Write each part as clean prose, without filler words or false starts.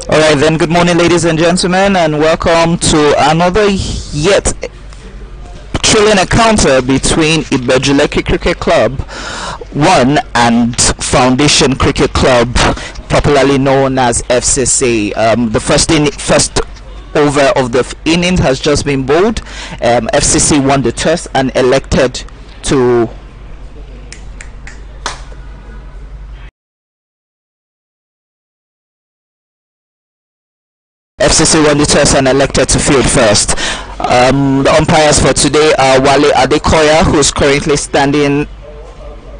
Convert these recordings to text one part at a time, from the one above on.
All right, then. Good morning, ladies and gentlemen, and welcome to another yet thrilling encounter between Ibeju Lekki Cricket Club 1 and Foundation Cricket Club, popularly known as FCC. The first over of the innings has just been bowled. FCC won the toss and elected to FCC won the toss and elected to field first. The umpires for today are Wale Adekoya, who's currently standing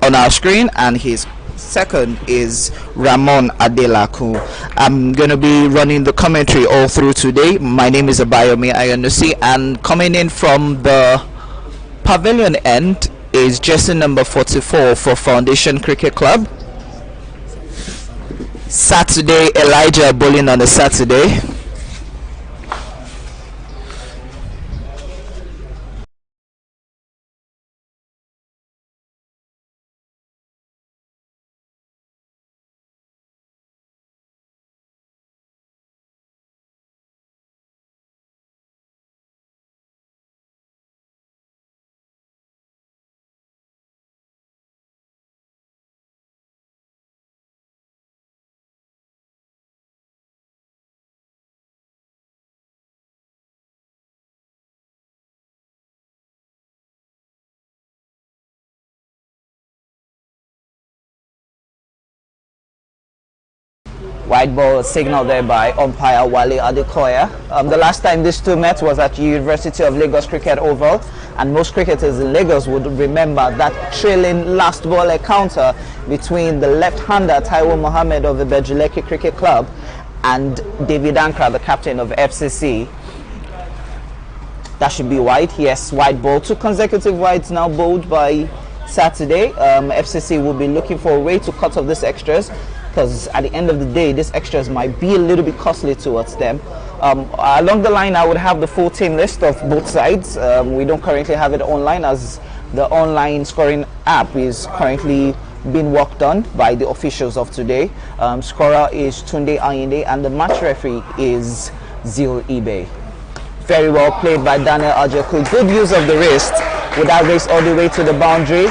on our screen, and his second is Ramon Adelaku. I'm going to be running the commentary all through today. My name is Abayomi Ayonusi, and coming in from the pavilion end is jersey number 44 for Foundation Cricket Club. Saturday, Elijah bowling on a Saturday. White ball signal there by umpire Wale Adekoya. The last time these two met was at University of Lagos Cricket Oval, and most cricketers in Lagos would remember that thrilling last ball encounter between the left-hander Taiwo Mohammed of the Ibeju Lekki Cricket Club and David Ankra, the captain of FCC. That should be wide. Yes, wide ball. Two consecutive wides now bowled by Saturday. FCC will be looking for a way to cut off these extras, because at the end of the day, these extras might be a little bit costly towards them. Along the line, I would have the full team list of both sides. We don't currently have it online, as the online scoring app is currently being worked on by the officials of today. Scorer is Tunde Ayinde, and the match referee is Zil Ibe. Very well played by Daniel Ajeku. Good use of the wrist. Would that race all the way to the boundary?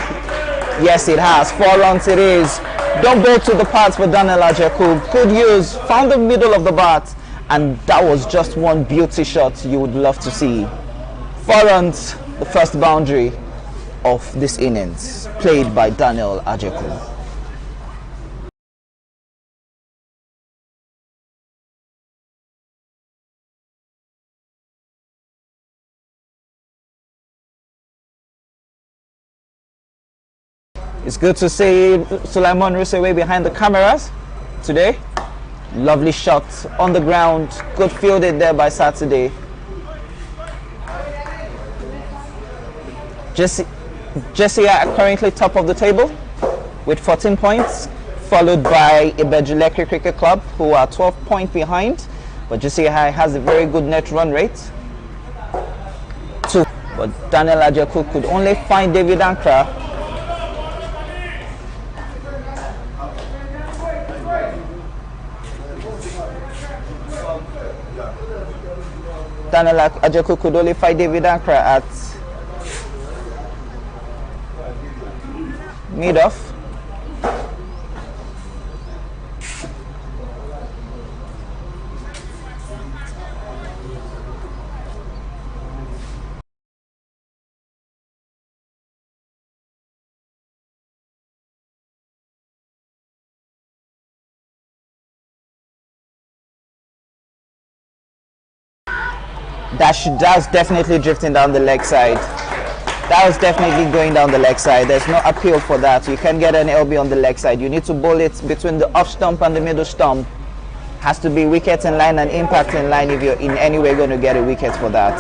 Yes, it has. 4 runs it is. Don't go to the pads for Daniel Ajeku. Good use. Found the middle of the bat, and that was just one beauty shot you would love to see. 4 runs, the first boundary of this innings, played by Daniel Ajeku. It's good to see Sulaiman Rusewe behind the cameras today. Lovely shot on the ground. Good fielded there by Saturday. Jesse are currently top of the table with 14 points, followed by Ibeju Lekki Cricket Club, who are 12 points behind. But Jesse has a very good net run rate. 2. But Daniel Ajeku could only find David Ankra. Daniel Ajeku could only fight David Ankra at mid-off. That was definitely drifting down the leg side. That was definitely going down the leg side. There's no appeal for that. You can't get an LB on the leg side. You need to bowl it between the off stump and the middle stump. Has to be wicket in line and impact in line if you're in any way going to get a wicket for that.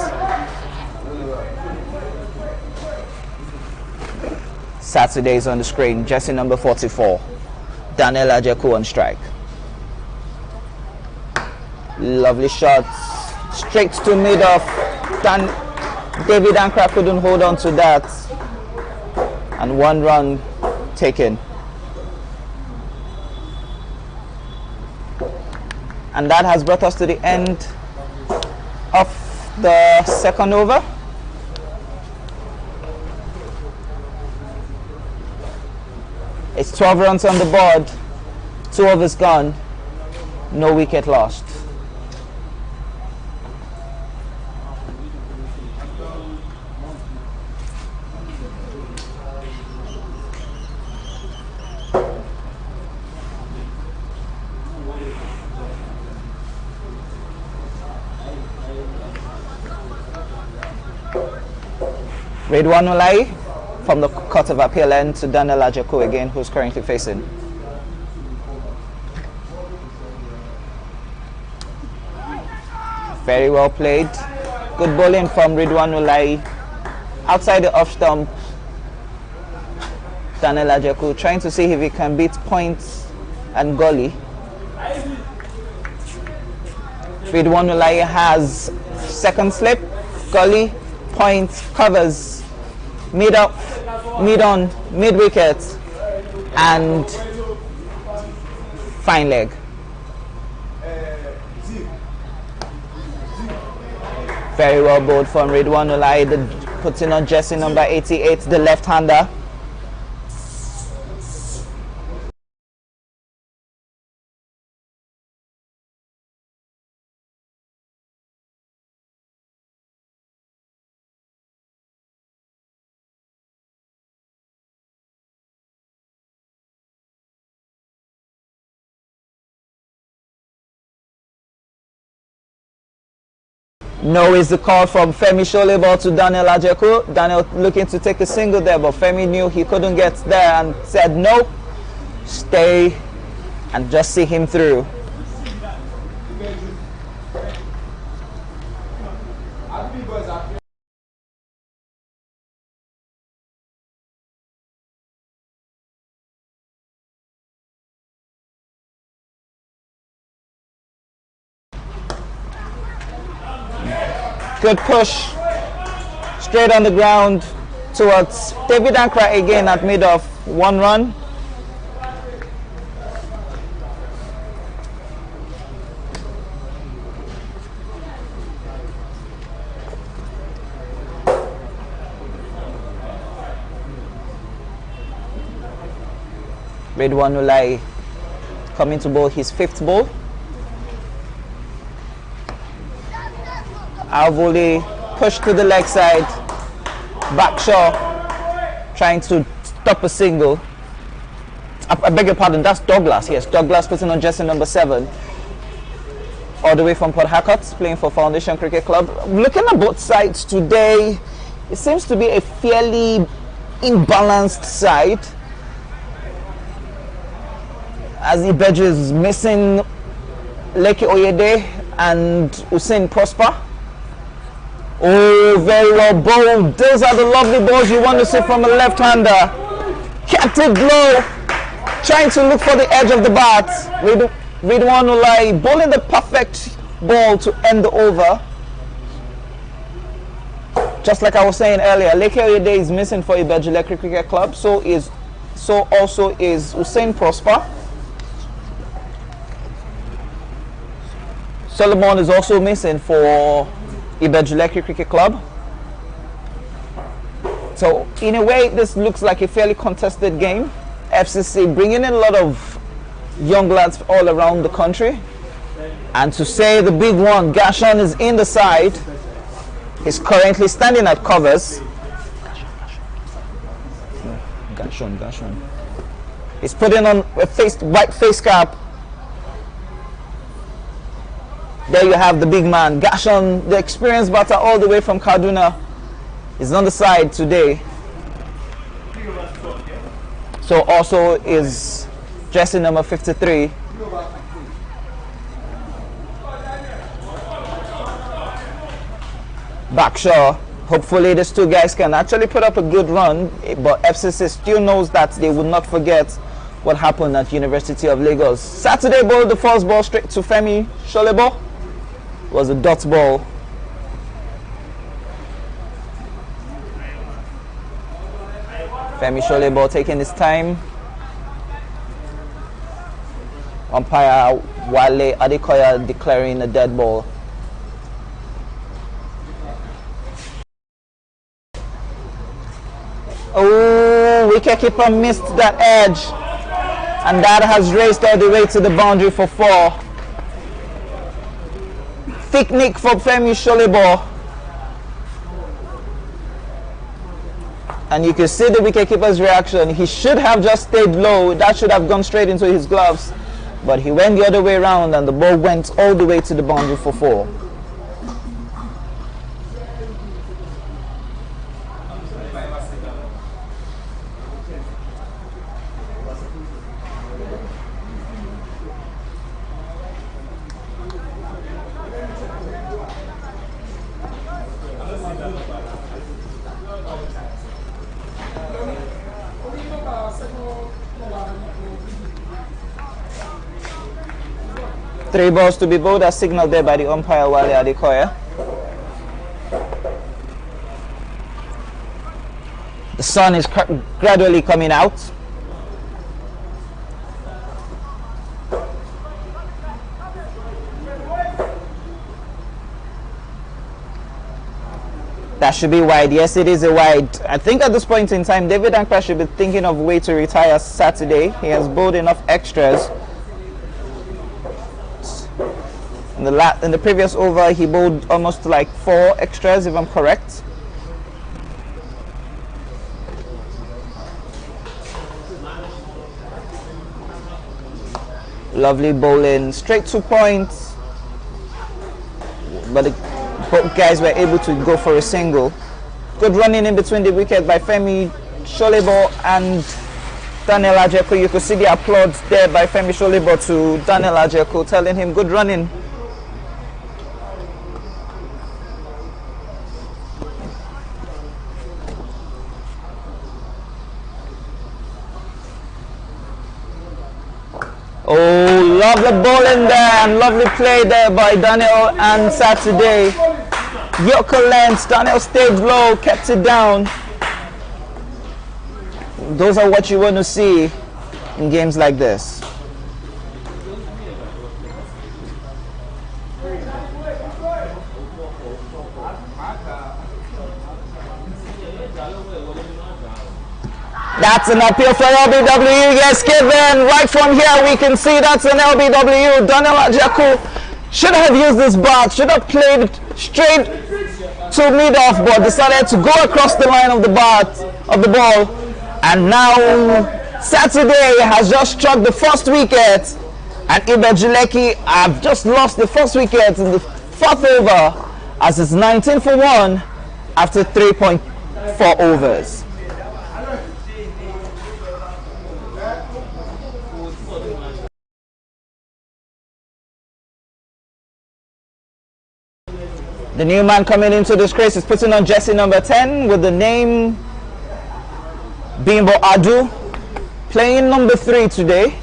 Saturday is on the screen. Jersey number 44. Daniel Ajeku on strike. Lovely shots. Straight to mid-off. David Ankra couldn't hold on to that. And 1 run taken. And that has brought us to the end of the second over. It's 12 runs on the board, 2 overs gone, no wicket lost. Ridwan Ulai from the Court of Appeal end to Daniel Ajako again, who's currently facing. Very well played. Good bowling from Ridwan Ulai. Outside the off stump, Daniel Ajako trying to see if he can beat Points and Gully. Ridwan Ulai has second slip, Gully, Points, covers, mid up, mid on, mid wicket, and fine leg. Very well bowled from Ridwan Ulai, putting on jersey number 88, the left-hander. No is the call from Femi Sholebo to Daniel Ajako. Daniel looking to take a single there, but Femi knew he couldn't get there and said no, stay and just see him through. Good push, straight on the ground towards David Ankra again at mid-off, 1 run. Ridwan Ulai coming to bowl his 5th ball. Alvoli pushed to the leg side. Backshaw trying to stop a single. I beg your pardon, that's Douglas. Yes, Douglas putting on jersey number 7. All the way from Port Harcourt, playing for Foundation Cricket Club. Looking at both sides today, it seems to be a fairly imbalanced side, as Ibeju is missing Lekki Oyede and Hussein Prosper. Oh, very well bowled. Those are the lovely balls you want to see from a left-hander. Kept it low, trying to look for the edge of the bat. Ridwan Ulai bowling the perfect ball to end the over. Just like I was saying earlier, Lekki Oyede is missing for Ibeju Lekki Cricket Club. So also is Hussein Prosper. Solomon is also missing for Ibeju Lekki Cricket Club. So in a way, this looks like a fairly contested game. FCC bringing in a lot of young lads all around the country. And to say the big one, Gashon, is in the side. He's currently standing at covers. Gashon. He's putting on a white face cap. There you have the big man, Gashon, the experienced batter all the way from Kaduna, is on the side today. So also is jersey number 53. Backshaw. Hopefully these two guys can actually put up a good run, but FCC still knows that they will not forget what happened at University of Lagos. Saturday bowled the first ball straight to Femi Sholebo. Was a dot ball. Femi Sholebo taking his time. Umpire Wale Adekoya declaring a dead ball. Oh, wicketkeeper missed that edge, and that has raced all the way to the boundary for 4. Thick nick for Femi Sholebo. And you can see the wicketkeeper's reaction. He should have just stayed low. That should have gone straight into his gloves. But he went the other way around and the ball went all the way to the boundary for 4. Three balls to be bowled as signaled there by the umpire Wale Adekoya. The sun is gradually coming out. That should be wide. Yes, it is a wide. I think at this point in time, David Ankara should be thinking of a way to retire Saturday. He has bowled enough extras. In the previous over, he bowled almost like 4 extras, if I'm correct. Lovely bowling, straight 2 points. But both guys were able to go for a single. Good running in between the wicket by Femi Sholebo and Daniel Ajeko. You could see the applause there by Femi Sholebo to Daniel Ajeko, telling him good running. Oh, lovely bowling there and lovely play there by Daniel and Saturday. Yorker length, Daniel stayed low, kept it down. Those are what you want to see in games like this. That's an appeal for LBW. Yes, given right from here we can see that's an LBW. Daniel Ajaku should have used this bat, should have played straight to mid off, but decided to go across the line of the bat of the ball. And now Saturday has just struck the first wicket, and Ibeju Lekki have just lost the first wicket in the 4th over, as it's 19 for 1 after 3.4 overs. The new man coming into this race is putting on jersey number 10 with the name Bimbo Adu, playing number 3 today.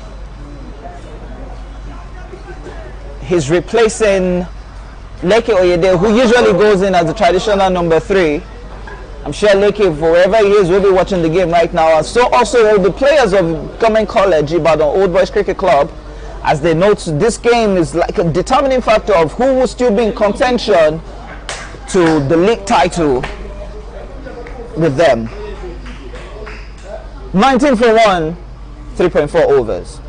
He's replacing Lekki Oyede, who usually goes in as the traditional number 3. I'm sure Lekki, wherever he is, will be watching the game right now. And so also the players of Government College, Ibadan Old Boys Cricket Club, as they note this game is like a determining factor of who will still be in contention to the league title with them. 19 for 1, 3.4 overs.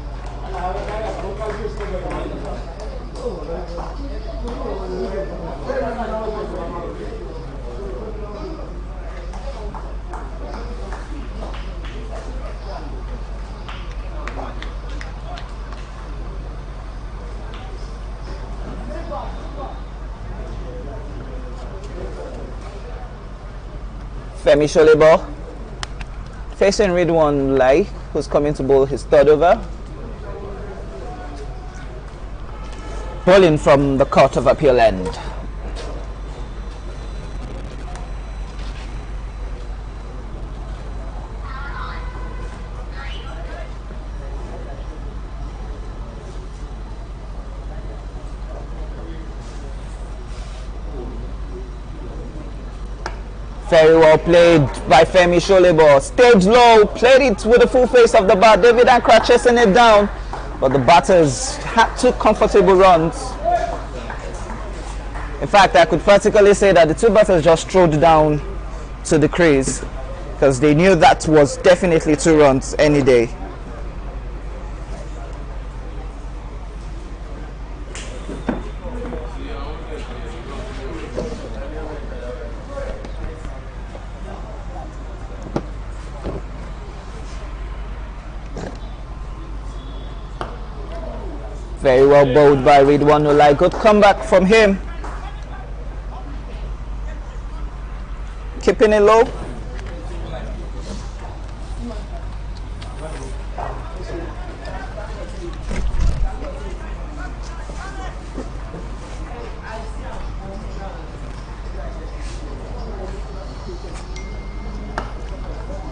Femi Sholebo facing Ridwan Lai, who's coming to bowl his 3rd over. Bowling from the Court of Appeal end. Very well played by Femi Sholebo. Staged low, played it with the full face of the bat. David Ankara chasing it down. but the batters had 2 comfortable runs. In fact, I could practically say that the 2 batters just strode down to the crease because they knew that was definitely 2 runs any day. Very well bowled by YISHAWU. Good comeback from him. Keeping it low.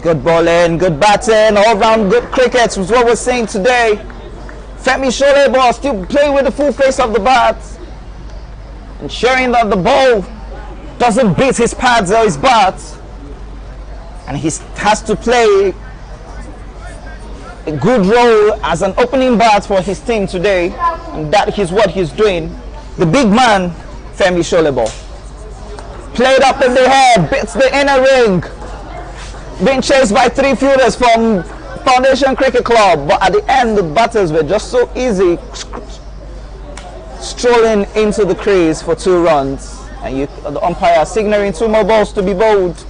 Good bowling, good batting, all round good cricket was what we're saying today. Femi Sholebo still playing with the full face of the bat, ensuring that the ball doesn't beat his pads or his bat, and he has to play a good role as an opening bat for his team today, and that is what he's doing. The big man, Femi Sholebo, played up in the head, beats the inner ring, being chased by 3 fielders from Foundation Cricket Club, but at the end the batters were just so easy, strolling into the crease for 2 runs, and the umpire signaling 2 more balls to be bowled.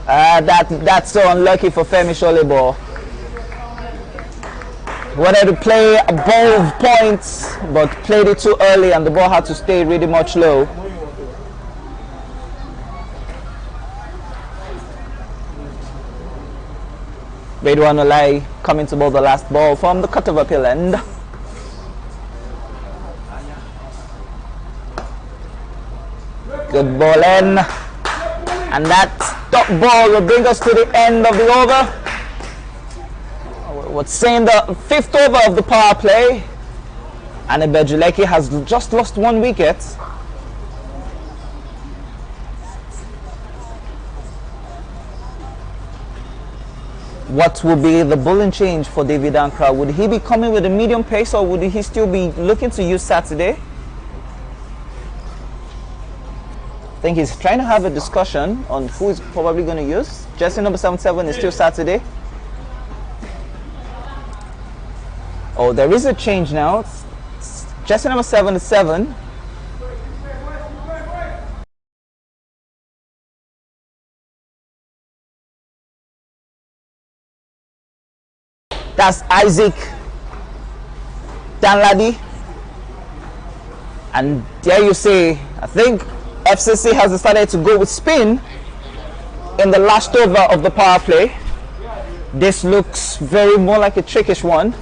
That's so unlucky for Femi Sholebo. Wanted to play above points, but played it too early and the ball had to stay really much low. MEDIAONE coming to bowl the last ball from the cut of appeal end. Good bowling. And that top ball will bring us to the end of the over. What's saying the 5th over of the power play. And Ibeju Lekki has just lost 1 wicket. What will be the bowling change for David Ankara? Would he be coming with a medium pace, or would he still be looking to use Saturday? I think he's trying to have a discussion on who is probably going to use. Jersey number 77 is still Saturday. Oh, there is a change now. Jersey number 77. That's Isaac Danladi. And dare you say, I think FCC has decided to go with spin in the last over of the power play. This looks very more like a trickish one.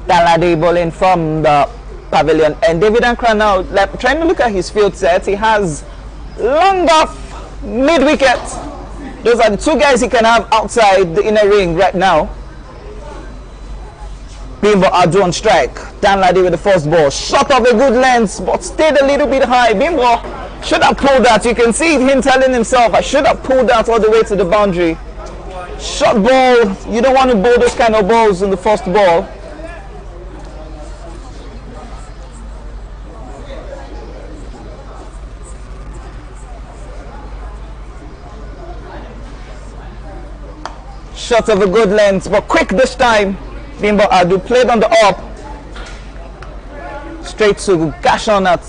Danladi bowling from the pavilion, and David Ankara now trying to look at his field set. He has long off mid-wicket. Those are the 2 guys he can have outside the inner ring right now. Bimbo Adu on strike. Danladi with the first ball, shot off a good length but stayed a little bit high. Bimbo should have pulled that. You can see him telling himself, I should have pulled that all the way to the boundary. Short ball, you don't want to bowl those kind of balls in the first ball. Shot of a good length, but quick this time. Bimbo Adu played on the up. Straight to Gashon at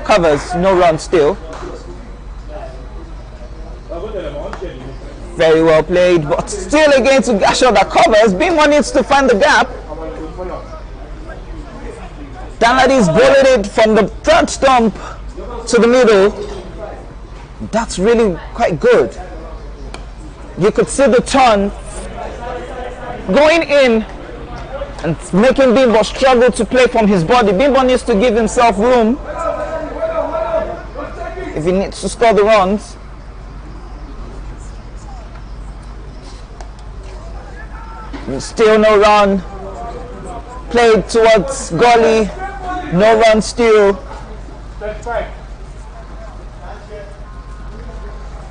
covers, no run still. Very well played, but still again to Gasho that covers. Bimbo needs to find the gap. Danladi is bowling it from the third stump to the middle. That's really quite good. You could see the turn going in and making Bimbo struggle to play from his body. Bimbo needs to give himself room if he needs to score the runs. Still no run. Played towards Gully. No run still.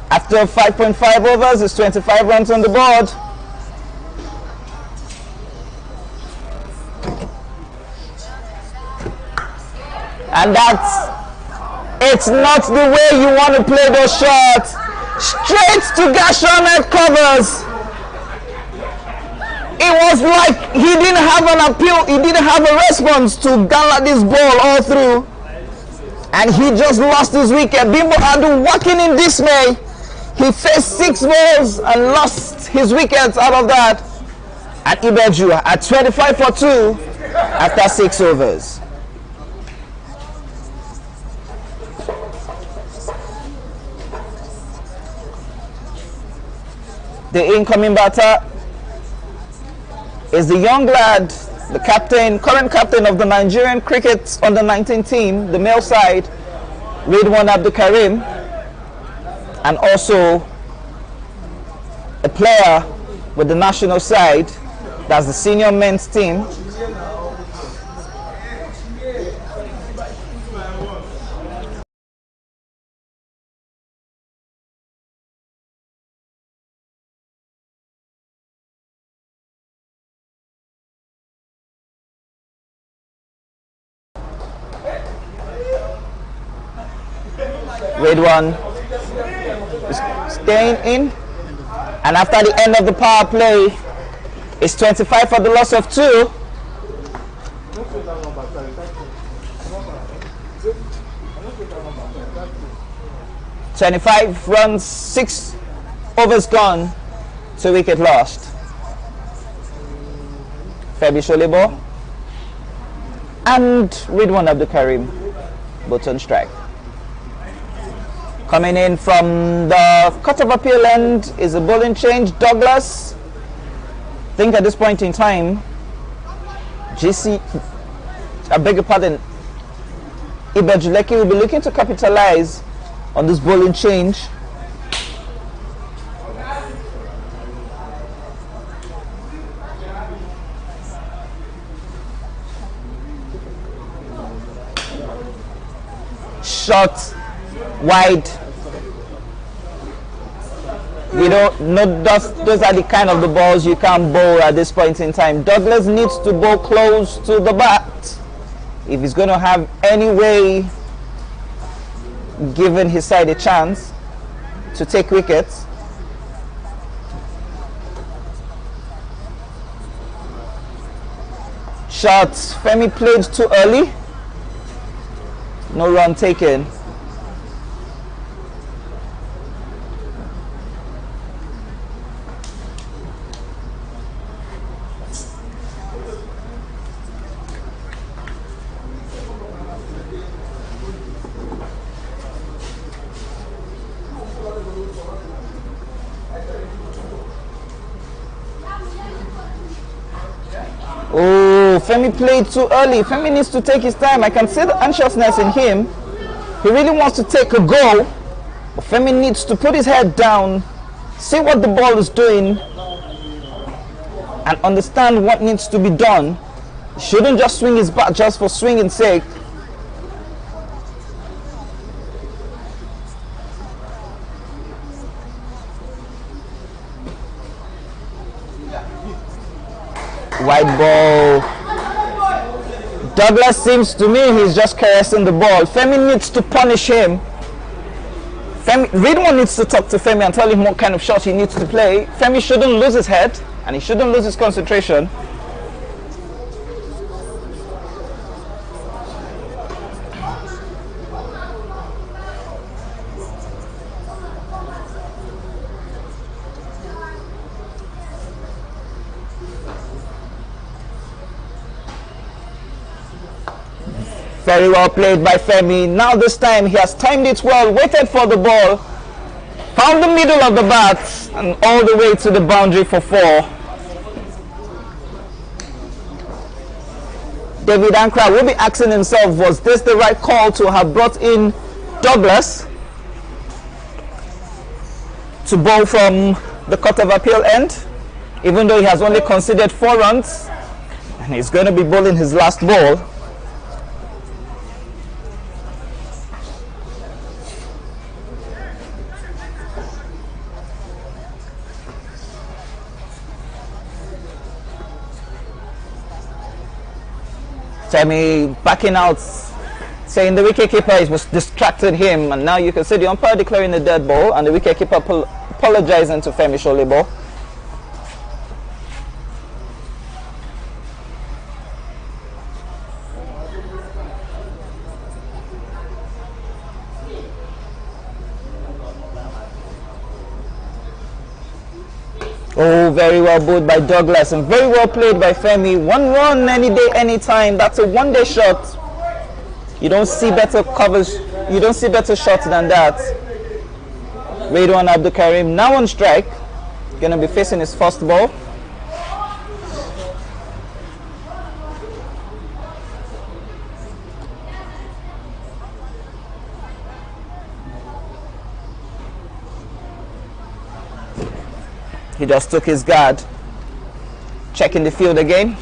After 5.5 overs, it's 25 runs on the board. And it's not the way you want to play those shots. Straight to Gashon covers. It was like he didn't have an appeal, he didn't have a response to Danladi's ball all through. And he just lost his wicket. Bimbo Adu walking in dismay. He faced 6 balls and lost his wickets out of that. At Ibeju at 25 for 2 after 6 overs. The incoming batter is the young lad, the captain, current captain of the Nigerian cricket under-19 team, the male side, Ridwan Abdul Karim, and also a player with the national side, that's the senior men's team. Ridwan is staying in, and after the end of the power play, it's 25 for the loss of 2. "25 runs, 6 overs gone, 2 wicket lost." Febi Sholebo and Ridwan Abdul Karim both on strike. Coming in from the cut of appeal end is a bowling change. Douglas, I think at this point in time, I beg your pardon, Ibeju Lekki will be looking to capitalize on this bowling change. Shot wide. We don't know, those are the kind of the balls you can't bowl at this point in time. Douglas needs to bowl close to the bat if he's going to have any way giving his side a chance to take wickets. Shots. Femi played too early. No run taken. Oh, Femi played too early. Femi needs to take his time. I can see the anxiousness in him. He really wants to take a go, but Femi needs to put his head down, see what the ball is doing, and understand what needs to be done. He shouldn't just swing his bat just for swinging's sake. White ball. Douglas seems to me he's just caressing the ball. Femi needs to punish him. Ridwan needs to talk to Femi and tell him what kind of shot he needs to play. Femi shouldn't lose his head and he shouldn't lose his concentration. Very well played by Femi. Now this time he has timed it well, waited for the ball, found the middle of the bat, and all the way to the boundary for 4. David Ankra will be asking himself, was this the right call to have brought in Douglas to bowl from the Court of Appeal end, even though he has only conceded 4 runs, and he's going to be bowling his last ball. Femi backing out, saying the wicketkeeper was distracted him, and now you can see the umpire declaring a dead ball and the wicketkeeper apologizing to Femi Sholebo. Oh, very well bowled by Douglas and very well played by Femi. 1 run any day, anytime. That's a one-day shot. You don't see better covers. You don't see better shots than that. Ridwan Abdulkarim now on strike. Gonna be facing his first ball. He just took his guard, checking the field again.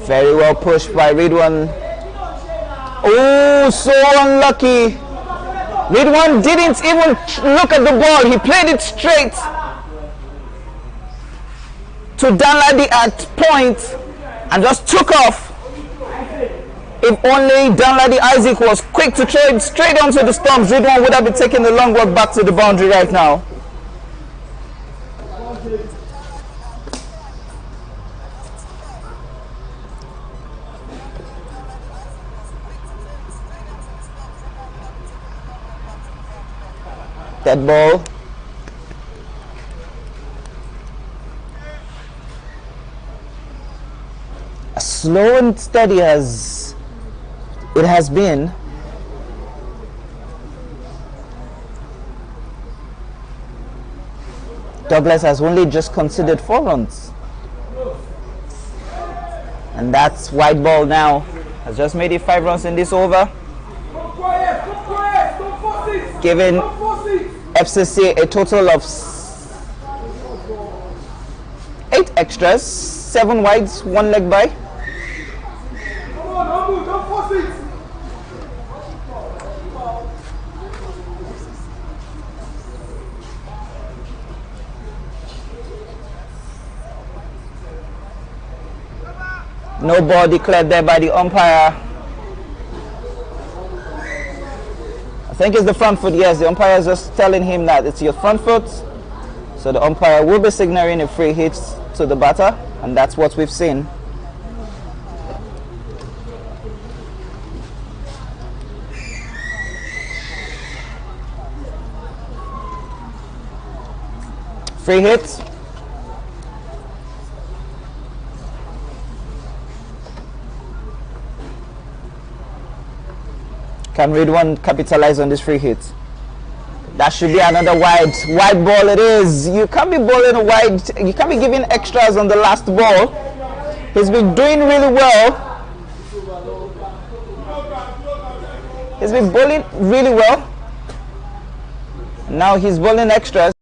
Very well pushed by Ridwan. Oh, so unlucky. Ridwan didn't even look at the ball. He played it straight to Danladi at point and just took off. If only Danladi Isaac was quick to throw it straight onto the stumps, Ridwan would have been taking the long walk back to the boundary right now. Dead ball. As slow and steady as it has been, Douglas has only just conceded 4 runs, and that's white ball now. Has just made it 5 runs in this over, giving FCC a total of 8 extras, 7 wides, 1 leg by. No ball declared there by the umpire. I think it's the front foot. Yes, the umpire is just telling him that it's your front foot. So the umpire will be signaling a free hit to the batter, and that's what we've seen. Free hit. Can Ridwan capitalize on this free hit? That should be another wide ball. It is. You can't be bowling a wide. You can't be giving extras on the last ball. He's been doing really well. He's been bowling really well. Now he's bowling extras.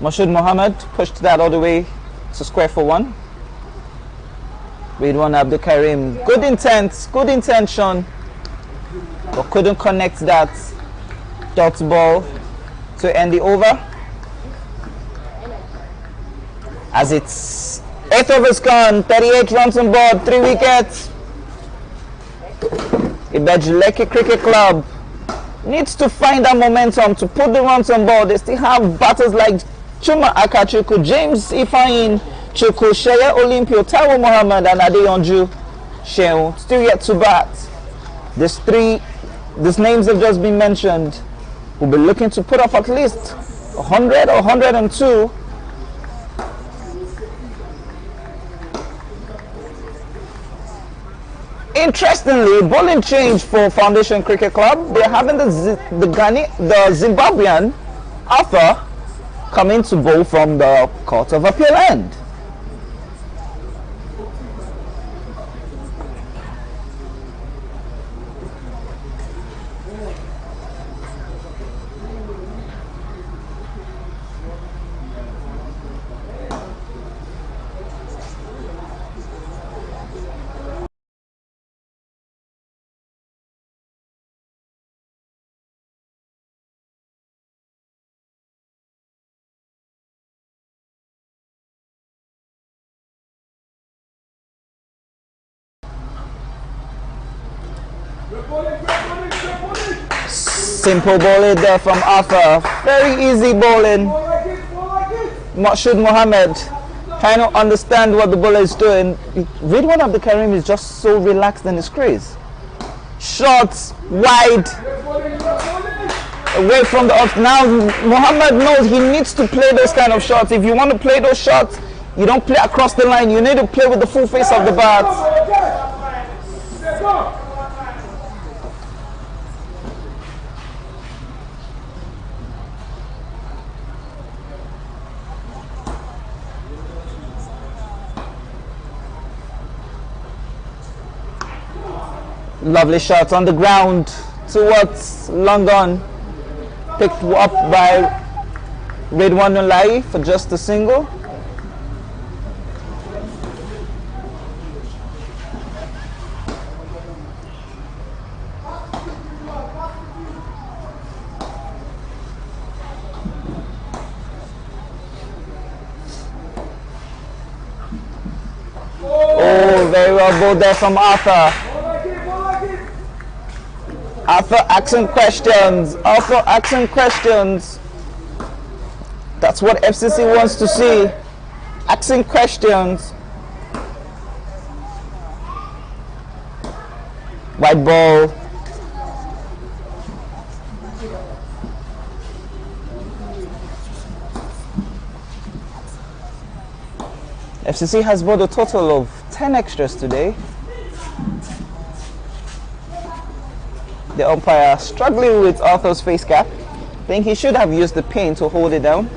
Mashood Mohammed pushed that all the way to square for one. Ridwan Abdul Karim, good intent, good intention, but couldn't connect that dot ball to end the over. As it's 8 overs gone, 38 runs on board, 3 wickets. Ibeju Lekki Cricket Club needs to find that momentum to put the runs on board. They still have batters like Chuma Akachuku, James Ifeanyi Chuku, Sheye Olympio, Taiwo Mohammed and Adeyanju Shehu still yet to bat. These names have just been mentioned. We'll be looking to put up at least 100 or 102. Interestingly, bowling change for Foundation Cricket Club. They're having the Zimbabwean Arthur coming to bowl from the Court of Appeal end. Simple bowling there from Arthur. Very easy bowling. Mashood Mohammed trying to understand what the bowler is doing. Ridwan Abdul Karim is just so relaxed in his crease. Shots wide away from the off. Now Mohammed knows he needs to play those kind of shots. If you want to play those shots, you don't play across the line. You need to play with the full face of the bat. Lovely shot on the ground towards long on, picked up by Ridwan Ulai for just a single. Oh, very well bowled there from Arthur. Arthur asking questions. Arthur asking questions. That's what FCC wants to see. Asking questions. White ball. FCC has bought a total of 10 extras today. The umpire struggling with Arthur's face cap. I think he should have used the pin to hold it down.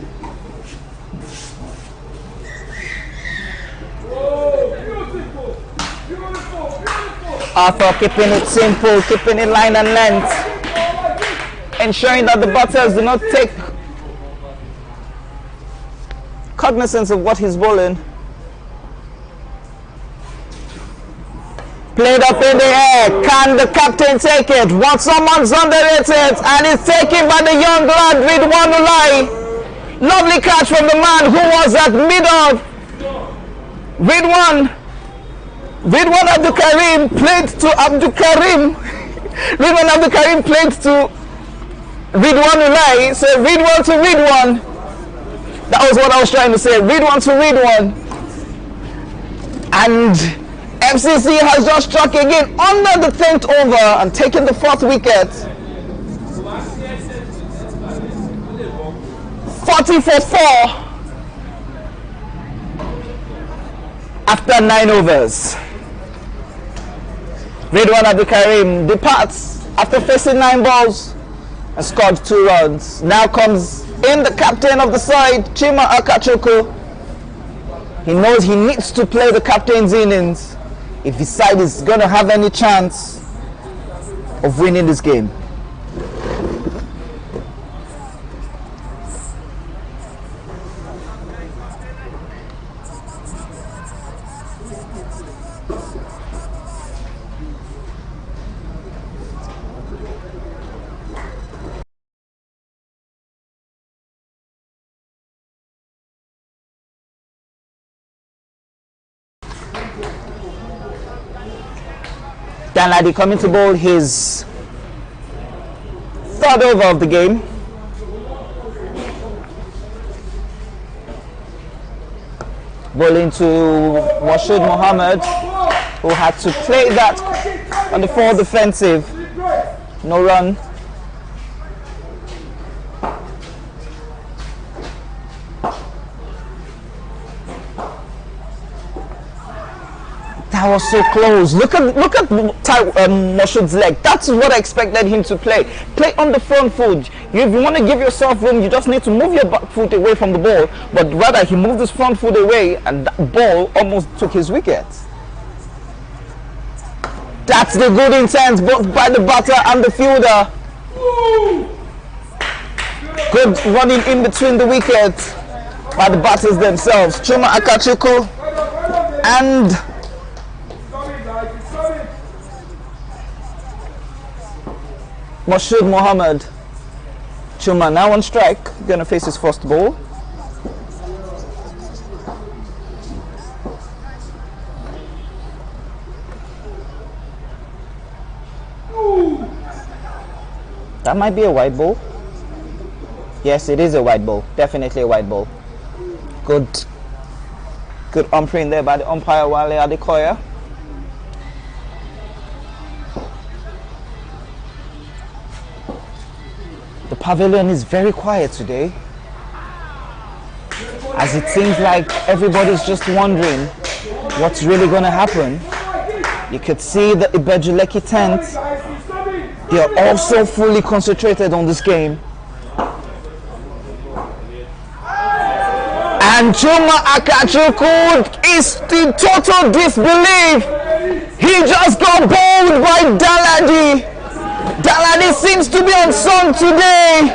Arthur keeping it simple, keeping it line and length, ensuring that the batters do not take cognizance of what he's bowling. Played up in the air. Can the captain take it? Once someone's underrated, and it's taken by the young lad Ridwan Ulai. Lovely catch from the man who was at mid-off. Ridwan Abdul Karim played to Abdul Karim. Ridwan Abdul Karim played to Ridwan Ulai. So Ridwan to Ridwan. That was what I was trying to say. Ridwan to Ridwan. And FCC has just struck again under the 10th over and taken the 4th wicket. 40 for 4 after 9 overs. Ridwan Abdul Karim departs after facing 9 balls and scored 2 runs. Now comes in the captain of the side, Chima Akachuku. He knows he needs to play the captain's innings if his side is going to have any chance of winning this game. Danladi coming to bowl his third over of the game. Bowling to Washood Mohammed, who had to play that on the full defensive. No run. That was so close. Look at Washood's leg. That's what I expected him to play. Play on the front foot. If you want to give yourself room, you just need to move your back foot away from the ball. But rather, he moved his front foot away, and that ball almost took his wicket. That's the good intent both by the batter and the fielder. Good running in between the wickets by the batters themselves. Chuma Akachukwu and Washood Mohammed. Chuma now on strike, gonna face his first ball. That might be a white ball. Yes, it is a white ball. Definitely a white ball. Good umpiring there by the umpire Wale Adekoya. The pavilion is very quiet today, as it seems like everybody's just wondering what's really going to happen. You could see the Ibeju Lekki tent. They are also fully concentrated on this game. And Chuma Akachukwu is in total disbelief. He just got bowled by Danladi. Danladi seems to be on sun today.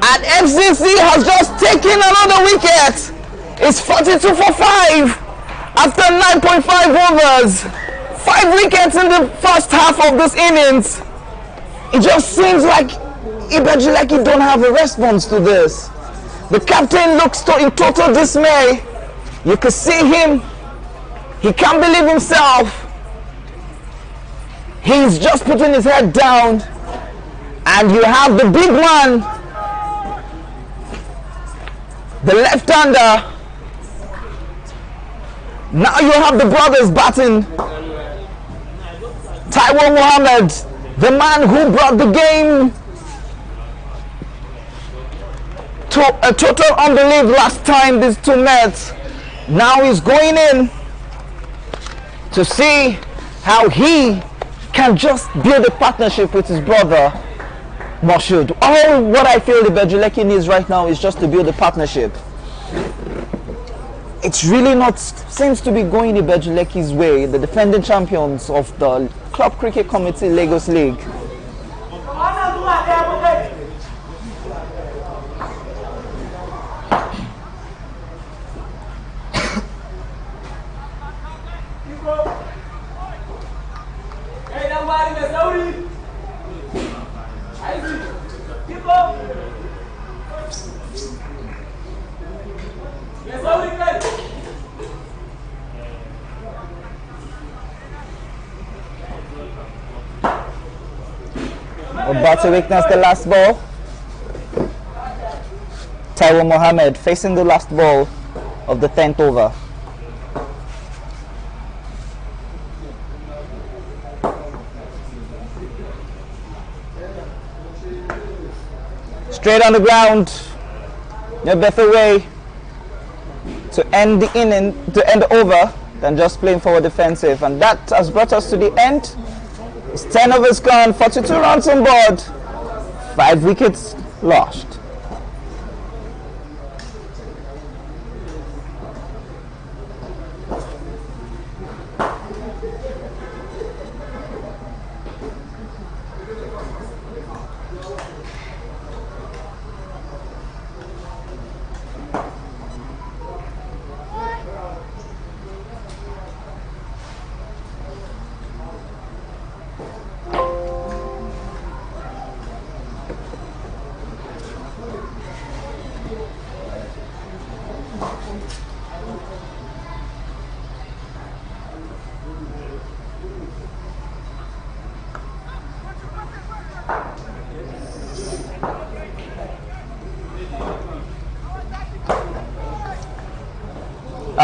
And FCC has just taken another wicket. It's 42 for 5 after 9.5 overs. 5 wickets in the first half of this innings. It just seems like Ibeju Lekki don't have a response to this. The captain looks in total dismay. You can see him. He can't believe himself. He's just putting his head down. And you have the big man, the left-hander. Now you have the brothers batting. Taiwo Mohammed, the man who brought the game to a total unbelief last time these two met. Now he's going in to see how he can just build a partnership with his brother Washood. All what I feel the Ibeju Lekki needs right now is just to build a partnership. It's really not, seems to be going Ibeju Lekki's way, the defending champions of the Club Cricket Committee Lagos League. About to witness the last ball. Taiwo Mohammed facing the last ball of the 10th over. Straight on the ground. No better way to end the inning, to end the over, than just playing forward defensive, and that has brought us to the end. It's 10 overs gone, 42 runs on board, 5 wickets lost.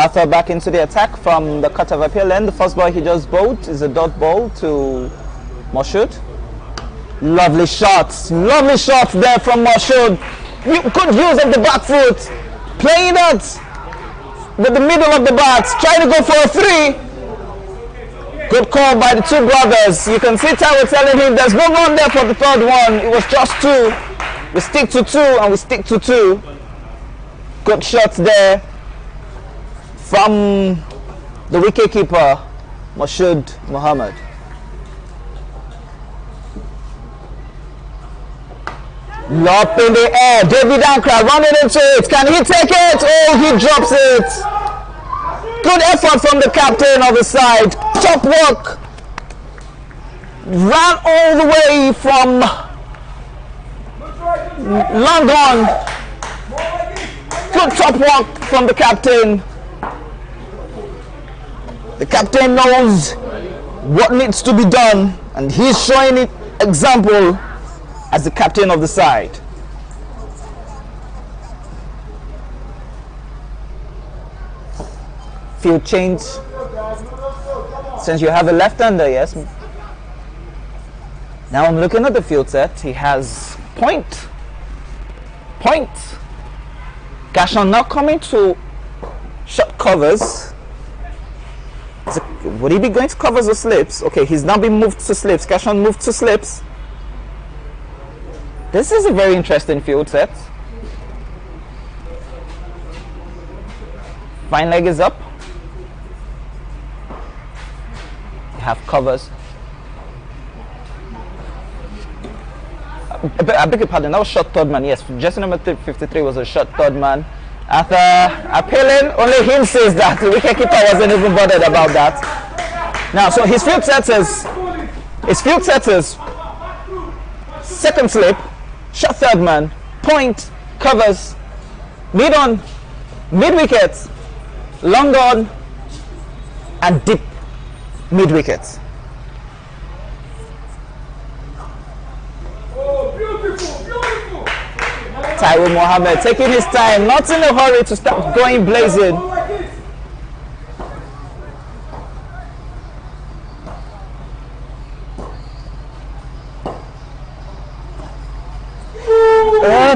Arthur back into the attack from the cut of appeal end. The first ball he just bowled is a dot ball to Moshood. Lovely shots there from Moshood. Good use of the back foot, playing it with the middle of the bat, trying to go for a 3. Good call by the two brothers. You can see Taiwo telling him there's no run there for the third one. It was just 2. We stick to 2 and we stick to 2. Good shots there from the wicketkeeper, Moshood Mohammed. Lob in the air, David Ankra running into it. Can he take it? Oh, he drops it. Good effort from the captain of the side. Top work. Ran all the way from London. Good top work from the captain. The captain knows what needs to be done, and he's showing it example as the captain of the side. Field change. Since you have a left-hander, yes. Now I'm looking at the field set. He has point. Gashon now coming to short covers. Would he be going to covers or slips? Okay, he's now been moved to slips. Gashon moved to slips. This is a very interesting field set. Fine leg is up. You have covers. I beg your pardon, that was short third man. Yes, jersey number 53 was a short third man. After appealing, only him says that. The wicketkeeper wasn't even bothered about that. Now, so his field set is second slip, short third man, point, covers, mid on, mid wicket, long on, and deep mid wicket. Taiwo Mohammed taking his time, not in a hurry to start going blazing.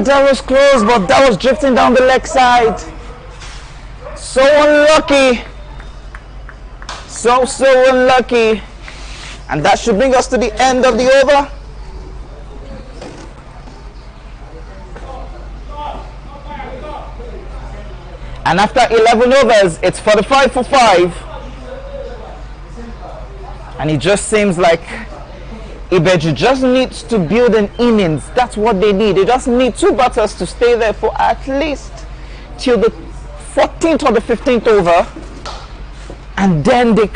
That was close, but that was drifting down the leg side. So unlucky. So unlucky. And that should bring us to the end of the over. And after 11 overs, it's 45 for 5. And it just seems like Ibeju just needs to build an innings. That's what they need. They just need 2 batters to stay there for at least till the 14th or the 15th over. And then they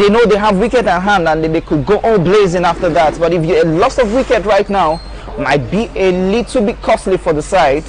know they have wicket at hand, and they could go all blazing after that. But if a loss of wicket right now might be a little bit costly for the side.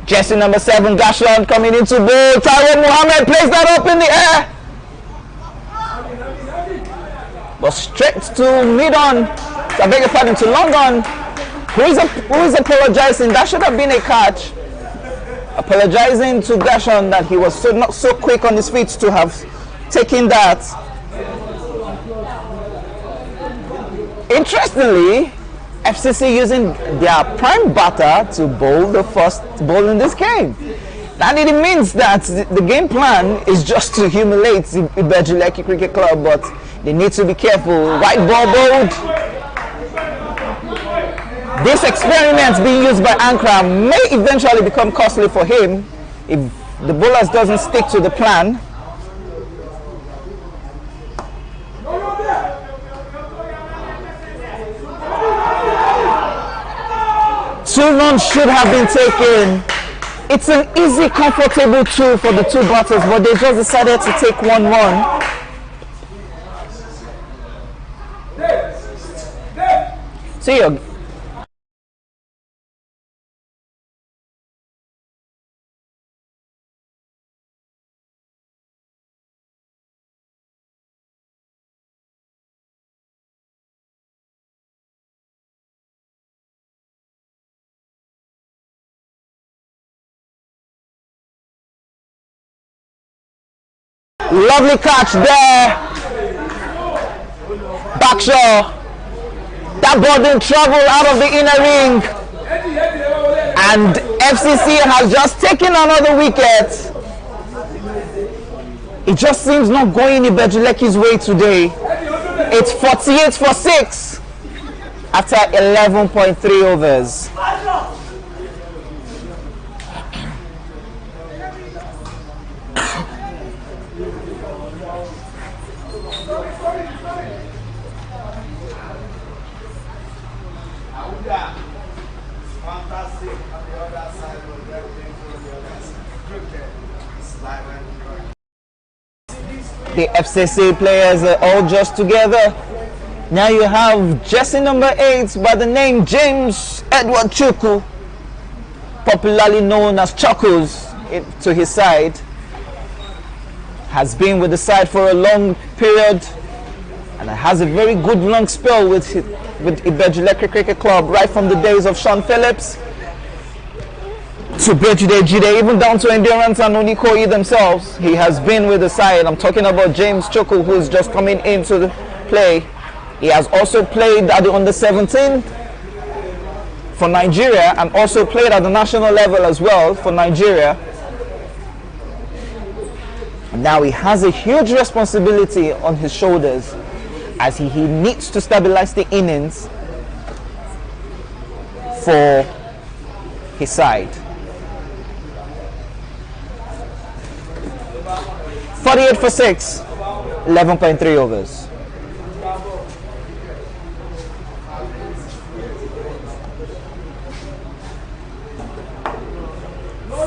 Jersey number 7, Gashon coming into bowl. Taiwo Mohammed plays that up in the air. But straight to mid-on. I beg your pardon, to long on. Who is apologizing? That should have been a catch. Apologizing to Gashon that he was not so quick on his feet to have taken that. Interestingly, FCC using their prime batter to bowl the first ball in this game. And it means that the game plan is just to humiliate Ibeju Lekki Cricket Club, but they need to be careful. White ball bowled. This experiment being used by Ankra may eventually become costly for him if the bowlers doesn't stick to the plan. Two runs should have been taken. It's an easy, comfortable 2 for the two batters, but they just decided to take 1-1. See you. Lovely catch there. Backshaw. That ball didn't travel out of the inner ring. And FCC has just taken another wicket. It just seems not going Ibeju Lekki's way today. It's 48 for 6 after 11.3 overs. The FCC players are all just together. Now you have jersey number 8 by the name James Edward Chukwu, popularly known as Chuckles, to his side. Has been with the side for a long period and has a very good long spell with Ibeju Lekki Cricket Club, right from the days of Sean Phillips to Jide, even down to Endurance and Onikoyi themselves. He has been with the side. I'm talking about James Chukwu, who is just coming into the play. He has also played at the under-17 for Nigeria and also played at the national level as well for Nigeria. Now he has a huge responsibility on his shoulders as he needs to stabilize the innings for his side. 48 for 6, 11.3 overs.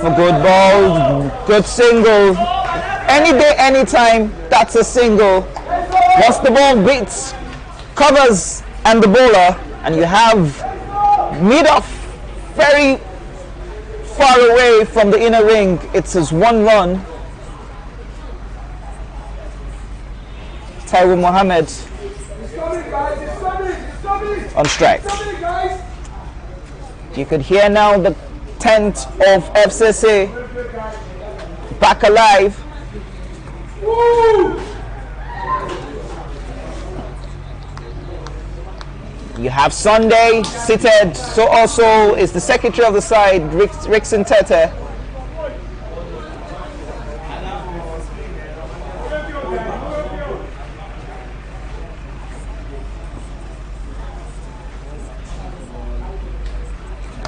A good ball, good single. Any day, anytime, that's a single. Once the ball beats, covers, and the bowler, and you have mid-off very far away from the inner ring, it's his 1 run. Taiwo Mohammed on strike. You could hear now the tent of FCC back alive. You have Sunday seated, so also is the secretary of the side, Rickson Tete.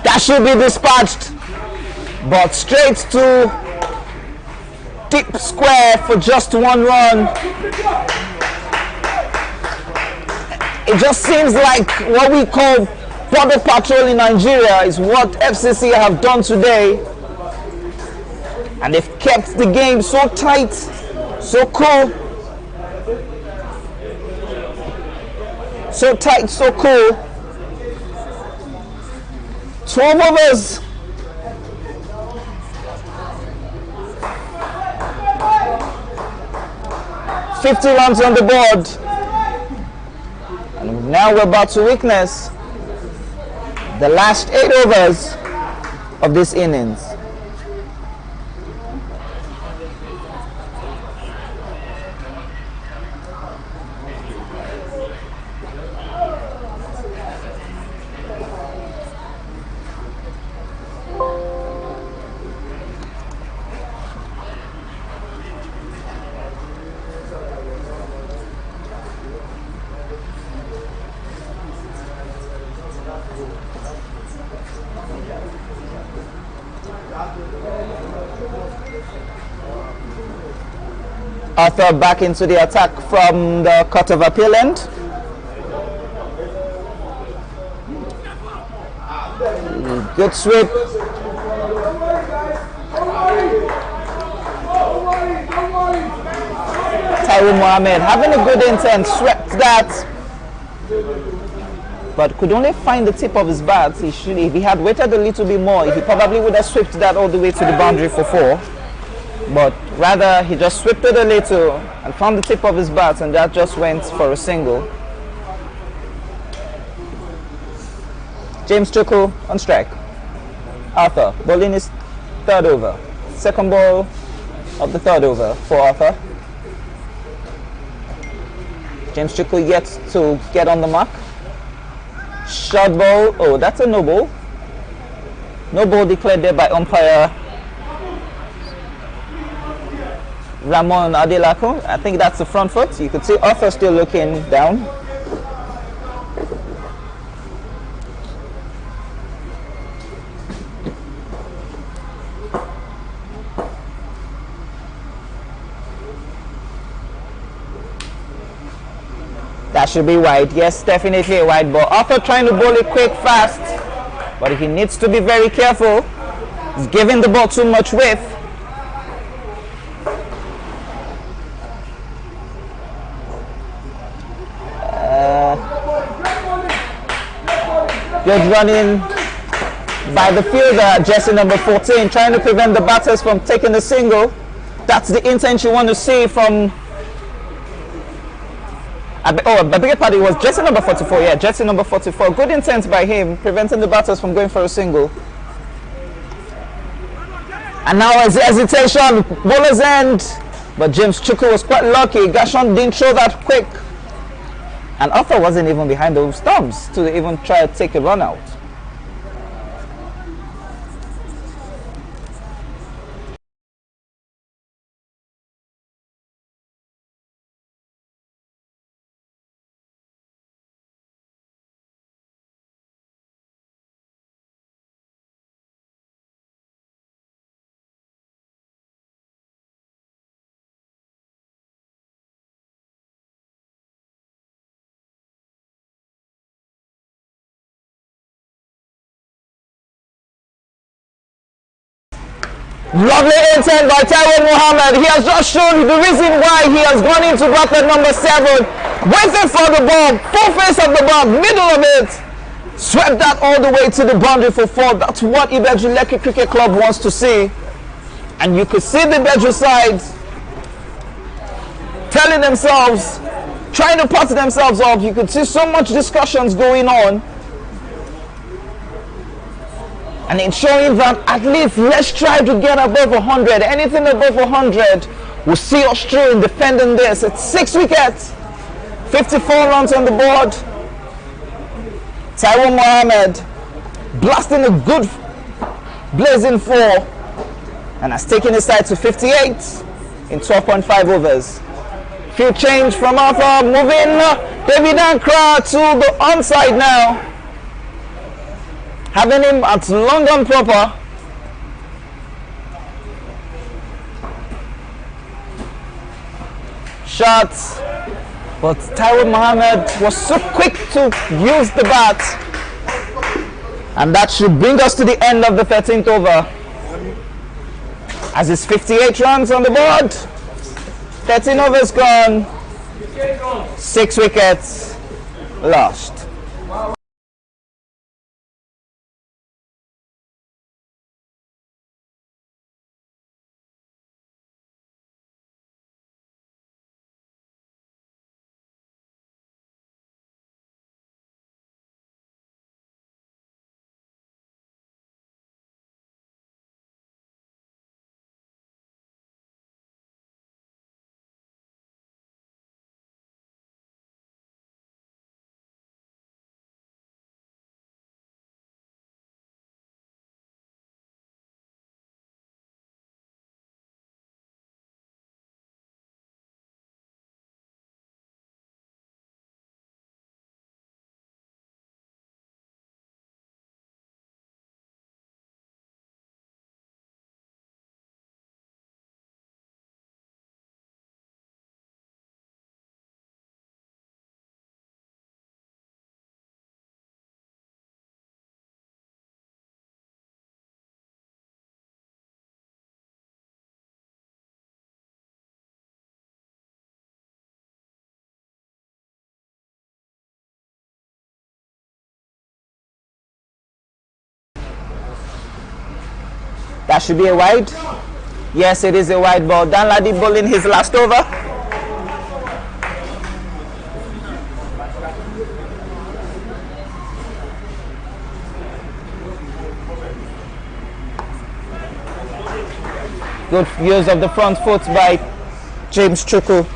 That should be dispatched, but straight to deep square for just 1 run. It just seems like what we call border patrol in Nigeria is what FCC have done today, and they've kept the game so tight, so cool, so tight, so cool. 12 overs. $50 runs on the board. And now we're about to witness the last 8 overs of this innings. Arthur back into the attack from the Court of Appeal end. Good sweep. Taiwo Mohammed having a good intent, swept that, but could only find the tip of his bat. If he had waited a little bit more, he probably would have swept that all the way to the boundary for 4. But rather, he just swept it a little and found the tip of his bat, and that just went for a single. James Chukwu on strike. Arthur bowling his 3rd over. Second ball of the 3rd over for Arthur. James Chukwu yet to get on the mark. Short ball. Oh, that's a no ball. No ball declared there by umpire Ramon Adelako. I think that's the front foot. You could see Arthur still looking down. That should be wide. Yes, definitely a wide ball. Arthur trying to bowl it quick, fast, but he needs to be very careful. He's giving the ball too much width. Good running by the fielder, jersey number 14, trying to prevent the batters from taking the single. That's the intent you want to see from... I beg your pardon, it was jersey number 44. Yeah, jersey number 44. Good intent by him, preventing the batters from going for a single. And now as hesitation, bowler's end. But James Chukwu was quite lucky. Gashon didn't throw that quick. And Arthur wasn't even behind the stumps to even try to take a run out. Lovely intent by Taiwo Mohammed. He has just shown the reason why he has gone into bracket number 7. Waiting for the ball, full face of the ball, middle of it. Swept that all the way to the boundary for 4. That's what Ibeju Lekki Cricket Club wants to see. And you could see the Ibeju side telling themselves, trying to pat themselves off. You could see so much discussions going on. And ensuring that at least let's try to get above 100. Anything above 100 will see us through in defending this. It's 6 wickets, 54 runs on the board. Taiwo Mohammed blasting a good blazing 4 and has taken his side to 58 in 12.5 overs. Few change from Arthur, moving David Ankra to the onside now. Having him at long on proper. Shots, but Taiwo Mohammed was so quick to use the bat, and that should bring us to the end of the 13th over. As it's 58 runs on the board, 13 overs gone, 6 wickets lost. That should be a wide. Yes, it is a wide ball. Danladi bowling his last over. Good use of the front foot by James Chukwu.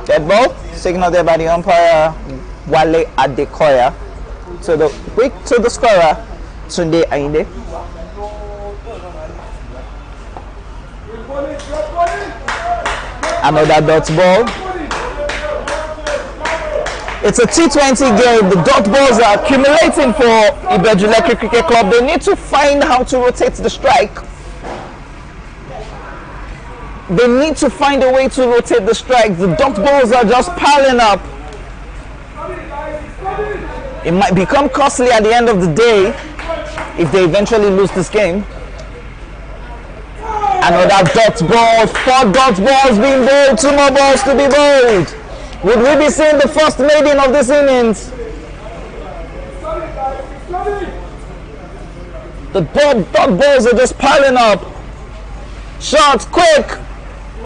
Dead ball. Signal there by the umpire Wale Adekoya. So the quick to the scorer Tunde Ainde. Another dot ball. It's a T20 game. The dot balls are accumulating for Ibeju Lekki Cricket Club. They need to find how to rotate the strike. They need to find a way to rotate the strike. The dot balls are just piling up. It might become costly at the end of the day if they eventually lose this game. Another dot ball. 4 dot balls being bowled. 2 more balls to be bowled. Would we be seeing the first maiden of this innings? The dot balls are just piling up. Shots quick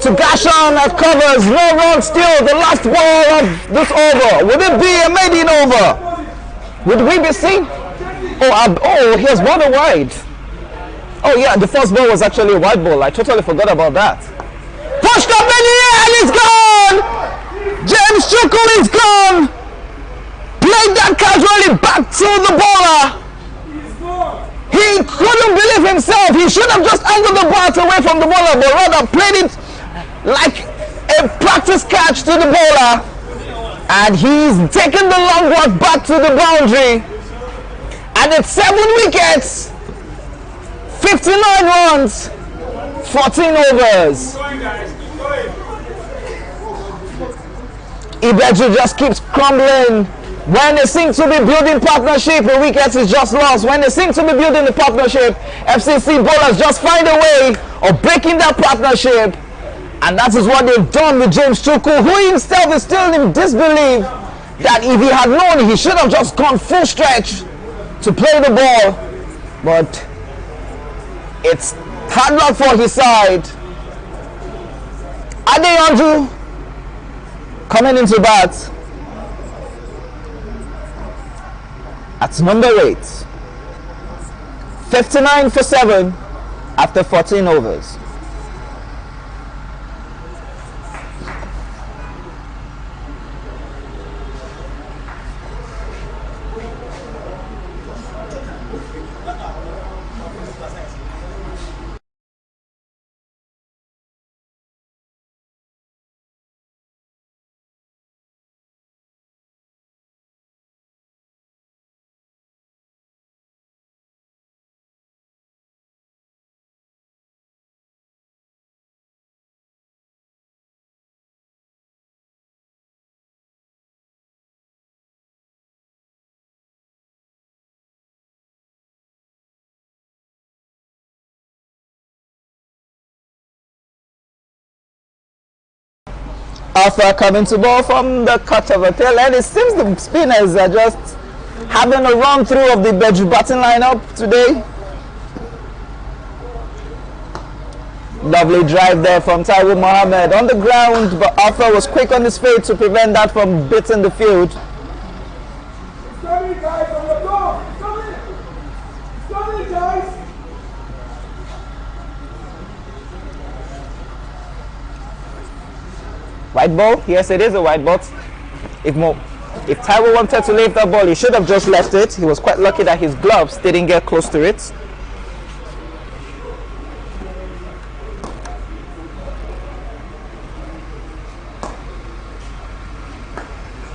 to Gashon at covers. No run still. The last ball of this over. Would it be a maiden over? Would we be seeing? Oh, he has bowled a wide. Oh yeah, the first ball was actually a wide ball. I totally forgot about that. Pushed up in the air and it's gone! James Chukwu is gone! Played that casually back to the bowler. He couldn't believe himself. He should have just angled the bat away from the bowler, but rather played it like a practice catch to the bowler. And he's taken the long walk back to the boundary. And it's 7 wickets, 59 runs, 14 overs. Ibeju just keeps crumbling. When they seem to be building partnership, the wickets is just lost. When they seem to be building the partnership, FCC bowlers just find a way of breaking that partnership. And that is what they've done with James Chukwu, who himself is still in disbelief that if he had known, he should have just gone full stretch to play the ball. But it's hard luck for his side. Adeyanju coming into bat at number 8. 59 for 7 after 14 overs. Alpha coming to ball from the cut of a tail, and it seems the spinners are just having a run through of the Ibeju batting lineup today. Lovely drive there from Taiwo Mohammed on the ground, but Alpha was quick on his feet to prevent that from beating the field. White ball? Yes, it is a white ball. If Taiwo wanted to leave that ball, he should have just left it. He was quite lucky that his gloves didn't get close to it.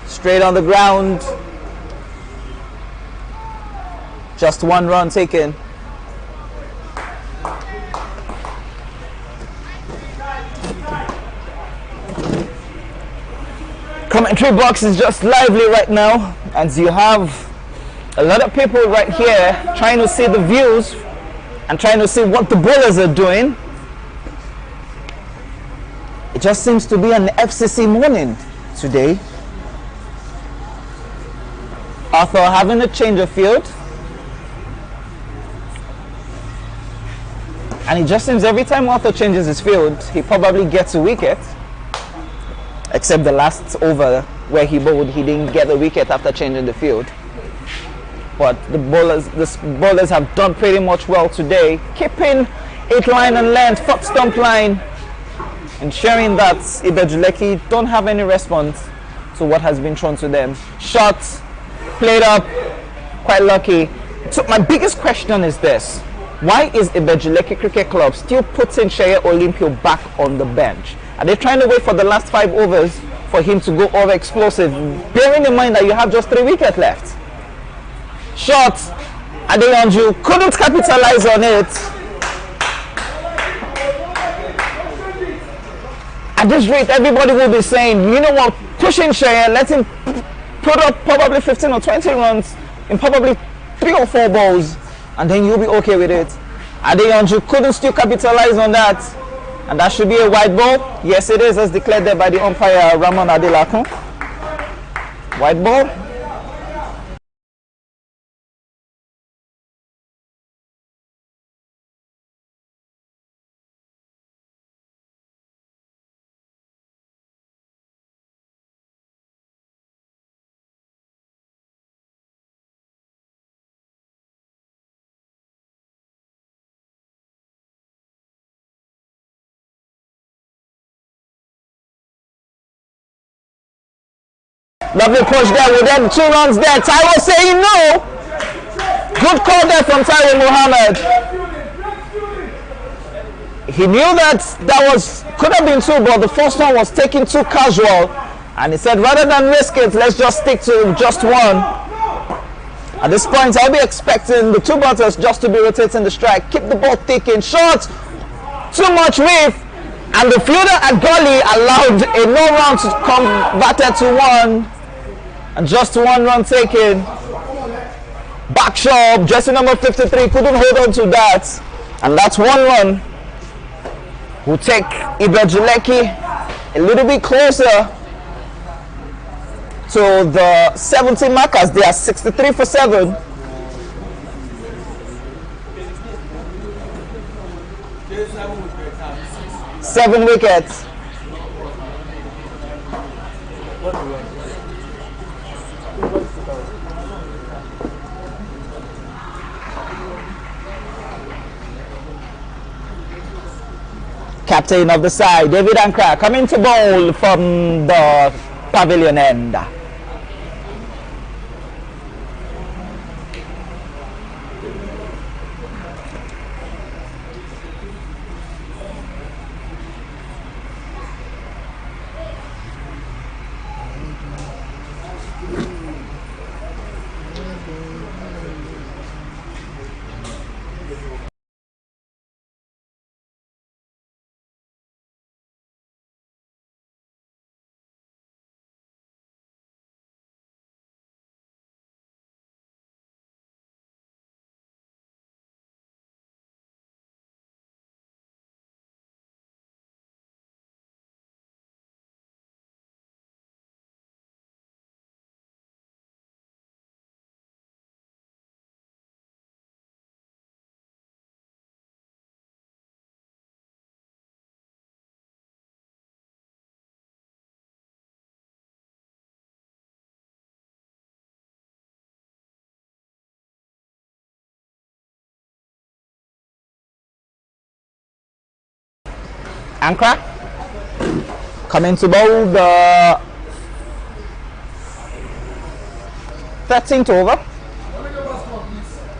Straight on the ground. Just 1 run taken. Commentary box is just lively right now, and you have a lot of people right here trying to see the views and trying to see what the bowlers are doing. It just seems to be an FCC morning today. Arthur having a change of field. And it just seems every time Arthur changes his field, he probably gets a wicket. Except the last over where he bowled, he didn't get a wicket after changing the field. But the bowlers have done pretty much well today, keeping 8 line and length, 4th stump line, ensuring that Ibeju Lekki don't have any response to what has been thrown to them. Shots played up, quite lucky. So my biggest question is this: why is Ibeju Lekki Cricket Club still putting Sheye Olympio back on the bench? Are they trying to wait for the last 5 overs for him to go over explosive, bearing in mind that you have just 3 wickets left? Shot, Adeyanju couldn't capitalize on it. At this rate, everybody will be saying, you know what, pushing Sheye, let him put up probably 15 or 20 runs in probably 3 or 4 balls, and then you'll be okay with it. Adeyanju couldn't still capitalize on that, and that should be a wide ball. Yes, it is, as declared there by the umpire Ramon Adelakun. Wide ball. Lovely push there with them 2 runs there. Taiwo saying no. Good call there from Taiwo Muhammad. He knew that could have been 2, but the first one was taken too casual, and he said rather than risk it, let's just stick to just 1. At this point, I'll be expecting the 2 batters just to be rotating the strike, keep the ball ticking. Short, too much whiff, and the fielder at Gully allowed a no run to convert to 1. And just 1 run taken. Backshaw, jersey number 53, couldn't hold on to that. And that's 1 run. We'll take Ibeju Lekki a little bit closer to the 70 markers. They are 63 for 7. Seven wickets. Captain of the side, David Ankra, coming to bowl from the pavilion end. Ankra coming to bowl the 13th over.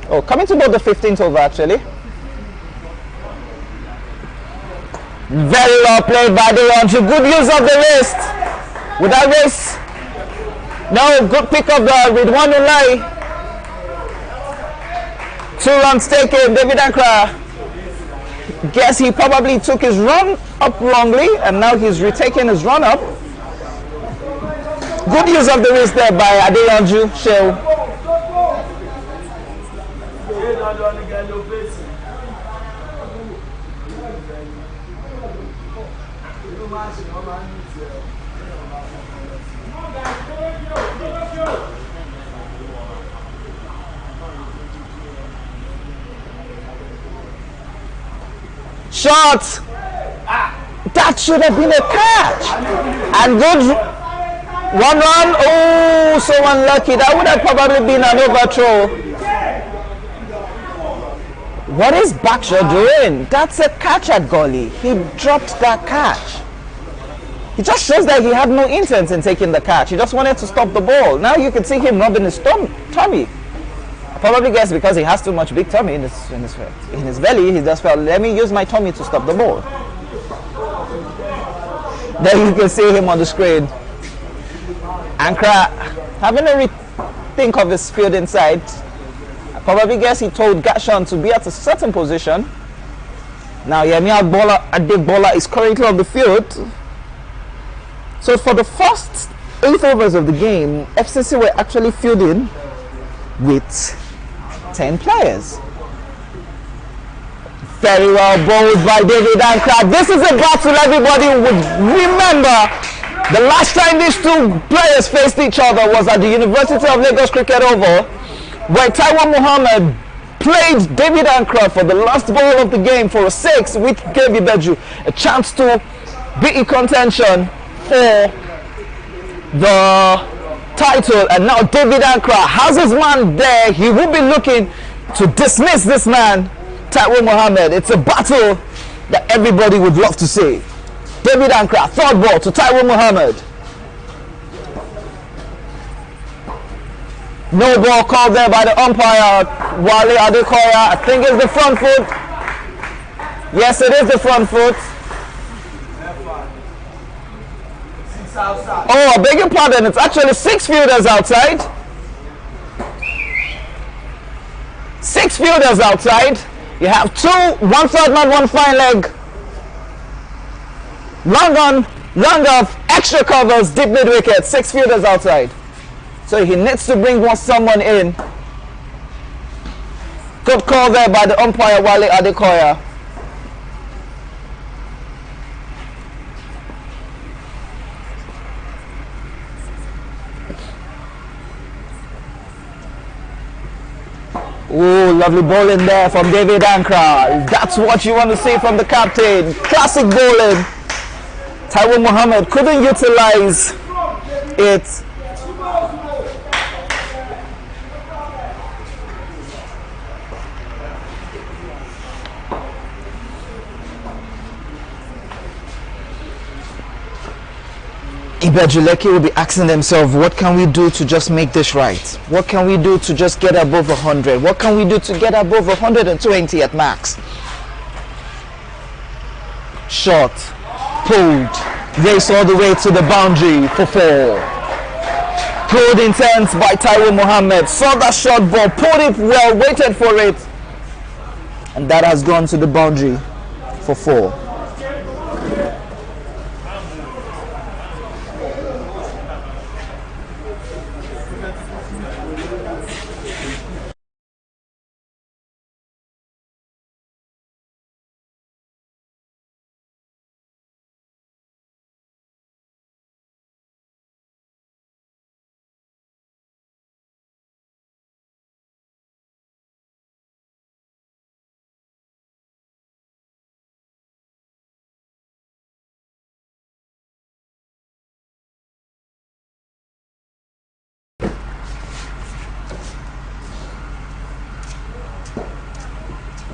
Oh, coming to bowl the 15th over actually. Very well played by Adeyanju. Good use of the wrist. With that wrist. No, good pick of the Ridwan Ulai. 2 runs taken. David Ankra. Guess he probably took his run up wrongly, and now he's retaking his run up. Good use of the wrist there by Adeyanju Shehu. Shot. That should have been a catch. And good. One run. Oh, so unlucky. That would have probably been an overthrow. What is Bakshaw doing? That's a catch at goalie. He dropped that catch. He just shows that he had no intent in taking the catch. He just wanted to stop the ball. Now you can see him rubbing his tummy. I probably guess because he has too much big tummy in his belly, he just felt, let me use my tummy to stop the ball. There you can see him on the screen. Ankara having a rethink of his field inside. I probably guess he told Gashon to be at a certain position. Now Yemi Adebola is currently on the field. So for the first 8 overs of the game, FCC were actually fielding with 10 players. Very well bowled by David Ankara. This is a battle everybody would remember. The last time these two players faced each other was at the University of Lagos Cricket Oval, where Taiwo Muhammad played David Ankara for the last ball of the game for a 6, which gave Ibeju a chance to be in contention for the title. And now David Ankara has his man there. He will be looking to dismiss this man, Taiwo Muhammad. It's a battle that everybody would love to see. David Ankara, third ball to Taiwo Muhammad. No ball called there by the umpire, Wale Adekoya. I think it's the front foot. Yes, it is the front foot. Oh, I beg your pardon. It's actually 6 fielders outside. 6 fielders outside. You have 2, 1 third man, 1 fine leg. Long on, long off, extra covers, deep mid wicket. 6 fielders outside. So he needs to bring someone in. Good call there by the umpire, Wale Adekoya. Oh, lovely bowling there from David Ankara. That's what you want to see from the captain. Classic bowling. Taiwo Muhammad couldn't utilize it. Ibeju Lekki will be asking themselves, what can we do to just make this right? What can we do to just get above 100? What can we do to get above 120 at max? Shot, pulled, race all the way to the boundary for 4. Good intense by Taiwo Muhammad. Saw that short ball, pulled it well, waited for it. And that has gone to the boundary for 4.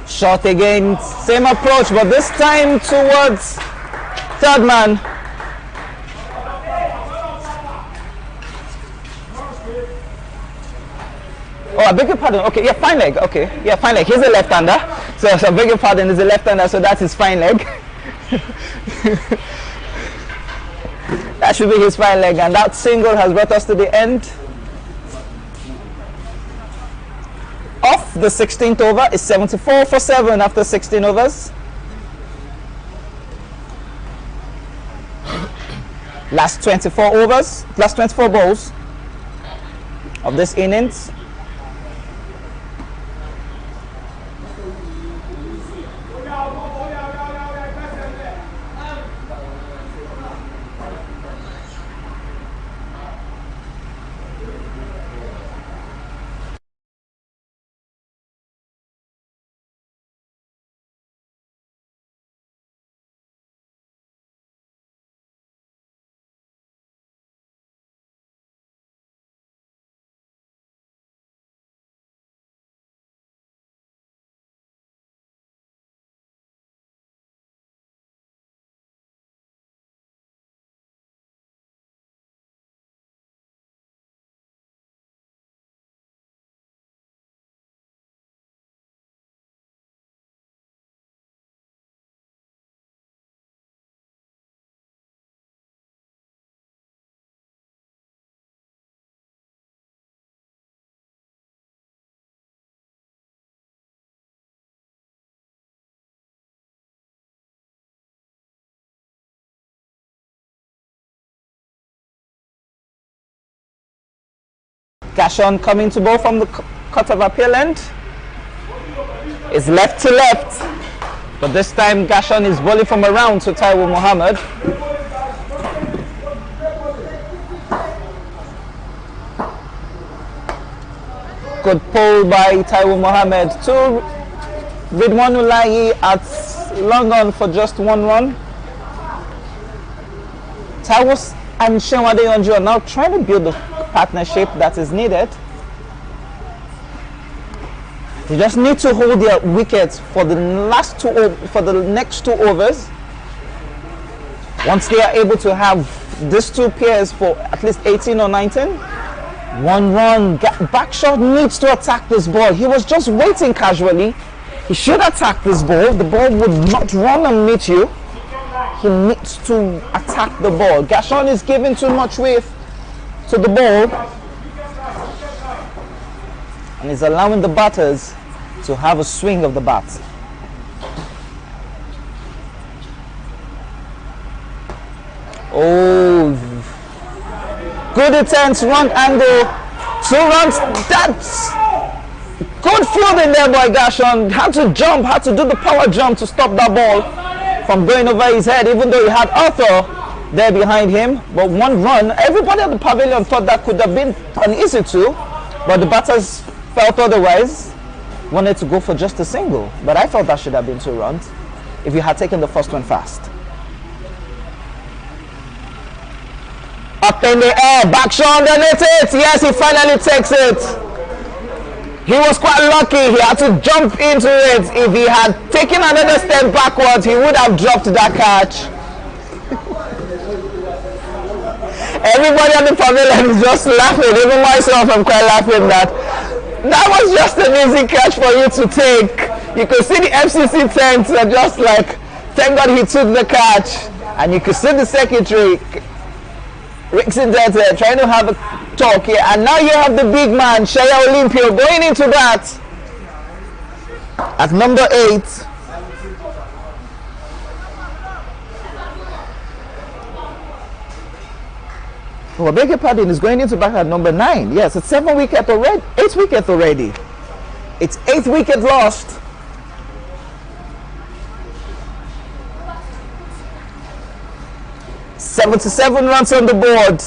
Shot again, same approach, but this time towards third man. Oh, I beg your pardon. Okay, yeah, fine leg. Okay, yeah, fine leg. He's a left-hander. So I beg your pardon, he's a left-hander, so that's his fine leg. That should be his fine leg, and that single has brought us to the end of the 16th over. Is 74 for 7 after 16 overs. Last 24 overs, last 24 balls of this innings. Gashon coming to bowl from the cut of appeal end. It's left to left, but this time Gashon is bowling from around to Taiwo Muhammad. Good pull by Taiwo Muhammad to Ridwanulahi at long on for just 1 run. Taiwo and Shenwade are now trying to build the partnership that is needed. They just need to hold their wickets for the next 2 overs. Once they are able to have these 2 pairs for at least 18 or 19, 1 run. Backshot needs to attack this ball. He was just waiting casually. He should attack this ball. The ball would not run and meet you. He needs to attack the ball. Gashon is giving too much weight to the ball, and is allowing the batters to have a swing of the bat. Oh, good attempt, wrong angle, 2 runs. That's good fielding there by Gashon. Had to jump, had to do the power jump to stop that ball from going over his head, even though he had Arthur there behind him. But 1 run, everybody at the pavilion thought that could have been an easy 2, but the batters felt otherwise, wanted to go for just a single. But I thought that should have been 2 runs if you had taken the first one fast. Up in the air, Backshot underneath it. Yes, he finally takes it. He was quite lucky. He had to jump into it. If he had taken another step backwards, he would have dropped that catch. Everybody at the pavilion is just laughing. Even myself, I'm quite laughing that was just an easy catch for you to take. You could see the FCC tents are just like, thank God he took the catch. And you could see the secretary, Rickson Dete, trying to have a talk here. And now you have the big man, Shaya Olympio, going into that at number 8. Oh, I beg your pardon, is going into back at number 9. Yes, it's 7 wicket already, 8 wicket already. It's 8th wicket lost. "77 runs on the board."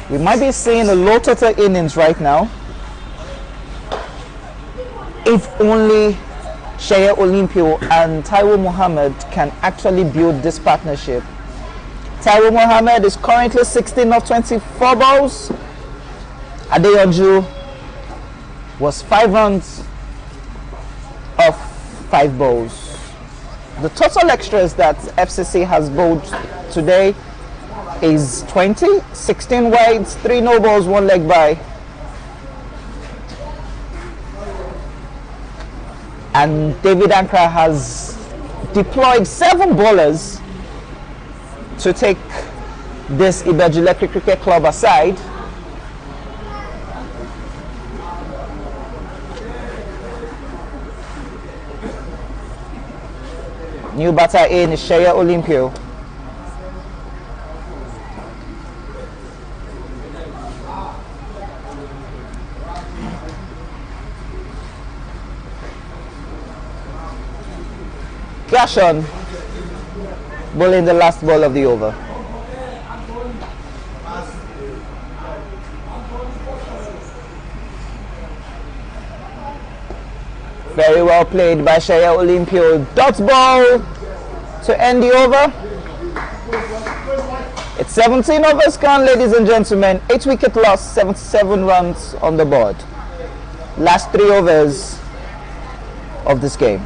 We might be seeing a low total innings right now. If only Shaya Olympio and Taiwo Muhammad can actually build this partnership. Taiwo Muhammad is currently 16 of 24 balls. Adeyanju was 5 runs of 5 balls. The total extras that FCC has bowled today is 20, 16 wides, 3 no balls, 1 leg by. And David Ankara has deployed 7 bowlers to take this Ibeju Lekki Cricket Club aside. New batter in is Shaya Olympio. Gashon bowling the last ball of the over. Very well played by Shaya Olympio. Dot ball to end the over. It's 17 overs gone, ladies and gentlemen. 8 wicket loss, 77 runs on the board. Last 3 overs of this game.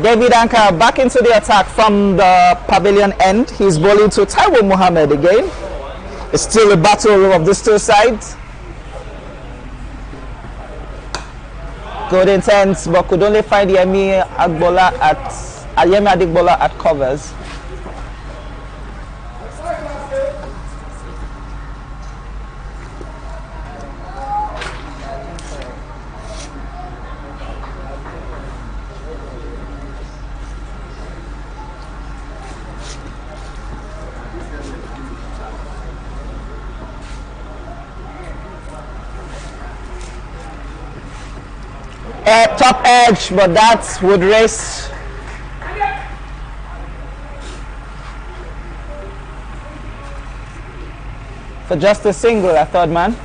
David Ankara back into the attack from the pavilion end. He's bowling to Taiwo Mohammed again. It's still a battle of these two sides. Good intense, but could only find Yemi Adigbola at covers. Top edge, but that would race. For just a single, I thought, man.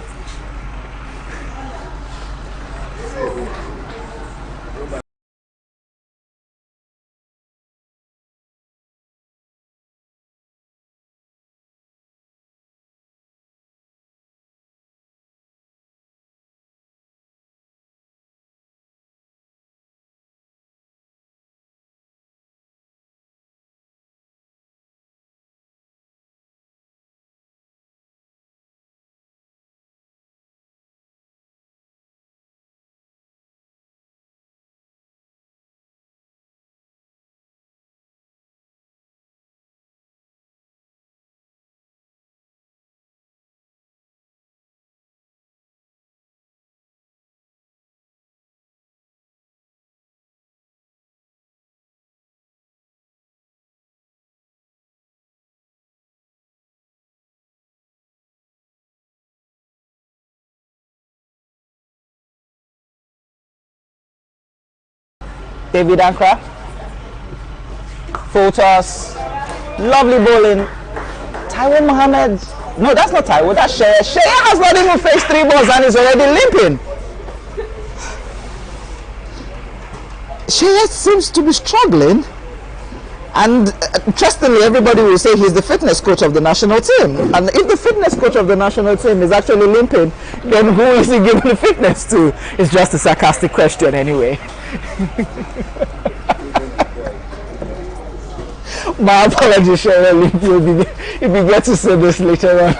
David Ankara, full toss, lovely bowling. Taiwo Mohammed, no, that's not Taiwo, that's Shea. Shea has not even faced 3 balls and is already limping. Shea seems to be struggling, and interestingly, everybody will say he's the fitness coach of the national team. And if the fitness coach of the national team is actually limping, then who is he giving the fitness to? It's just a sarcastic question anyway. My apologies, Cheryl, if you get to say this later on.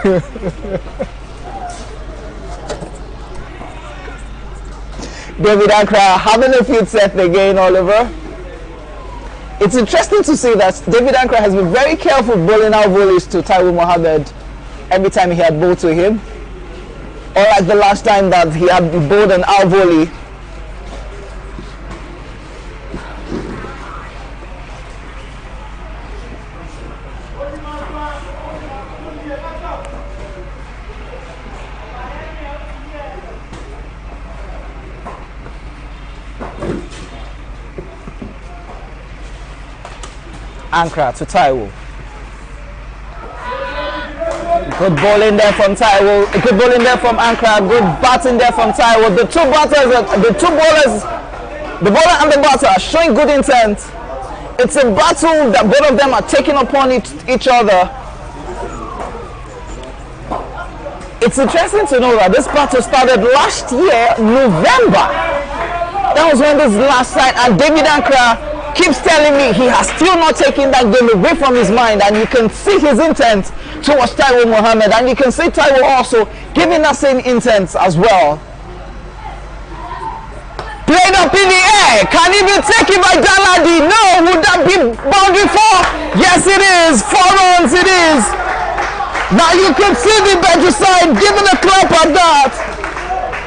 David Ankara having a field set again, Oliver. It's interesting to see that David Ankara has been very careful bowling out volleys to Taiwo Mohammed every time he had bowled to him. Or like the last time that he had bowled an out volley. Ankara to Taiwo. Good bowling there from Taiwo. Good bowling there from Ankara. Good batting there from Taiwo. The two bowlers, the bowler and the batter are showing good intent. It's a battle that both of them are taking upon each other. It's interesting to know that this battle started last year, November. That was when this last side, and David Ankara keeps telling me he has still not taken that game away from his mind, and you can see his intent towards Taiwo Mohammed, and you can see Taiwo also giving that same intent as well. Played up in the air, can he be taken by Daladi? No, would that be boundary 4? Yes it is, 4 runs it is. Now you can see the Ibeju side giving a clap at that.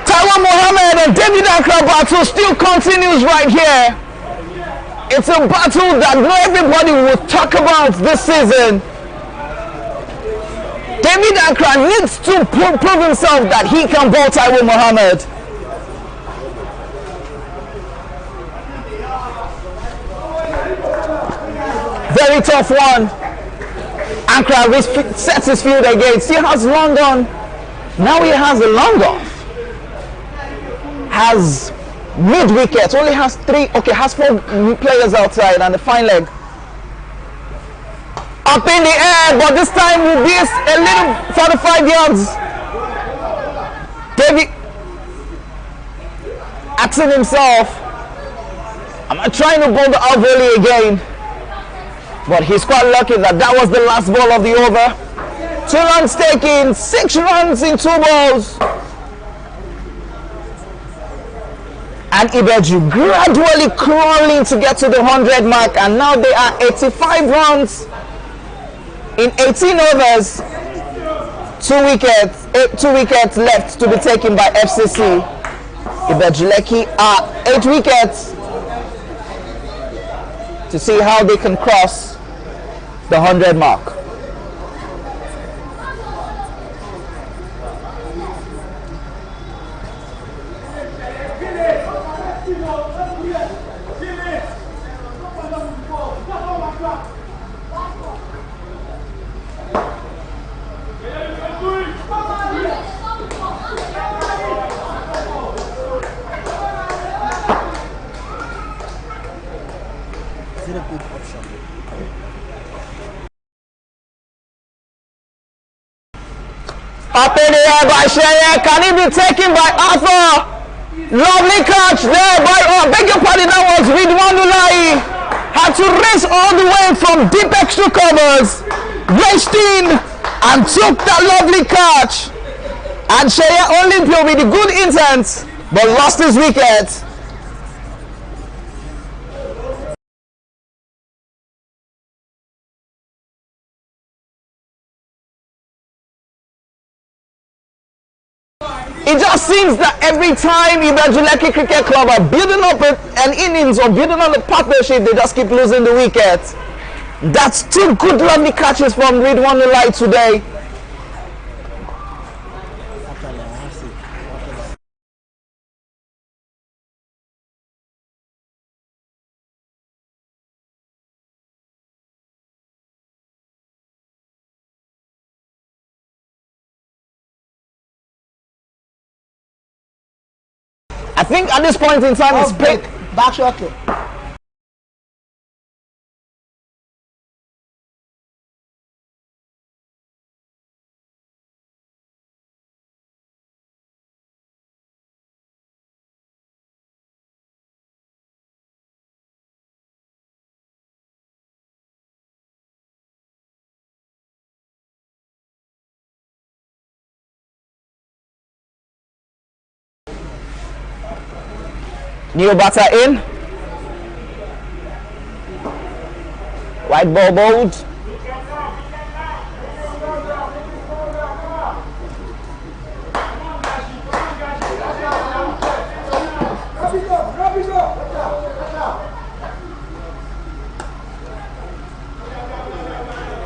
Taiwo Mohammed and David Ankara battle still continues right here. It's a battle that not everybody will talk about this season. David Ankara needs to prove himself that he can bowl Taiwo Mohammed. Very tough one. Ankara sets his field again. Still has long on. Now he has a long off. Has mid wicket, only has 3, okay, has 4 players outside and the fine leg. Up in the air, but this time will be a little 45 yards. David asking himself, I'm trying to bowl the out volley again, but he's quite lucky that that was the last ball of the over. 2 runs taken, 6 runs in 2 balls. And Ibeju gradually crawling to get to the 100 mark, and now they are 85 runs in 18 overs. 2 wickets left to be taken by FCC. Ibeju Lekki are 8 wickets to see how they can cross the 100 mark. Up in the air by Shea. Can he be taken by Arthur? Lovely catch there by, beg your pardon, that was Ridwanulai. Had to race all the way from deep extra covers, raced in and took that lovely catch. And Shea Olympia with a good intent, but lost his wicket. It just seems that every time Ibeju Lekki Cricket Club are building up an innings or building on a partnership, they just keep losing the wicket. That's 2 good lovely catches from Ridwanulai today. I think at this point in time, it's back shortly. New batter in. White ball bowled.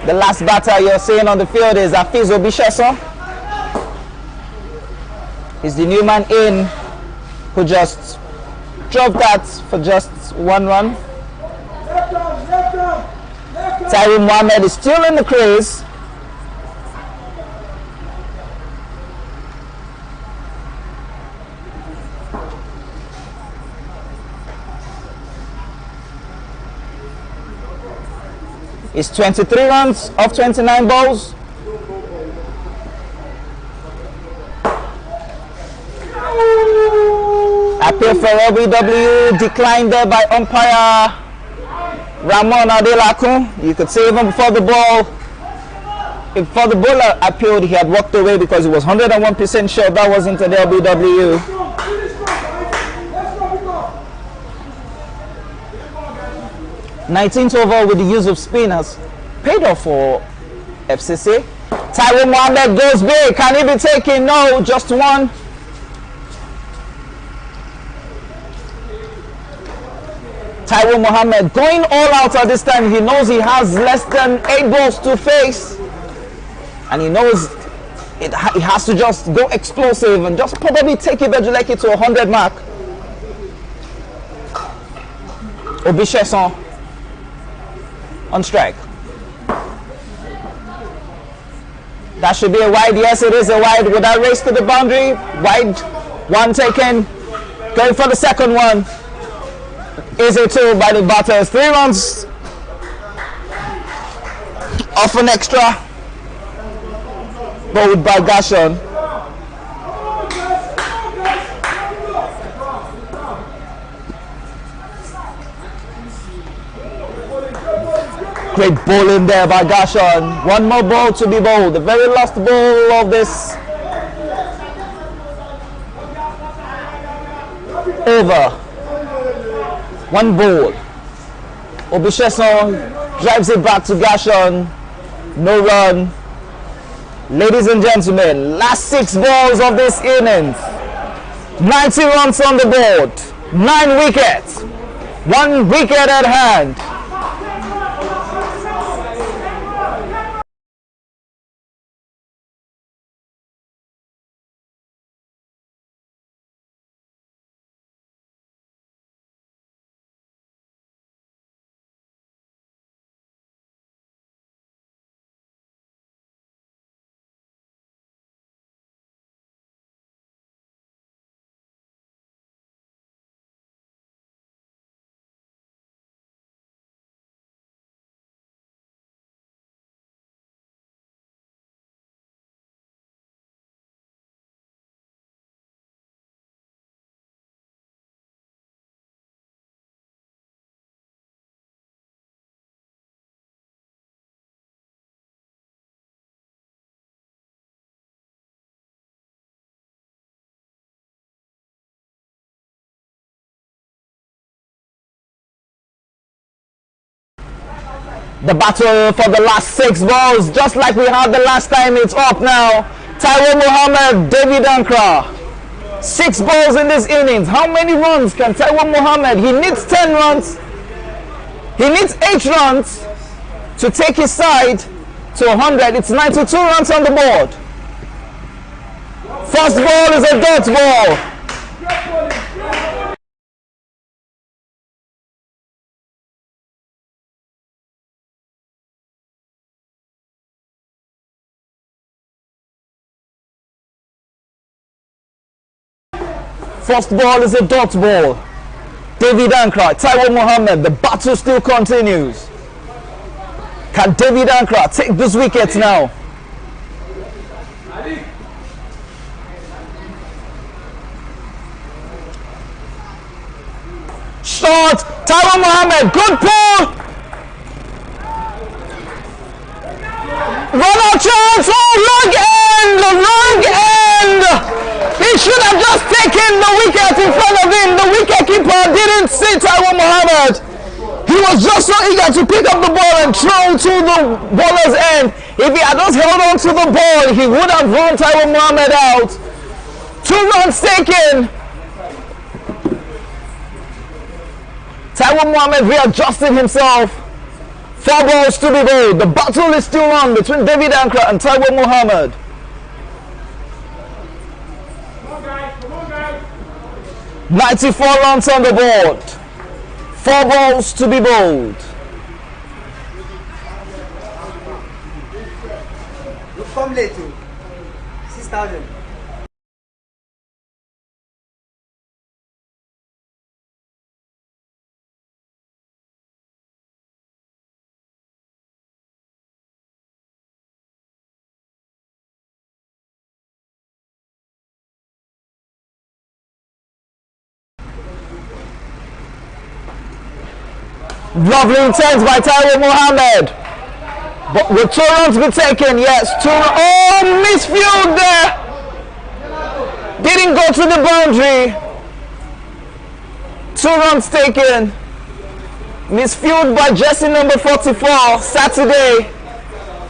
The last batter you're seeing on the field is Afiz Obisheso. He's the new man in who just drove that for just 1 run. Tyrone Mohammed is still in the crease. It's 23 runs off 29 balls. Appeal for LBW declined there by umpire Ramon Adelakun. You could see even before the ball, before the bowler appealed, he had walked away because he was 101% sure that wasn't an LBW. '19th over with the use of spinners paid off for FCC. Tyrone Mohammed goes big. Can he be taken? No, just 1. Tyrone Mohammed going all out at this time. He knows he has less than 8 balls to face, and he knows he has to just go explosive and just probably take Ibeju Lekki to 100 mark. Obisheson on strike. That should be a wide. Yes, it is a wide. With that race to the boundary, wide. 1 taken. Going for the second one. Is a 2 by the batters. 3 runs off an extra. Bowled by Gashon. Great bowling there by Gershon. One more ball to be bowled. The very last ball of this over. One ball. Obisheson drives it back to Gershon. No run. Ladies and gentlemen, last 6 balls of this innings. 90 runs on the board. 9 wickets. 1 wicket at hand. The battle for the last 6 balls, just like we had the last time, it's up now. Taiwo Mohammed, David Ankra. 6 balls in this innings. How many runs can Taiwo Mohammed? He needs 10 runs. He needs 8 runs to take his side to 100. It's 92 runs on the board. First ball is a dot ball. First ball is a dot ball. David Ankra, Taiwo Mohammed, the battle still continues. Can David Ankra take these wickets now? Short, Taiwo Mohammed, good pull. Run out chance, oh, long end. He should have just taken the wicket in front of him. The wicket keeper didn't see Taiwo Mohammed. He was just so eager to pick up the ball and throw to the bowler's end. If he had just held on to the ball, he would have run Taiwo Mohammed out. 2 runs taken. Taiwo Mohammed readjusted himself. 4 balls to be bowled. The battle is still on between David Ankra and Taiwo Mohammed. 94 runs on the board. 4 balls to be bowled. You come late too. 6,000. Lovely intent by Taiwo Mohammed. But will 2 runs be taken? Yes, 2 runs. Oh, misfield there. Didn't go to the boundary. 2 runs taken. Misfield by jersey number 44, Saturday.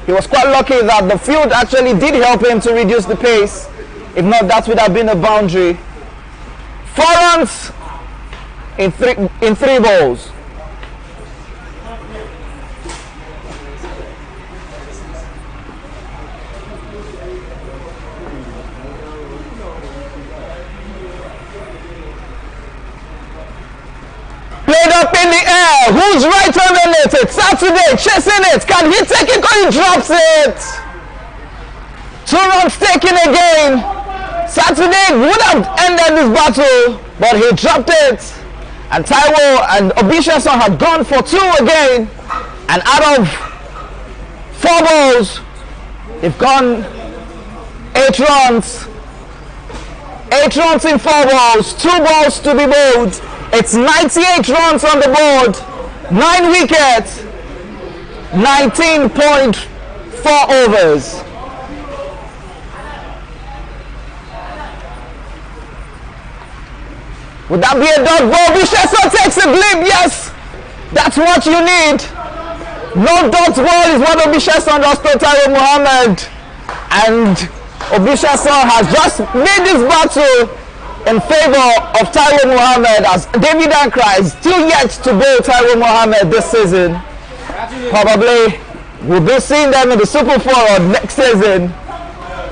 He was quite lucky that the field actually did help him to reduce the pace. If not, that would have been a boundary. 4 runs in three balls. Played up in the air. Who's right underneath it? Saturday chasing it. Can he take it? He drops it. 2 runs taken again. Saturday would have ended this battle, but he dropped it. And Taiwo and Obisheson had gone for 2 again. And out of 4 balls, they've gone 8 runs. 8 runs in 4 balls. 2 balls to be bowled. It's 98 runs on the board, 9 wickets. 19.4 overs. Would that be a dot ball? Bisheson takes a blip. Yes, that's what you need. No dot ball is what Obisheson does to Taiwo Muhammad. And Obisheson has just made this battle in favor of Taiwo Muhammad, as David Ankra is still yet to bowl Taiwo Muhammad this season. Probably we'll be seeing them in the Super 4 next season.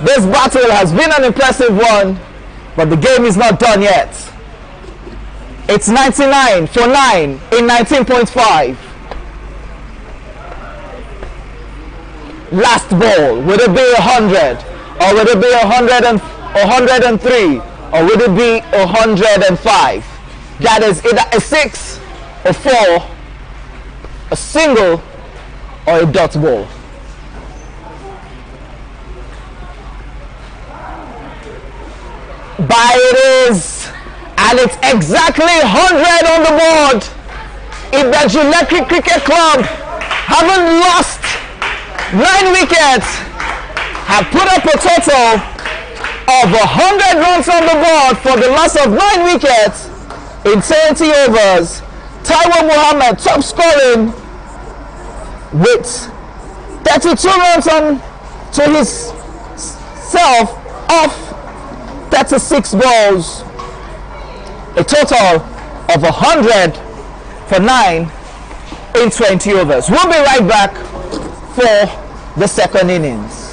This battle has been an impressive one, but the game is not done yet. It's 99 for 9 in 19.5. Last ball, would it be 100? Or would it be 103? Or would it be 105? That is either a 6, a 4, a single, or a dot ball. By it is, and it's exactly 100 on the board. Ibeju Lekki Cricket Club, having lost 9 wickets, have put up a total of 100 runs on the board for the loss of 9 wickets in 70 overs. Taiwo Muhammad top scoring with 32 runs on to his self off 36 balls. A total of 100 for 9 in 20 overs. We'll be right back for the second innings.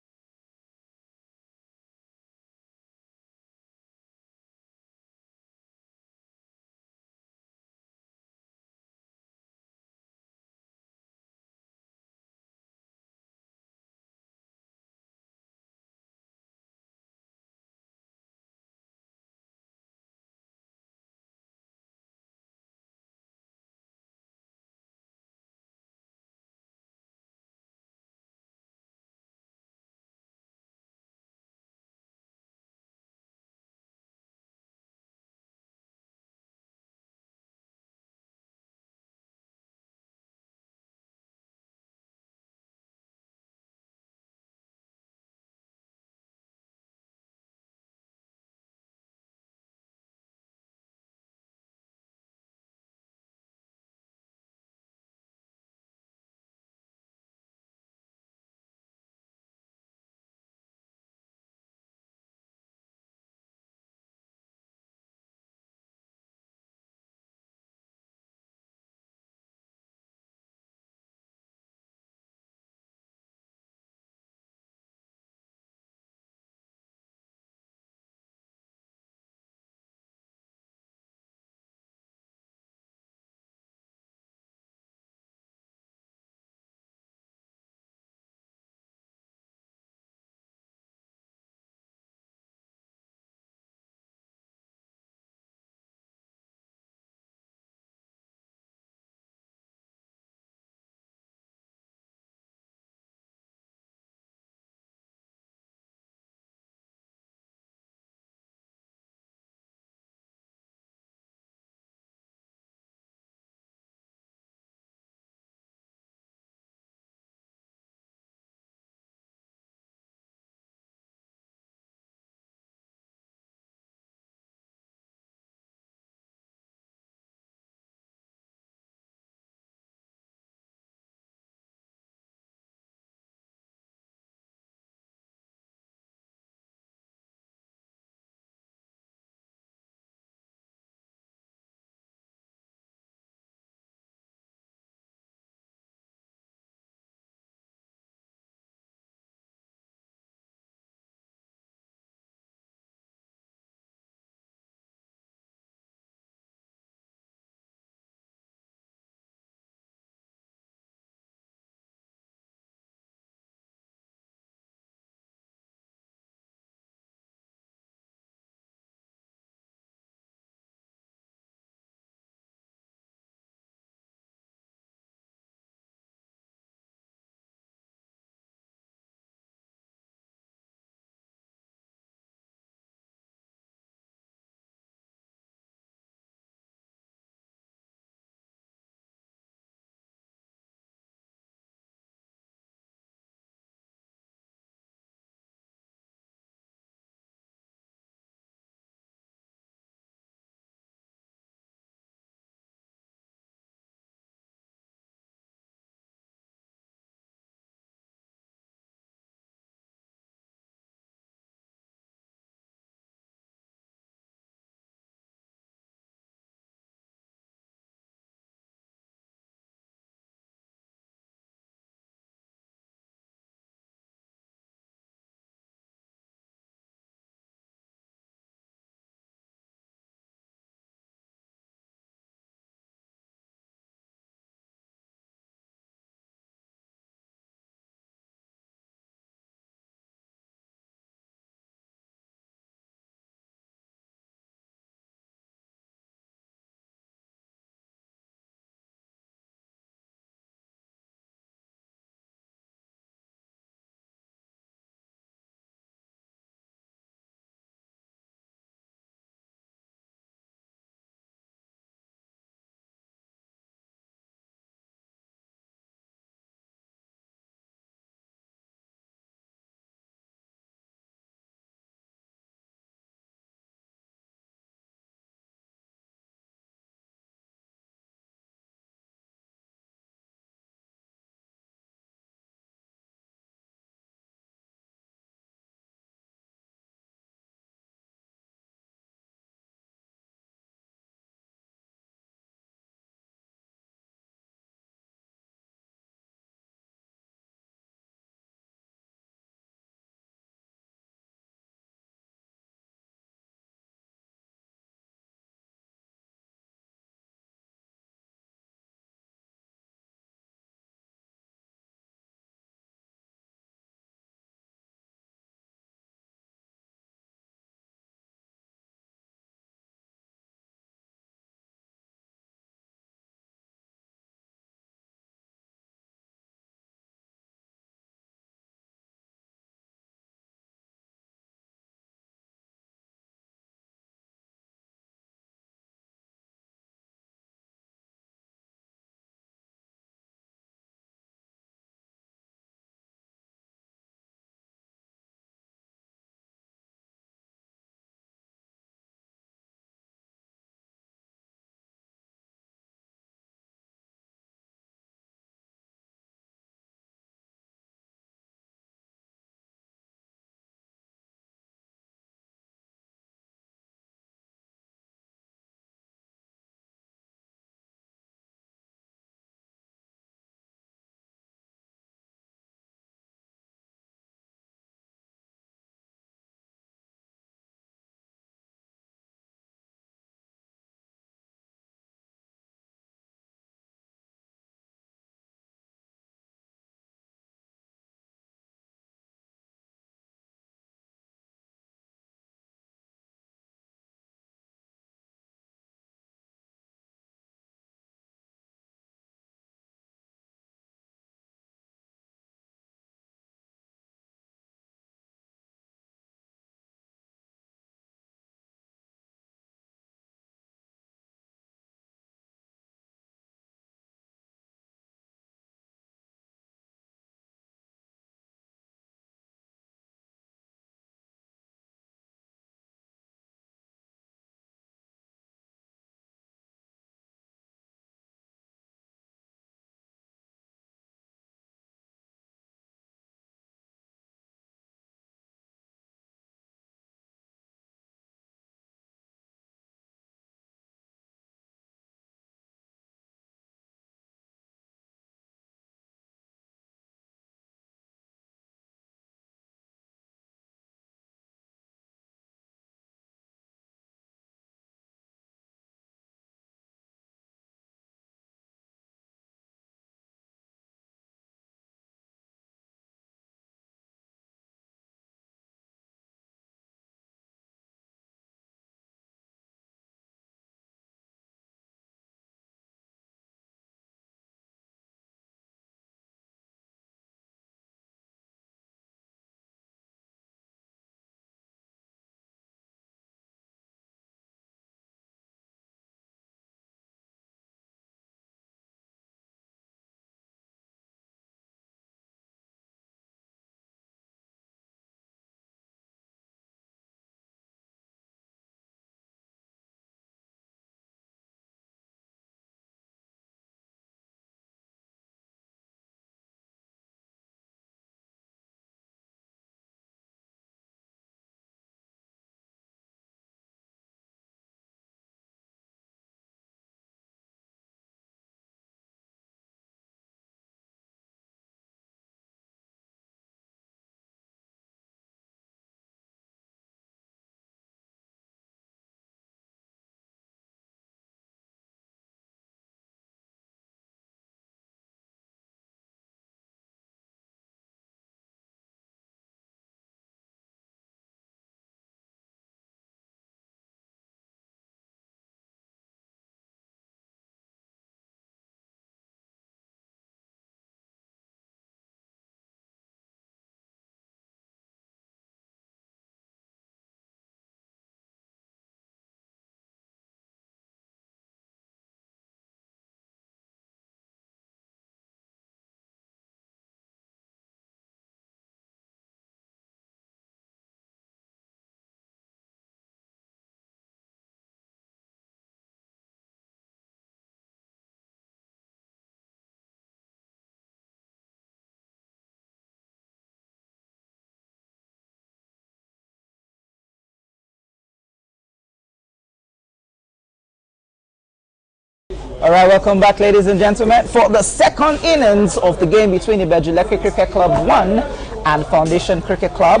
All right, welcome back, ladies and gentlemen, for the second innings of the game between Ibeju Lekki Cricket Club 1 and Foundation Cricket Club.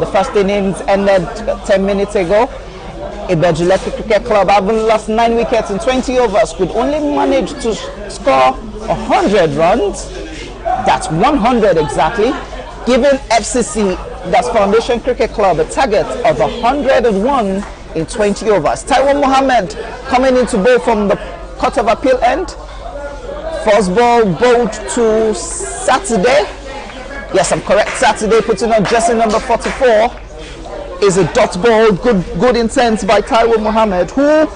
The first innings ended 10 minutes ago. Ibeju Lekki Cricket Club, having lost 9 wickets in 20 overs, could only manage to score 100 runs. That's 100 exactly, giving FCC, that's Foundation Cricket Club, a target of 101 in 20 overs. Taiwo Mohammed coming into bowl from the Court of Appeal end. First ball bowled to Saturday. Yes, I'm correct. Saturday, putting on jersey number 44. Is a dot ball, good intent by Taiwo Mohammed, who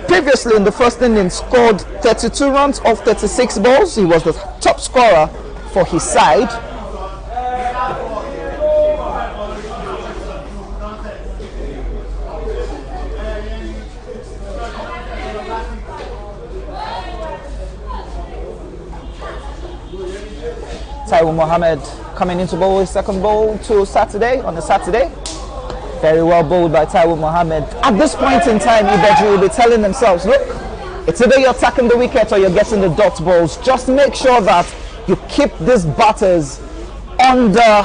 previously in the first inning scored 32 runs off 36 balls. He was the top scorer for his side. Taiwo Mohammed coming into bowl his second ball to Saturday on a Saturday. Very well bowled by Taiwo Mohammed. At this point in time, Ibeju will be telling themselves, look, it's either you're attacking the wicket or you're getting the dot balls. Just make sure that you keep these batters under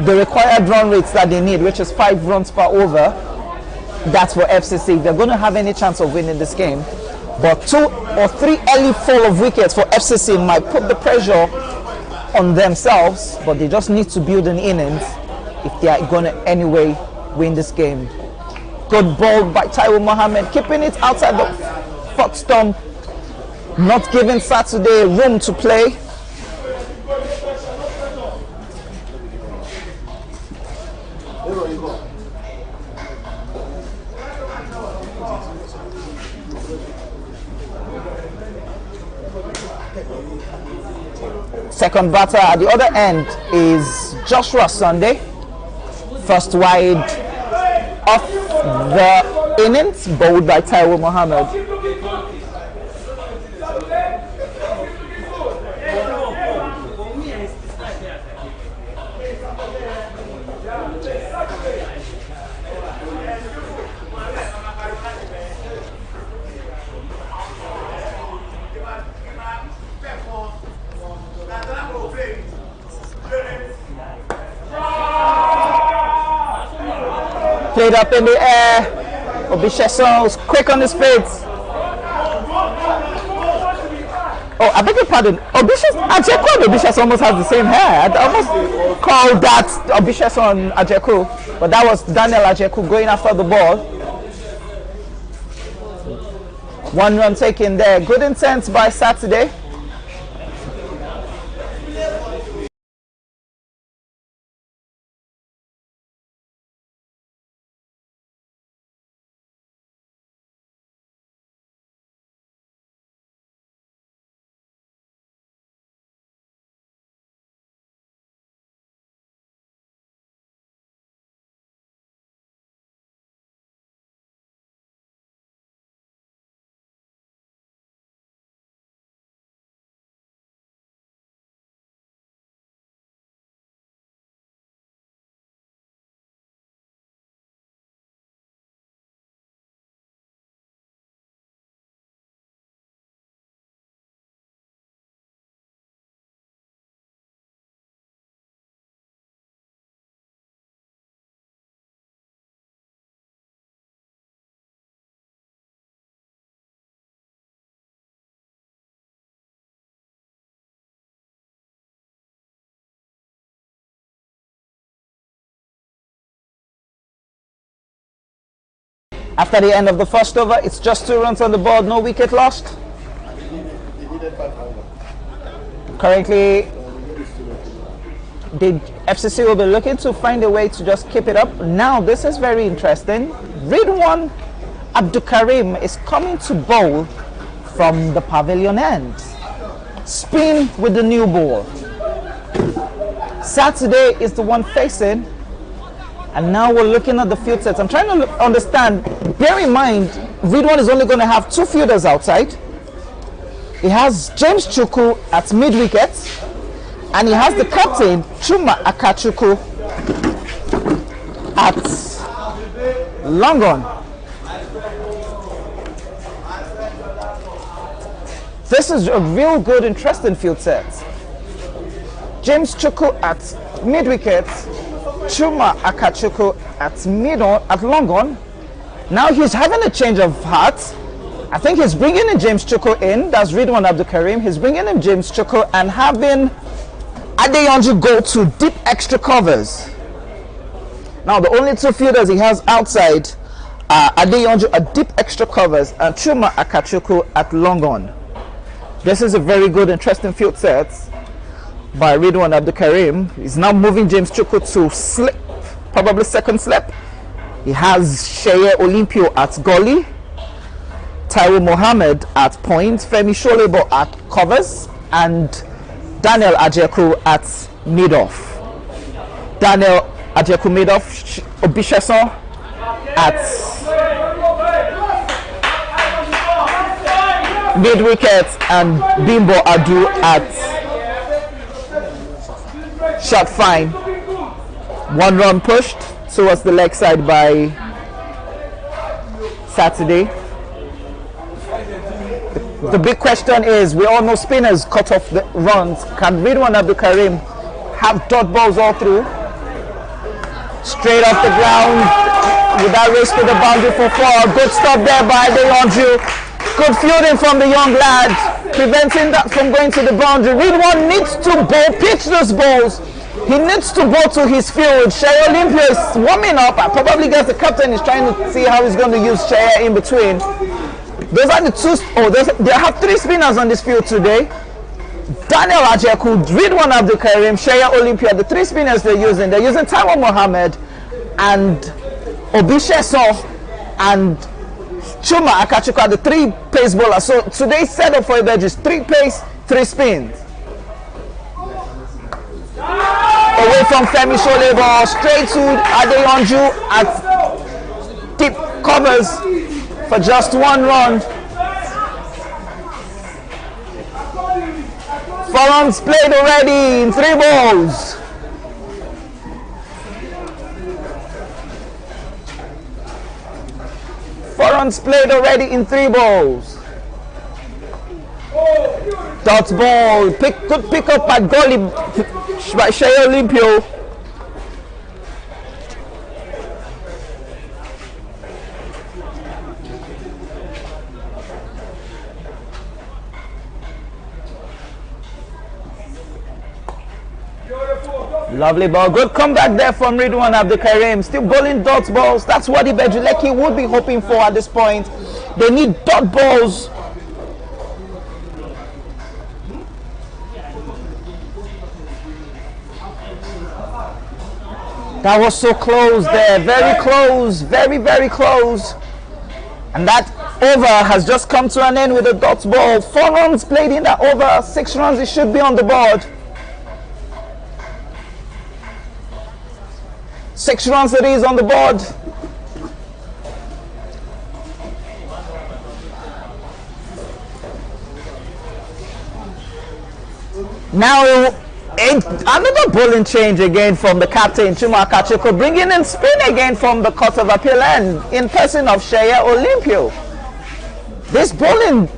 the required run rates that they need, which is 5 runs per over. That's for FCC. If they're going to have any chance of winning this game. But 2 or 3 early fall of wickets for FCC might put the pressure on themselves, but they just need to build an innings if they are going to anyway win this game. Good ball by Taiwo Mohammed, keeping it outside the foot stump, not giving Saturday room to play. Second batter at the other end is Joshua Sunday. First wide off the innings, bowled by Taiwo Mohammed. Played up in the air. Obisheson was quick on his feet. Oh, I beg your pardon. Ajeku and Obisheson almost has the same hair. I almost called that Obisheson Ajeku, but that was Daniel Ajeku going after the ball. 1 run taken there. Good intent by Saturday. After the end of the first over, it's just 2 runs on the board, no wicket lost. Currently, the FCC will be looking to find a way to just keep it up. Now, this is very interesting. Ridwan Abdukarim is coming to bowl from the pavilion end. Spin with the new ball. Saturday is the one facing. And now we're looking at the field sets. I'm trying to understand. Bear in mind, Ridwan is only going to have 2 fielders outside. He has James Chukwu at mid-wicket. And he has the captain, Chuma Akachukwu, at long on. This is a real good, interesting field set. James Chukwu at mid wicket, Chuma Akachukwu at long on. Now he's having a change of heart. I think he's bringing in James Chukwu in. That's Ridwan Abdulkarim. He's bringing in James Chukwu and having Adeyanju go to deep extra covers. Now the only two fielders he has outside are Adeyanju at deep extra covers and Chuma Akachukwu at long on. This is a very good, interesting field set by Ridwan Abdulkarim. He's now moving James Chukwu to slip, probably second slip. He has Sheye Olympio at gully, Taiwo Mohammed at point, Femi Sholebo at covers, and Daniel Ajeku at mid-off. Daniel Ajeku mid-off, Obisheson at mid-wicket, and Bimbo Adu at shot fine. 1 run pushed towards the leg side by Saturday. The big question is, we all know spinners cut off the runs. Can Ridwan Abdulkarim have dot balls all through? Straight off the ground without risk to the boundary for 4. Good stop there by Adeyanju. Good fielding from the young lad, preventing that from going to the boundary. Ridwan needs to pitch those balls. He needs to go to his field. Sheye Olympia is warming up. I probably guess the captain is trying to see how he's going to use Sheye in between. Those are the two. They have 3 spinners on this field today. Daniel Ajeku, Ridwan Abdulkarim, Sheye Olympia. The 3 spinners they're using. They're using Taiwo Mohammed and Obisheson and Chuma Akachukwu, the 3 pace bowlers. So today's setup for Ibeju is 3 pace, 3 spins. Away from Femi Sholebo, straight to Adeyanju at deep covers for just 1 run. 4 runs played already in 3 balls. Runs played already in 3 balls. Dot ball, good pick up at gully by Sheye Olympio. Lovely ball. Good comeback there from Ridwan Abdulkarim. Still bowling dot balls. That's what Ibeju Lekki would be hoping for at this point. They need dot balls. That was so close there. Very close. Very, very close. And that over has just come to an end with a dot ball. 4 runs played in that over. 6 runs it should be on the board. 6 runs it is on the board. Now another bowling change again from the captain Chuma Akachukwu, bringing in spin again from the court of appeal end in person of Sheye Olympio. This bowling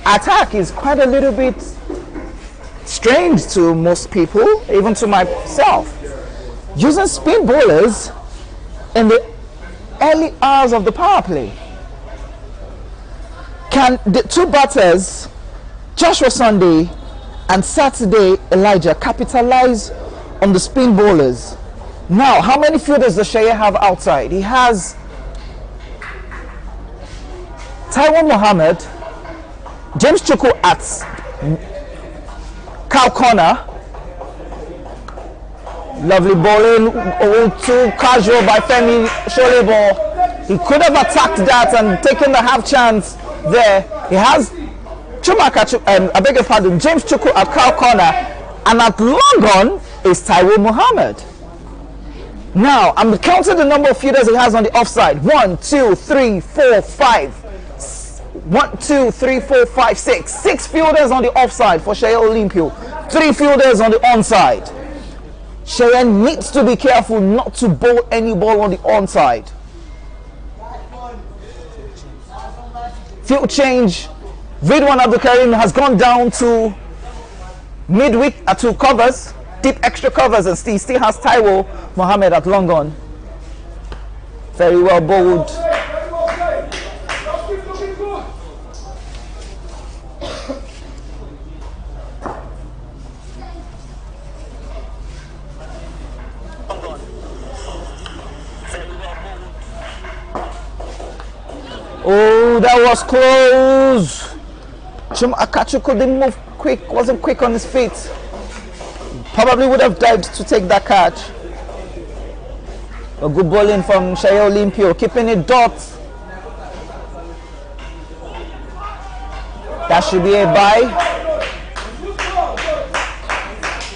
attack is quite a little bit strange to most people, even to myself. Using spin bowlers in the early hours of the power play. Can the 2 batters, Joshua Sunday and Saturday Elijah, capitalize on the spin bowlers? Now, how many fielders does Sheye have outside? He has Taiwo Mohammed, James Chukwu at cow corner. Lovely bowling, too casual by Femi Sholebo. He could have attacked that and taken the half chance there. He has Chuma Akachukwu, I beg your pardon, James Chukwu at cow corner, and at long on is Taiwo Mohammed. Now I'm counting the number of fielders he has on the offside. 1, 2, 3, 4, 5. 1, 2, 3, 4, 5, 6. 6 fielders on the offside for Sheye Olympio. 3 fielders on the onside. Sheye needs to be careful not to bowl any ball on the onside. Field change Ridwan Abdulkarim has gone down to midweek at 2 covers, deep extra covers, and still has Taiwo Mohammed at long on. Very well bowled. Oh, that was close. Akachuku didn't move quick, wasn't quick on his feet. Probably would have dived to take that catch. A good bowling from Shayo Olympio, keeping it dot. That should be a bye.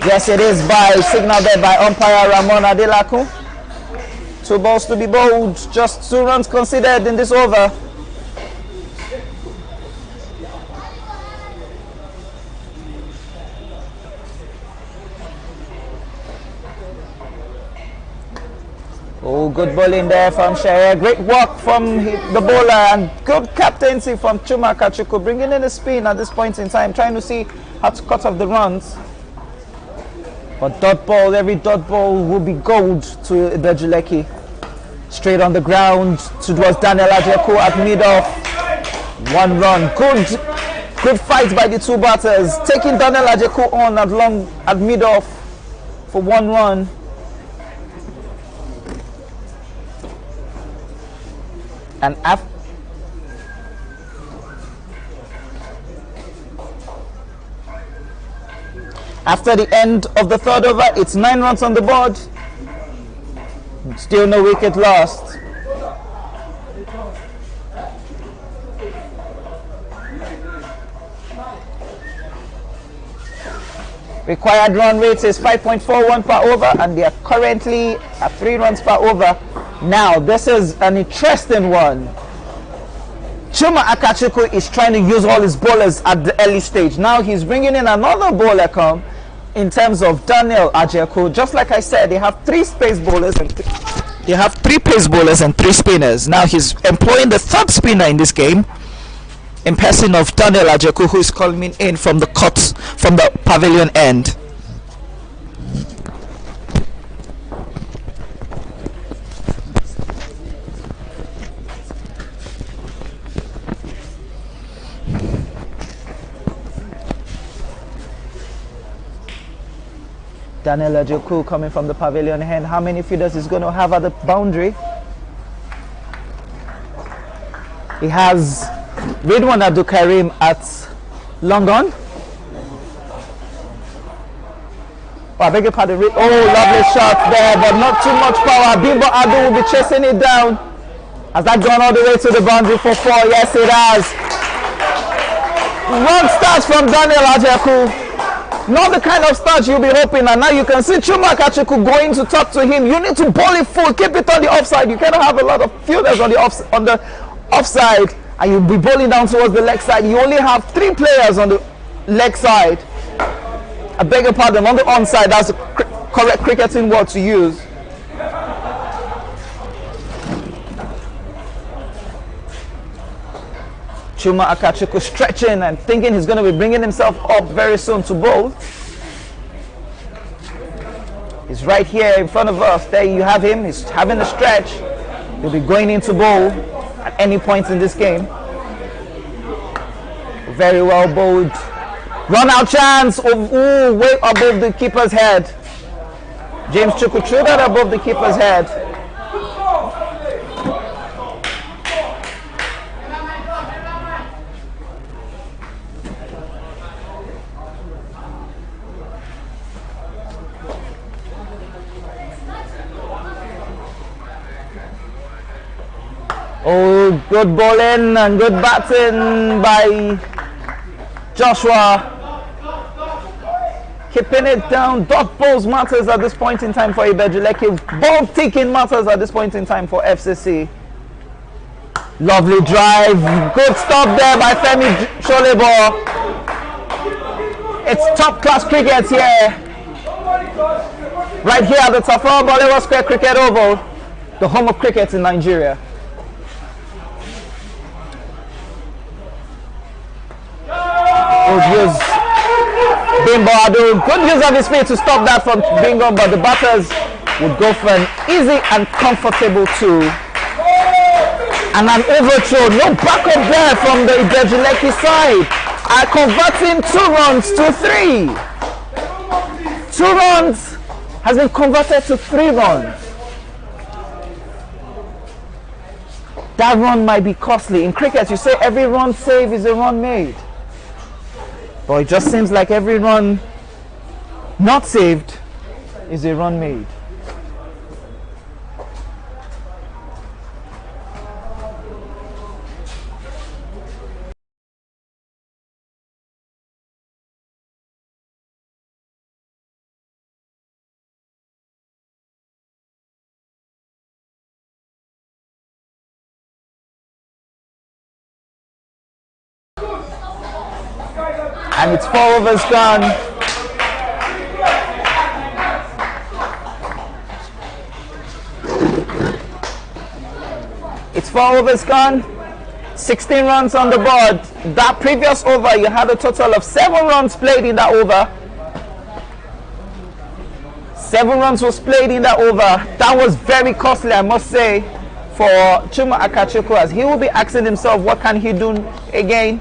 Yes, it is bye. Signal there by umpire Ramon Adelaku. 2 balls to be bowled, just 2 runs considered in this over. Oh, good bowling there from Shaya. Great work from the bowler and good captaincy from Chuma Akachuku, bringing in a spin at this point in time, trying to see how to cut off the runs. But dot ball, every dot ball will be gold to Ibeju Lekki. Straight on the ground towards Daniel Ajeku at mid-off. 1 run. Good fight by the 2 batters, taking Daniel Ajeku on at mid-off for 1 run. And after the end of the 3rd over, it's 9 runs on the board. Still no wicket lost. Required run rate is 5.41 per over, and they are currently at 3 runs per over. Now, this is an interesting one. Chuma Akachuku is trying to use all his bowlers at the early stage. Now he's bringing in another bowler in terms of Daniel Ajeku. Just like I said, they have 3 pace bowlers and they have 3 pace bowlers and 3 spinners. Now he's employing the 3rd spinner in this game, in person of Daniel Ajeku, who is coming in from the pavilion end. Daniel Ajeku coming from the pavilion end. How many fielders is going to have at the boundary? He has Ridwan Abdulkarim at long on. Oh, I beg your pardon. Oh, lovely shot there, but not too much power. Bimbo Adu will be chasing it down. Has that gone all the way to the boundary for 4? Yes, it has. Run starts from Daniel Ajeku. Not the kind of start you'll be hoping, and now you can see Chuma Akachuku going to talk to him. You need to bowl it full, keep it on the offside. You cannot have a lot of fielders on the offside, and you'll be bowling down towards the leg side. You only have 3 players on the leg side. I beg your pardon, on the onside. That's the correct cricketing word to use. Chuma Akachuku stretching and thinking he's going to be bringing himself up very soon to bowl. He's right here in front of us. There you have him. He's having a stretch. He'll be going into bowl at any point in this game. Very well bowled. Run out chance. Ooh, way above the keeper's head. James Chukwu threw that above the keeper's head. Oh, good bowling and good batting by Joshua. Keeping it down. Dot balls matters at this point in time for Ibeju Lekki. Ball ticking matters at this point in time for FCC. Lovely drive. Good stop there by Femi Sholebo. It's top class cricket here. Right here at the Tafawa Balewa Square Cricket Oval, the home of cricket in Nigeria. Bimbo Adu, good use of his feet to stop that from being gone, but the batters would go for an easy and comfortable 2. And an overthrow, no backup there from the Ibeju Lekki side. Converting 2 runs to 3. 2 runs has been converted to 3 runs. That run might be costly. In cricket, you say every run saved is a run made. But it just seems like every run not saved is a run made. And it's 4 overs gone. It's 4 overs gone. 16 runs on the board. That previous over, you had a total of 7 runs played in that over. 7 runs was played in that over. That was very costly, I must say, for Chuma Akachukwu, as he will be asking himself, what can he do again?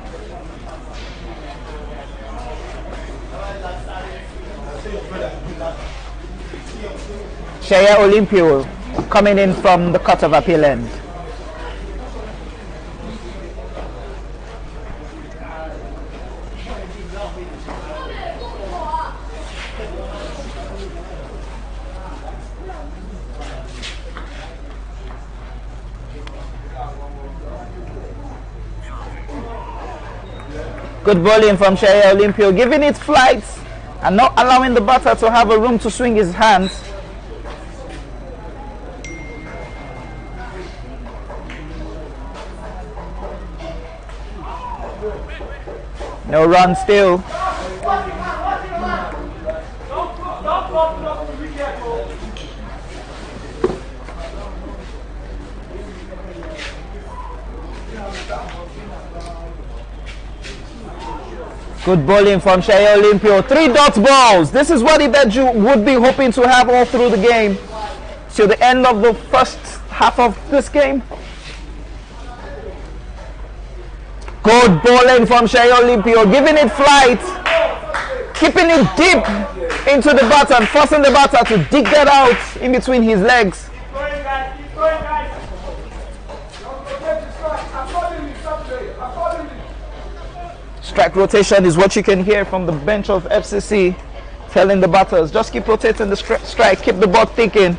Shaya Olympio coming in from the cut of appeal end. Good bowling from Shaya Olympio, giving it flight and not allowing the batter to have a room to swing his hands. No run still. Good bowling from Shaya Olympio. 3 dot balls. This is what Ibeju would be hoping to have all through the game. Till the end of the first half of this game. Good bowling from Shaya Olympio, giving it flight, keeping it deep into the batter and forcing the batter to dig that out in between his legs. Strike rotation is what you can hear from the bench of FCC telling the batters, just keep rotating the strike, keep the ball ticking.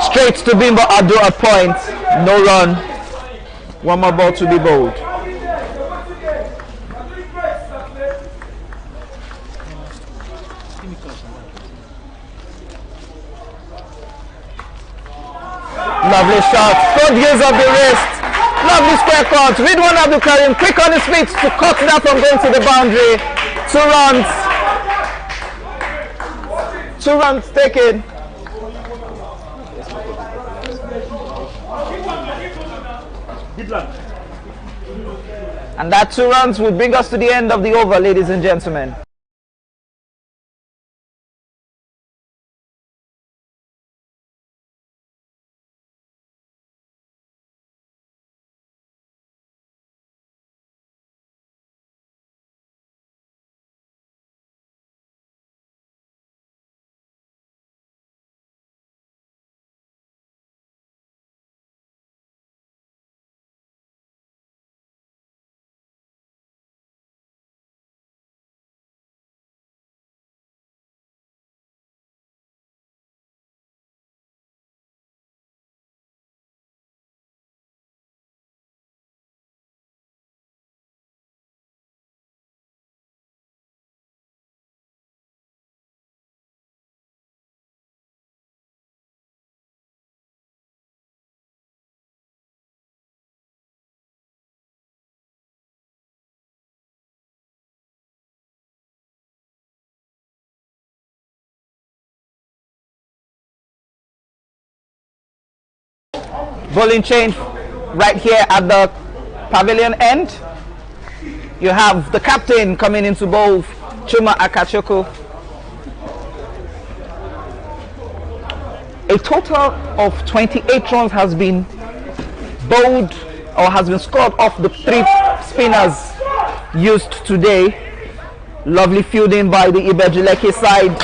Straight to Bimbo Adu at point, no run. 1 more ball to be bowled. Lovely shot, good use of the wrist, lovely square cut. Ridwan Abdul Karim quick on his feet to cut that from going to the boundary. 2 runs. 2 runs taken. And that 2 runs will bring us to the end of the over, ladies and gentlemen. Bowling change right here at the pavilion end. You have the captain coming in to bowl Chuma Akachukwu. A total of 28 runs has been bowled or has been scored off the 3 spinners used today. Lovely fielding by the Ibeju Lekki side.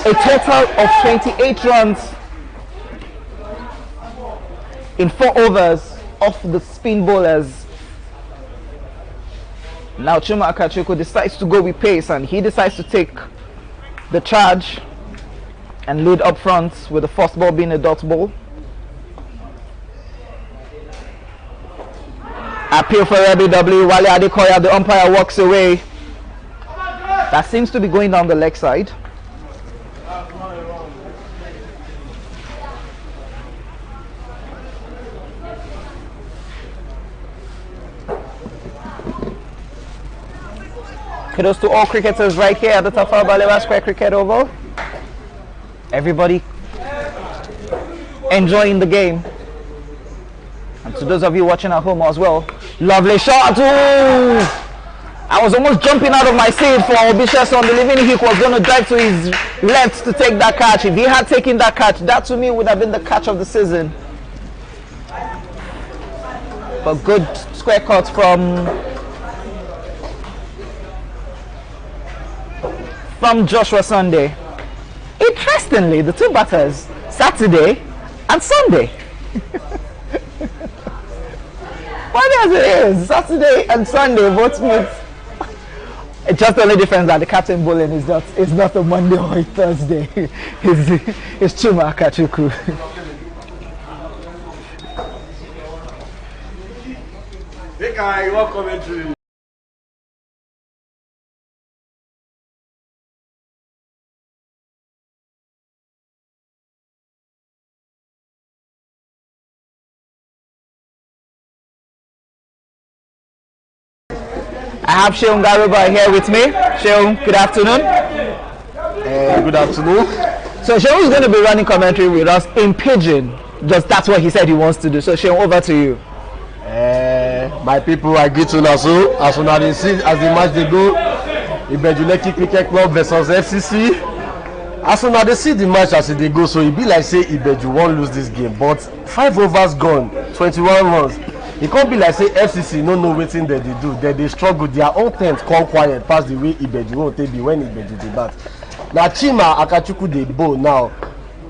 A total of 28 runs in 4 overs off the spin bowlers. Now Chuma Akachukwu decides to go with pace, and he decides to take the charge and lead up front, with the first ball being a dot ball. Appeal for LBW. Wale Adekoya, the umpire, walks away. That seems to be going down the leg side. Kudos to all cricketers right here at the Tafawa Balewa Square Cricket Oval. Everybody enjoying the game. And to those of you watching at home as well, lovely shot. Ooh! I was almost jumping out of my seat for Obishason, believing he was going to drive to his left to take that catch. If he had taken that catch, that to me would have been the catch of the season. But good square cut from Joshua Sunday. Interestingly, the 2 batters, Saturday and Sunday. What as it is, Saturday and Sunday both meet. It's just the only difference that the captain bowling is not a Monday or a Thursday. It's Chuma Akachukwu. Hey guy, you want commentary? I have Sheung Garuba here with me. Sheung, good afternoon. Good afternoon. So Sheung is going to be running commentary with us in Pidgin. Just that's what he said he wants to do. So Sheung, over to you. My people, I greet you now. So as soon as they see as the match they go, Ibeju Lekki Cricket Club versus FCC. As soon as they see the match as they go, so it be like say Ibeju won't lose this game. But 5 overs gone, 21 runs. It can't be like say FCC no know wetin they do. They struggle. Their own tent come quiet past the way Ibeju won't be when Ibeju dey bat. Now Chima Akachukwu dey bowl now.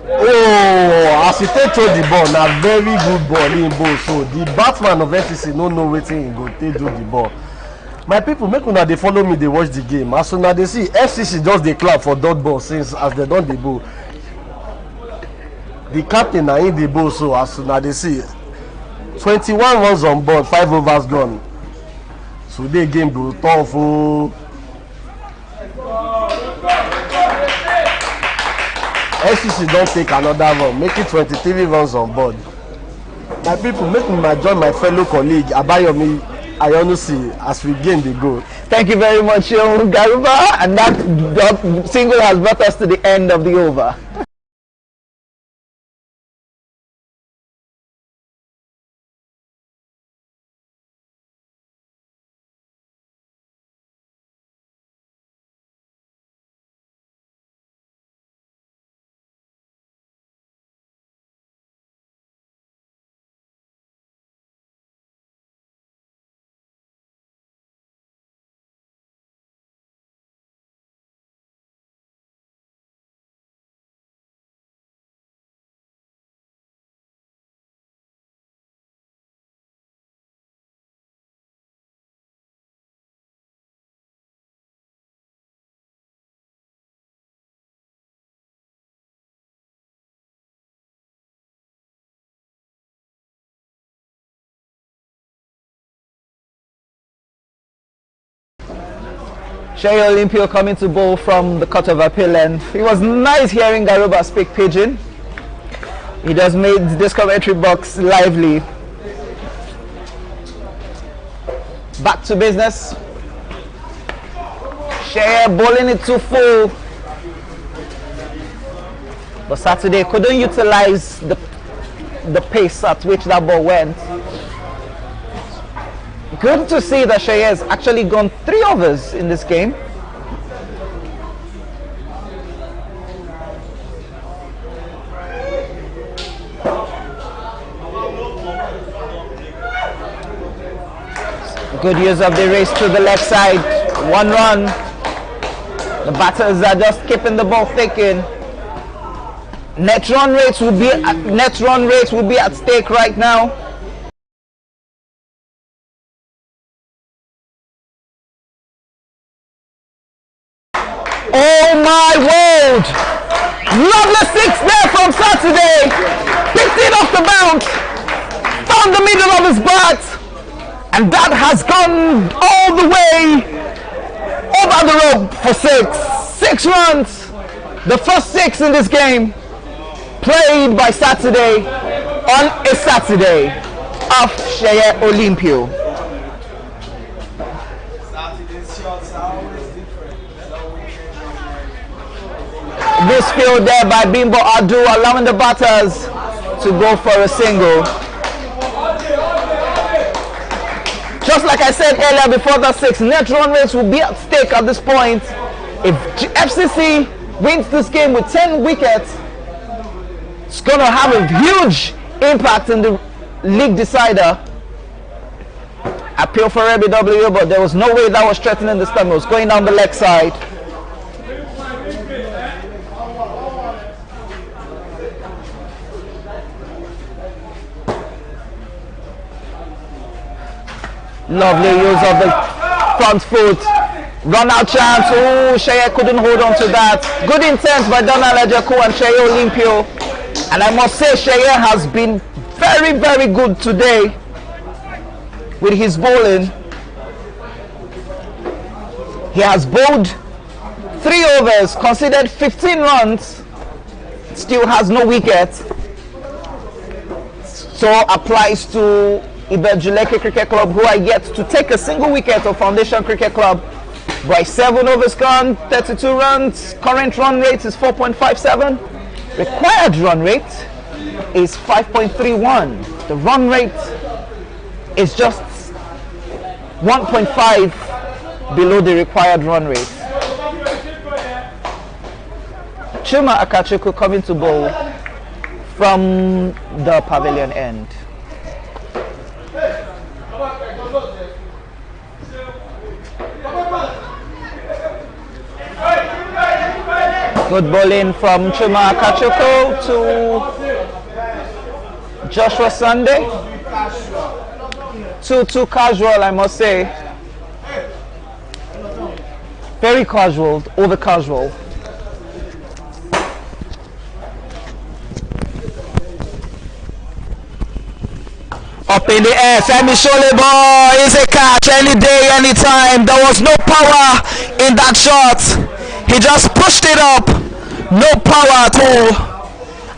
Oh, as he take throw the ball, now very good ball in bowl. So the batsman of FCC no know wetin he go take do the ball. My people, make una dey follow me, they watch the game. As soon as they see FCC just dey clap for dot ball since as they don dey bowl. The captain na in the bowl, so as soon as they see 21 runs on board, 5 overs gone. So the game go tough. Oh. FCC don't take another run, make it 23 runs on board. My people, make me join my fellow colleague Abayomi Ayonusi as we gain the goal. Thank you very much, Sheung Garuba, and that single has brought us to the end of the over. Shea Olympio coming to bowl from the cut of appeal, and it was nice hearing Garuba speak Pidgin. He just made this commentary box lively. Back to business. Shea bowling it too full, but Saturday couldn't utilize the pace at which that ball went. Good to see that Shea has actually gone 3 overs in this game. Good use of the race to the left side. 1 run. The batters are just keeping the ball ticking. Net run rates will be at stake right now. Oh my word! Lovely 6 there from Saturday. Picked it off the bounce. Found the middle of his bat. And that has gone all the way over the rope for 6. 6 runs. The first 6 in this game. Played by Saturday on a Saturday off Sheye Olympio. This field there by Bimbo Adu, allowing the batters to go for a single. Just like I said earlier before the 6, net run rates will be at stake at this point. If FCC wins this game with 10 wickets, it's going to have a huge impact in the league decider. Appeal for LBW, but there was no way that was threatening the stump. It was going down the leg side. Lovely use of the front foot. Run out chance. Oh, Sheye couldn't hold on to that. Good intent by Donald Ejeku and Sheye Olympio. And I must say, Sheye has been very, very good today with his bowling. He has bowled 3 overs, conceded 15 runs, still has no wicket. So applies to Ibeju Lekki Cricket Club, who are yet to take a single wicket of Foundation Cricket Club. By 7 overs gone, 32 runs. Current run rate is 4.57. Required run rate is 5.31. The run rate is just 1.5 below the required run rate. Chuma Akachuku coming to bowl from the pavilion end. Good bowling from Chuma Akachuku to Joshua Sunday. Too casual, I must say. Very casual, over casual. Up in the air, Femi Shole ball is a catch any day, anytime. There was no power in that shot. He just pushed it up, no power at all.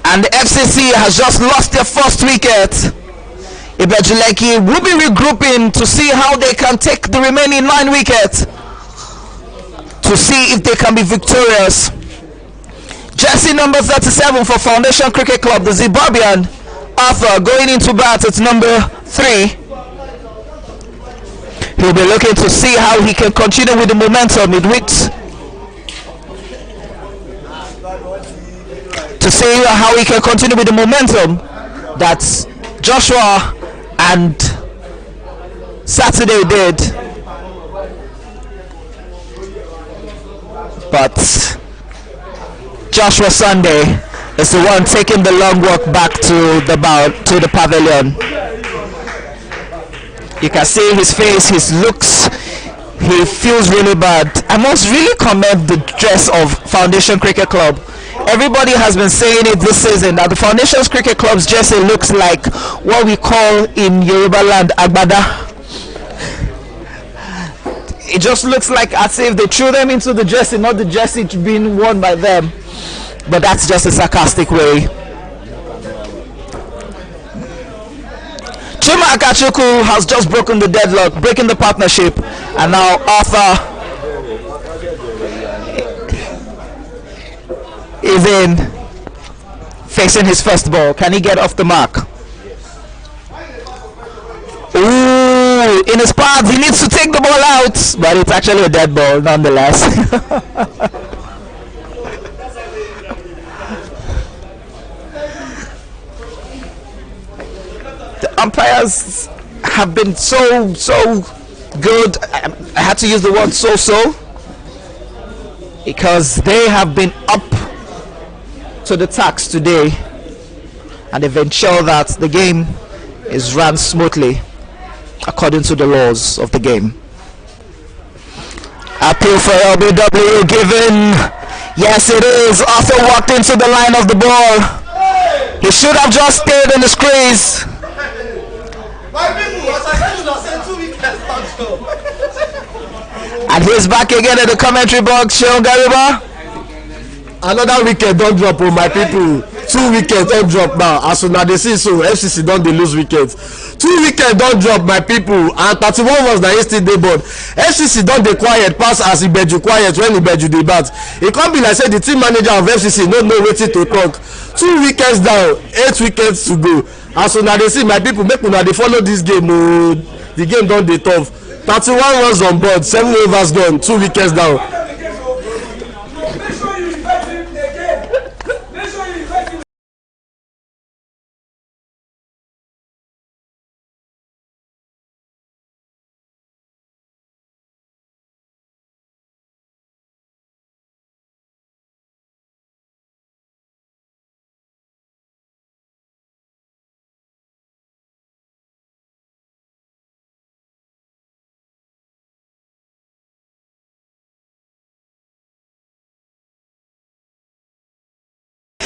And the FCC has just lost their first wicket. Ibeju Lekki will be regrouping to see how they can take the remaining 9 wickets, to see if they can be victorious. Jersey number 37 for Foundation Cricket Club, the Zimbabwean Arthur, going into bat at number 3. He'll be looking to see how he can continue with the momentum with which, to see how he can continue with the momentum that Joshua and Saturday did. But Joshua Sunday is the one taking the long walk back to the pavilion. You can see his face, his looks, he feels really bad. I must really commend the dress of Foundation Cricket Club. Everybody has been saying it this season that the Foundation's Cricket Club's jersey looks like what we call in Yoruba land agbada. It just looks like as if they threw them into the jersey, not the jersey being worn by them. But that's just a sarcastic way. Chuma Akachuku has just broken the deadlock, breaking the partnership, and now Arthur is in, facing his first ball. Can he get off the mark? Ooh, in his pads, he needs to take the ball out, but it's actually a dead ball nonetheless. The umpires have been so good. I had to use the word so-so because they have been up to the task today, and they've ensured that the game is run smoothly according to the laws of the game. Appeal for LBW given. Yes, it is. Arthur walked into the line of the ball. He should have just stayed in the squeeze. And he's back again at the commentary box. Sean Gariba. Another wicket don't drop on my people. 2 wickets don't drop now. As soon as they see so, FCC don't they lose wickets. 2 wickets don't drop my people. And 31 was the yesterday board. FCC don't they quiet pass as Ibeju quiet when Ibeju they bat. It can't be like say the team manager of FCC don't know waiting to talk. 2 wickets down, 8 wickets to go. As soon as they see my people, make una they follow this game. Oh, the game don't they tough. 31 runs on board, 7 overs gone, 2 wickets down.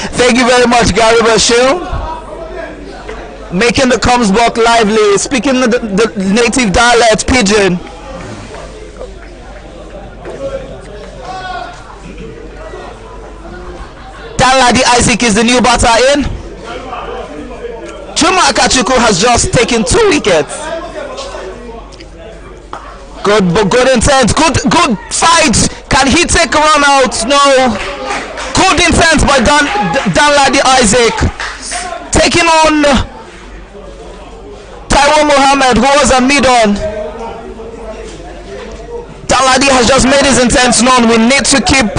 Thank you very much, Gary Bashir. Making the comms block lively, speaking the native dialect pidgin. Danladi Isaac is the new batter in. Chuma Akachuku has just taken 2 wickets. Good intent, good fight. Can he take a run out? No. Good intent by Danladi Isaac, taking on Taiwan Mohammed, who was a mid-on. Danladi has just made his intents known. We need to keep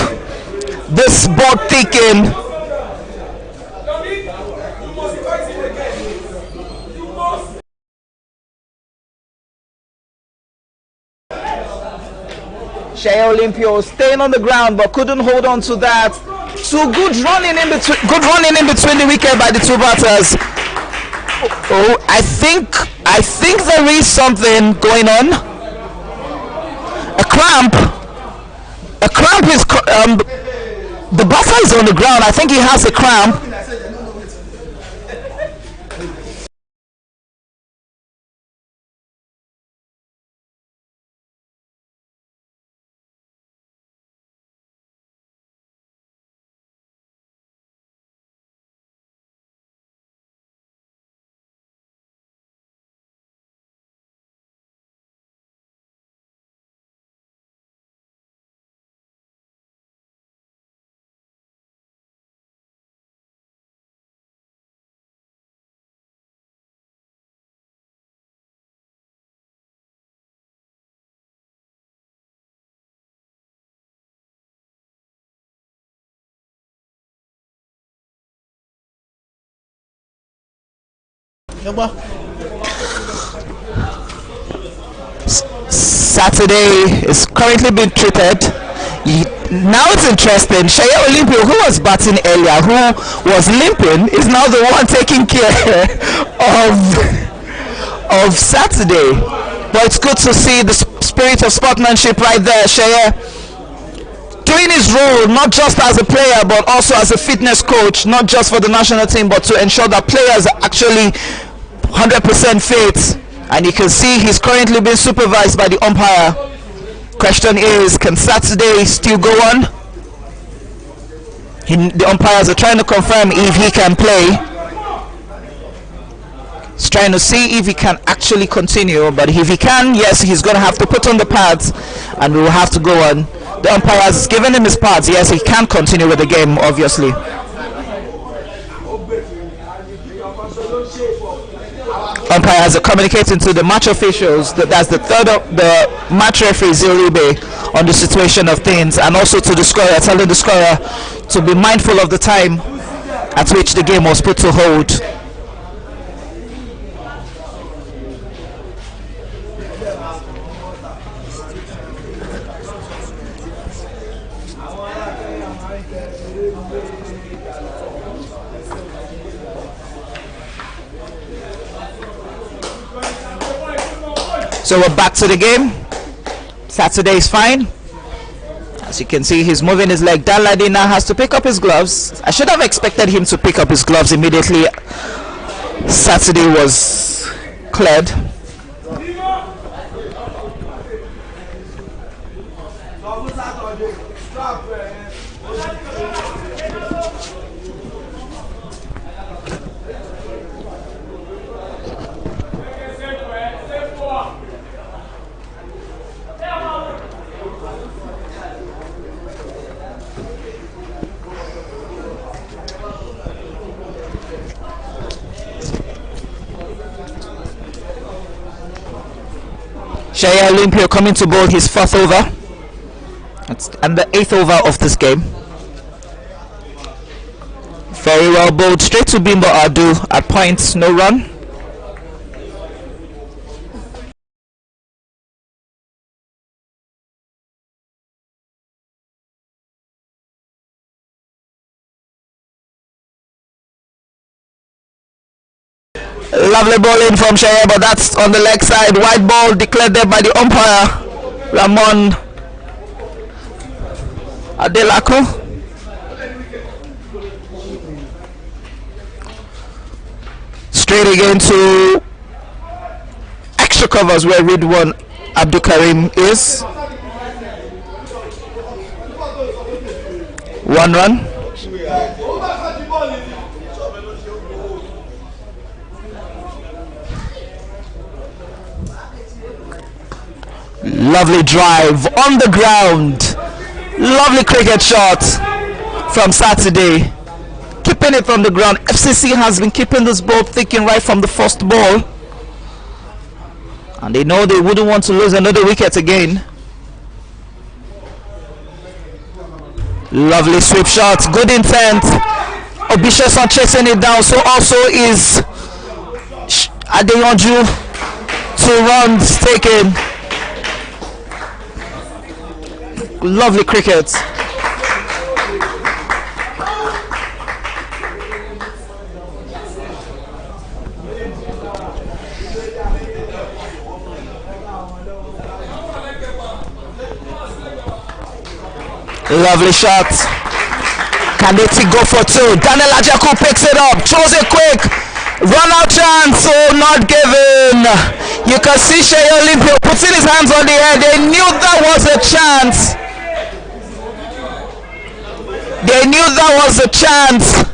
this board ticking. Shea Olympio staying on the ground but couldn't hold on to that. So good running in between the wicket by the 2 batters. Oh, I think there is something going on. A cramp is the batter is on the ground. I think he has a cramp. Saturday is currently being treated. Now it's interesting. Shea Olympio, who was batting earlier, who was limping, is now the one taking care of Saturday. But it's good to see the spirit of sportsmanship right there. Shea doing his role not just as a player but also as a fitness coach, not just for the national team but to ensure that players are actually 100% fit. And you can see he's currently being supervised by the umpire. Question is, can Saturday still go on? The umpires are trying to confirm if he can play. He's trying to see if he can actually continue, but if he can, yes, he's going to have to put on the pads and we will have to go on. The umpire has given him his pads. Yes, he can continue with the game, obviously. Umpires are communicating to the match officials, that's the match referee Ziribe, on the situation of things, and also to the scorer, telling the scorer to be mindful of the time at which the game was put to hold. So we're back to the game. Saturday is fine. As you can see, he's moving his leg. That lady now has to pick up his gloves. I should have expected him to pick up his gloves immediately. Saturday was cleared. Shaya Olympio coming to bowl his 4th over and the 8th over of this game. Very well bowled, straight to Bimbo Adu at points, no run. Lovely bowling from Shaya, but that's on the leg side. White ball declared there by the umpire, Ramon Adelako. Straight again to extra covers where Ridwan Abdul Karim is. 1 run. Lovely drive on the ground. Lovely cricket shot from Saturday. Keeping it from the ground. FCC has been keeping this ball thinking right from the first ball. And they know they wouldn't want to lose another wicket again. Lovely sweep shot. Good intent. Obishason chasing it down. So also is Adeyanju. 2 runs taken. Lovely cricket. Lovely shot. Kaneti go for 2. Daniel Ajaku picks it up, throws it quick. Run out chance, so not given. You can see Shea Olympio putting his hands on the head. They knew that was a chance. They knew that was a chance.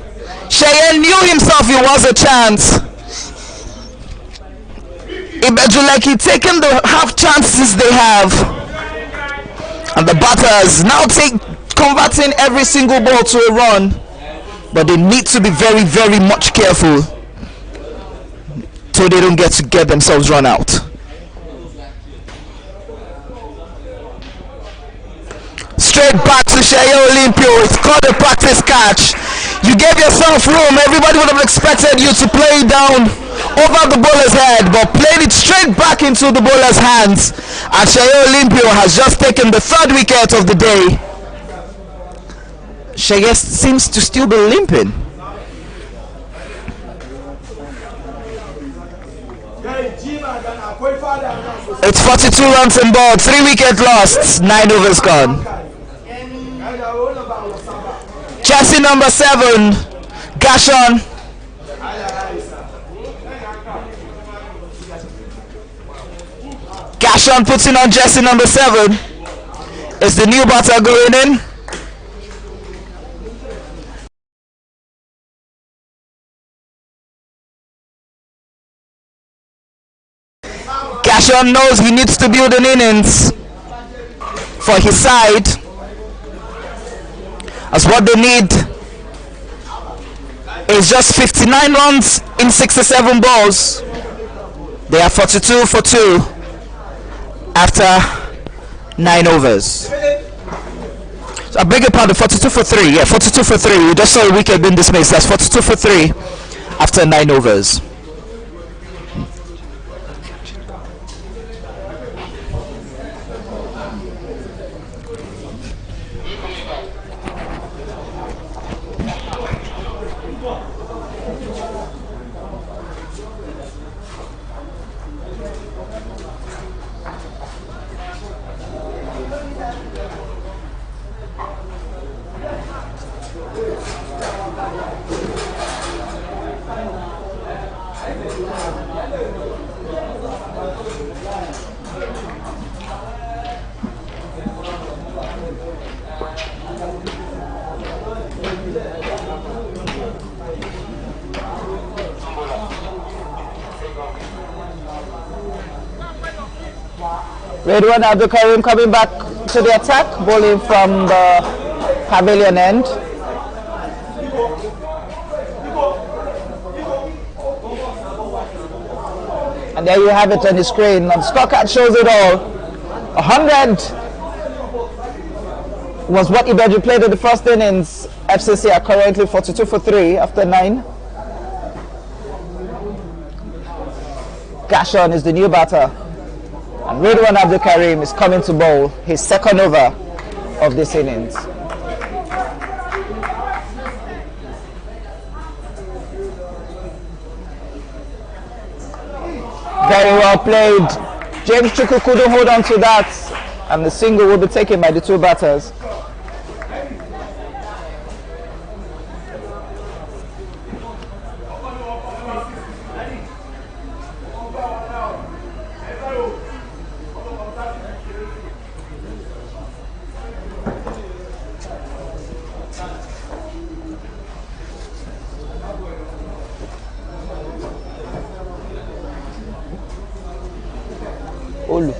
Shea knew himself it was a chance. Ibeju Lekki taking the half chances they have. And the batters now converting every single ball to a run. But they need to be very, very much careful so they don't get themselves run out. Straight back to Shea Olympio. It's called a practice catch. You gave yourself room. Everybody would have expected you to play it down over the bowler's head, but played it straight back into the bowler's hands. And Shea Olympio has just taken the 3rd wicket of the day. Shea seems to still be limping. It's 42 runs on board, 3 wicket lost, 9 overs gone. Jersey number 7, Gashon. Gashon puts in on jersey number 7. Is the new batter going in? Gashon knows he needs to build an innings for his side, as what they need is just 59 runs in 67 balls. They are 42 for 2 after 9 overs. So I beg your pardon, 42 for 3. Yeah, 42 for 3. We just saw a wicket being dismissed. That's 42 for 3 after 9 overs. Redwan Abdul Karim coming back to the attack, bowling from the pavilion end. And there you have it on the screen. The scorecard shows it all. 100 was what Ibeju played in the first innings. FCC are currently 42 for 3 after 9. Gashon is the new batter. And Redwan Abdul Karim is coming to bowl his second over of this innings. Very well played. James Chukwu couldn't hold on to that, and the single will be taken by the two batters. Olu.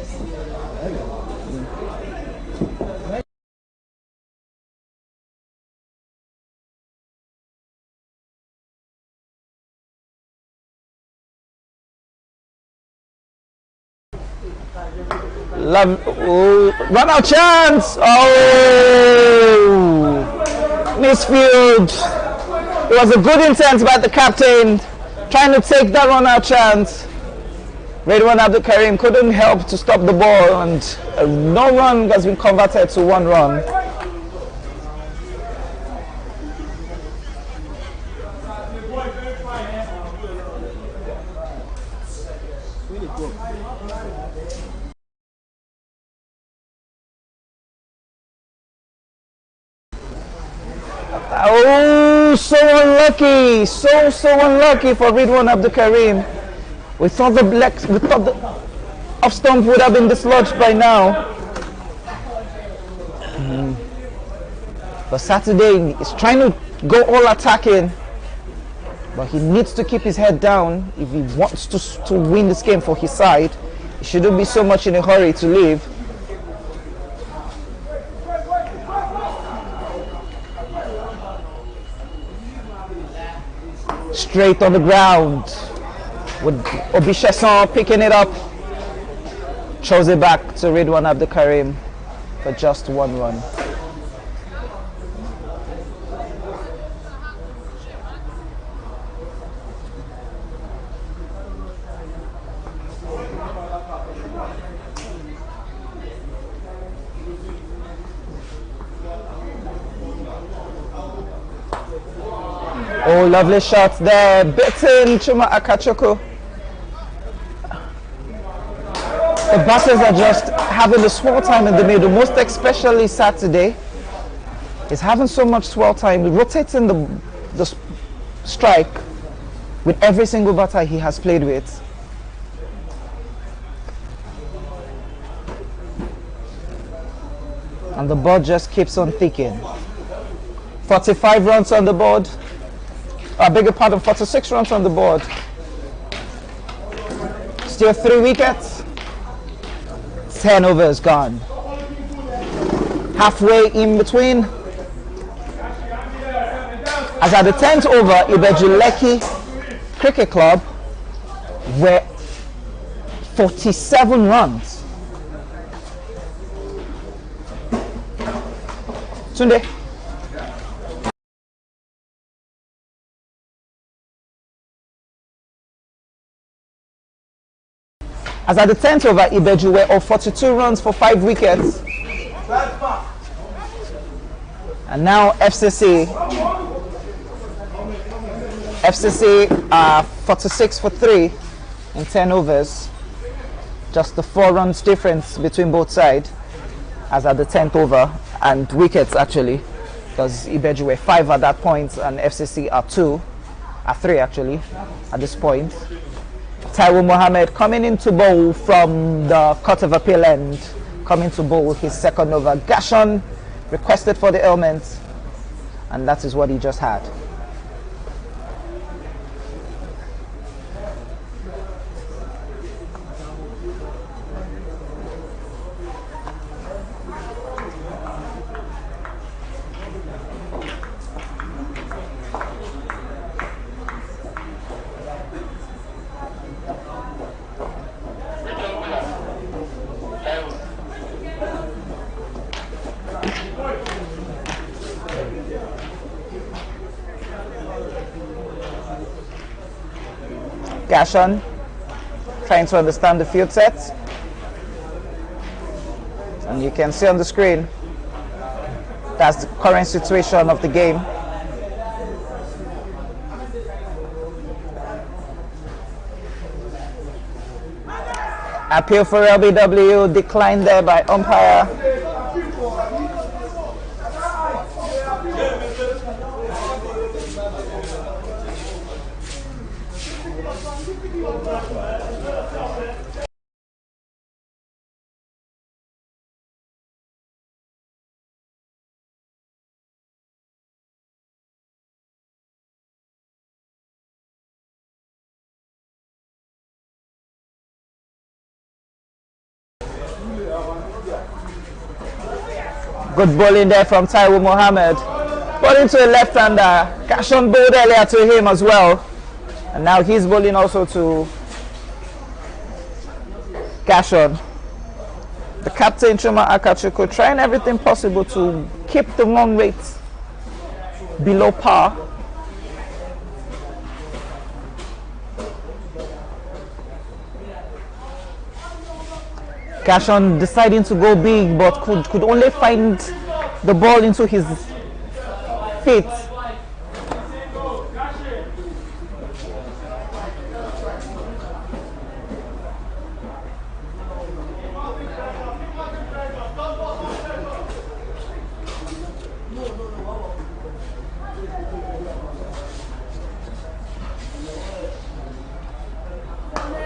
Love, oh, run out chance. Oh, misfield. It was a good intent by the captain, trying to take that run out chance. Redwan Abdul Karim couldn't help to stop the ball, and no run has been converted to 1 run. Oh, so unlucky, so unlucky for Redwan Abdul Karim. We thought the off stump would have been dislodged by now. But Saturday is trying to go all attacking, but he needs to keep his head down if he wants to win this game for his side. He shouldn't be so much in a hurry to leave. Straight on the ground, with Obishesson picking it up, throws it back to Redwan Abdul Karim for just 1 run. Oh, lovely shots there, beaten Chuma Akachoko. The batters are just having a swell time in the middle, most especially Saturday. He's having so much swell time, rotating the strike with every single batter he has played with. And the board just keeps on ticking. 45 runs on the board. I beg your pardon, 46 runs on the board. Still 3 wickets. 10 overs gone. Halfway in between. As at the 10th over, Ibeju Lekki Cricket Club were 47 runs. Tunde. As at the 10th over, Ibeju were of 42 runs for 5 wickets. And now FCC are 46 for 3 in 10 overs. Just the 4 runs difference between both sides as at the 10th over, and wickets actually, because Ibeju were 5 at that point and FCC are 3 actually at this point. Taiwo Mohammed coming into bowl from the Court of Appeal end, coming to bowl his second over. Gashon requested for the ailment, and that is what he just had. Gashon trying to understand the field set. And you can see on the screen, that's the current situation of the game. Appeal for LBW declined there by umpire. Good bowling there from Taiwo Mohammed. Bowling to a left-hander. Gashon bowled earlier to him as well. And now he's bowling also to Gashon. The captain, Chuma Akachukwu, trying everything possible to keep the run rate below par. Gashon deciding to go big, but could only find the ball into his feet.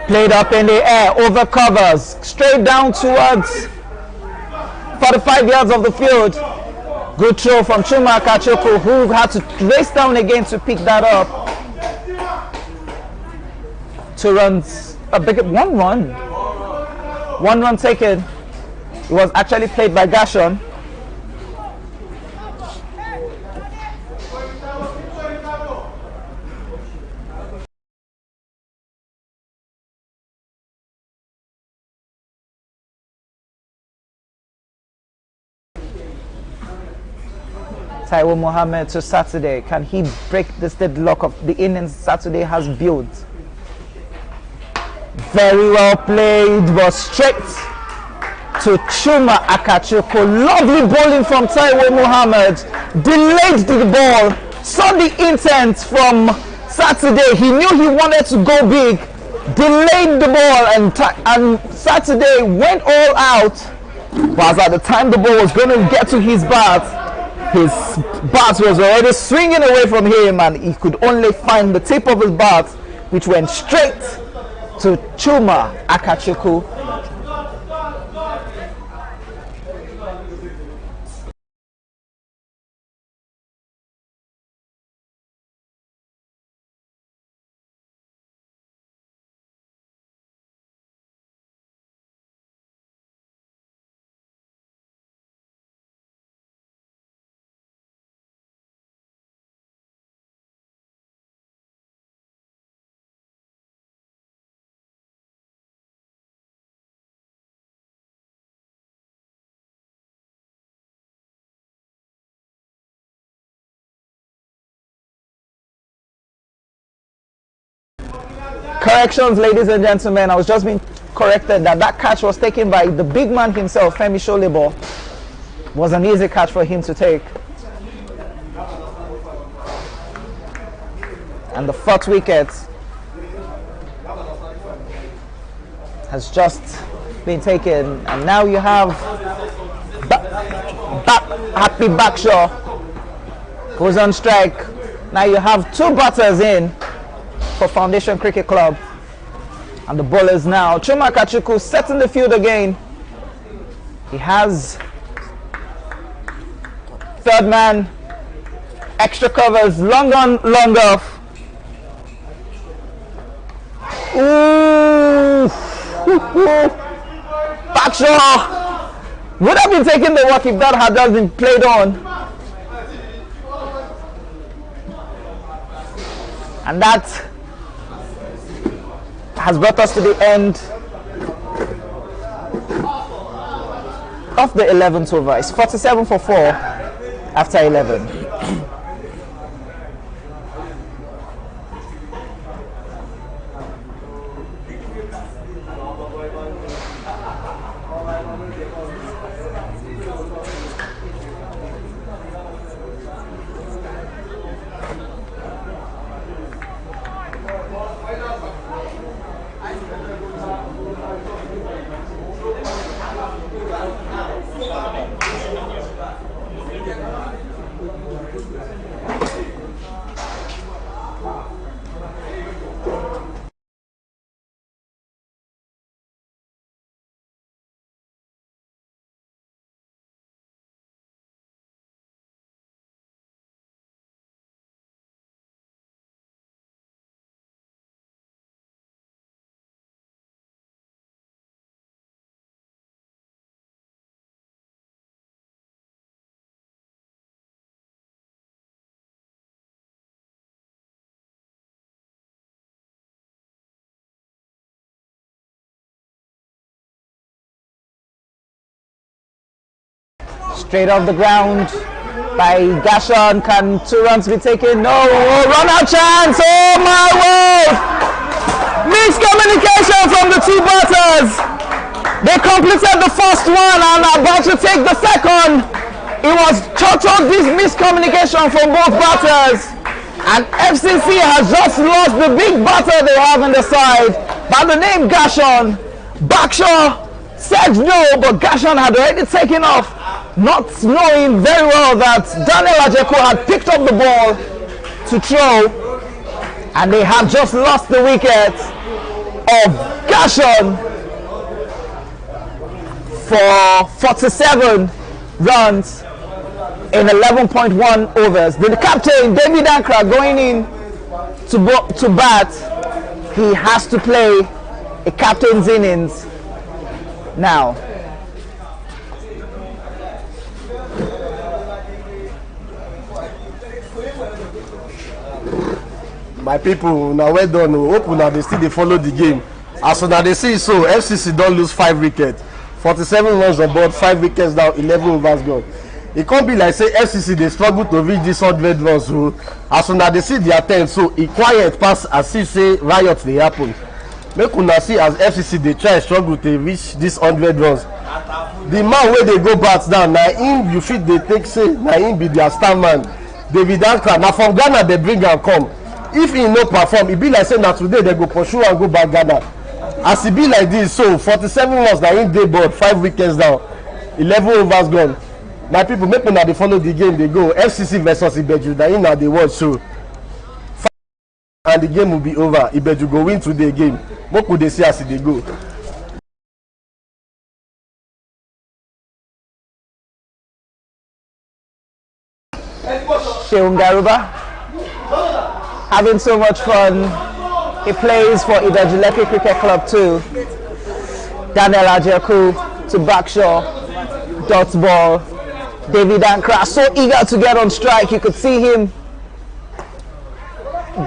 Played up in the air, over covers, straight down towards 45 yards of the field. Good throw from Chuma Akachukwu, who had to race down again to pick that up. 2 runs, a big 1 run. 1 run taken. It was actually played by Gashon. Taiwo Mohammed to Saturday. Can he break this deadlock of the innings Saturday has built? Very well played, but straight to Chuma Akachukwu. Lovely bowling from Taiwo Mohammed. Delayed the ball. Saw the intent from Saturday. He knew he wanted to go big. Delayed the ball and Saturday went all out. But at the time the ball was going to get to his bat, his bat was already swinging away from him and he could only find the tip of his bat, which went straight to Chuma Akachukwu. Corrections, ladies and gentlemen. I was just being corrected that catch was taken by the big man himself, Femi Sholebo. It was an easy catch for him to take. And the 4th wicket has just been taken. And now you have Happy Backshaw, who's on strike. Now you have 2 batters in for Foundation Cricket Club, and the bowlers now. Chuma Akachukwu setting the field again. He has 3rd man, extra covers, long on, long off. Ooh, Backshaw would have been taking the work if that had just been played on. And that has brought us to the end of the 11th over. It's 47 for 4 after 11. Straight off the ground by Gashon. Can 2 runs be taken? No. Run out chance. Oh my word! Miscommunication from the 2 batters. They completed the first one and are about to take the second. It was total miscommunication from both batters. And FCC has just lost the big batter they have on the side by the name Gashon. Bakshaw said no, but Gashon had already taken off, not knowing very well that Daniel Ajeko had picked up the ball to throw, and they have just lost the wicket of Gashon for 47 runs in 11.1 overs. The captain, David Ankra, going in to bat. He has to play a captain's innings now. My people, now well done. Hope now they still they follow the game. As soon as they see so, FCC don't lose 5 wickets. 47 runs on board, 5 wickets down, 11 overs gone. It can't be like say FCC they struggle to reach this 100 runs. So as soon as they see their 10, so it quiet pass as if say riots they happen. Make una see as FCC they try struggle to reach this 100 runs. The man where they go bat down, now him you fit they take say, now him be their star man. David Ankra, now from Ghana they bring and come. If he no perform, it be like say now today they go pursue and go back Ghana. As it be like this, so 47 runs now in day board, 5 wickets down, 11 overs gone. My people, make una they follow the game, they go FCC versus Ibeju, that in now they watch so. And the game will be over. Ibeju go win today game. What could they see as they go? Sheung Garuba having so much fun. He plays for Ibeju Lekki Cricket Club too. Daniel Ajeku to Bakshaw, dot ball. David Ankra so eager to get on strike. You could see him.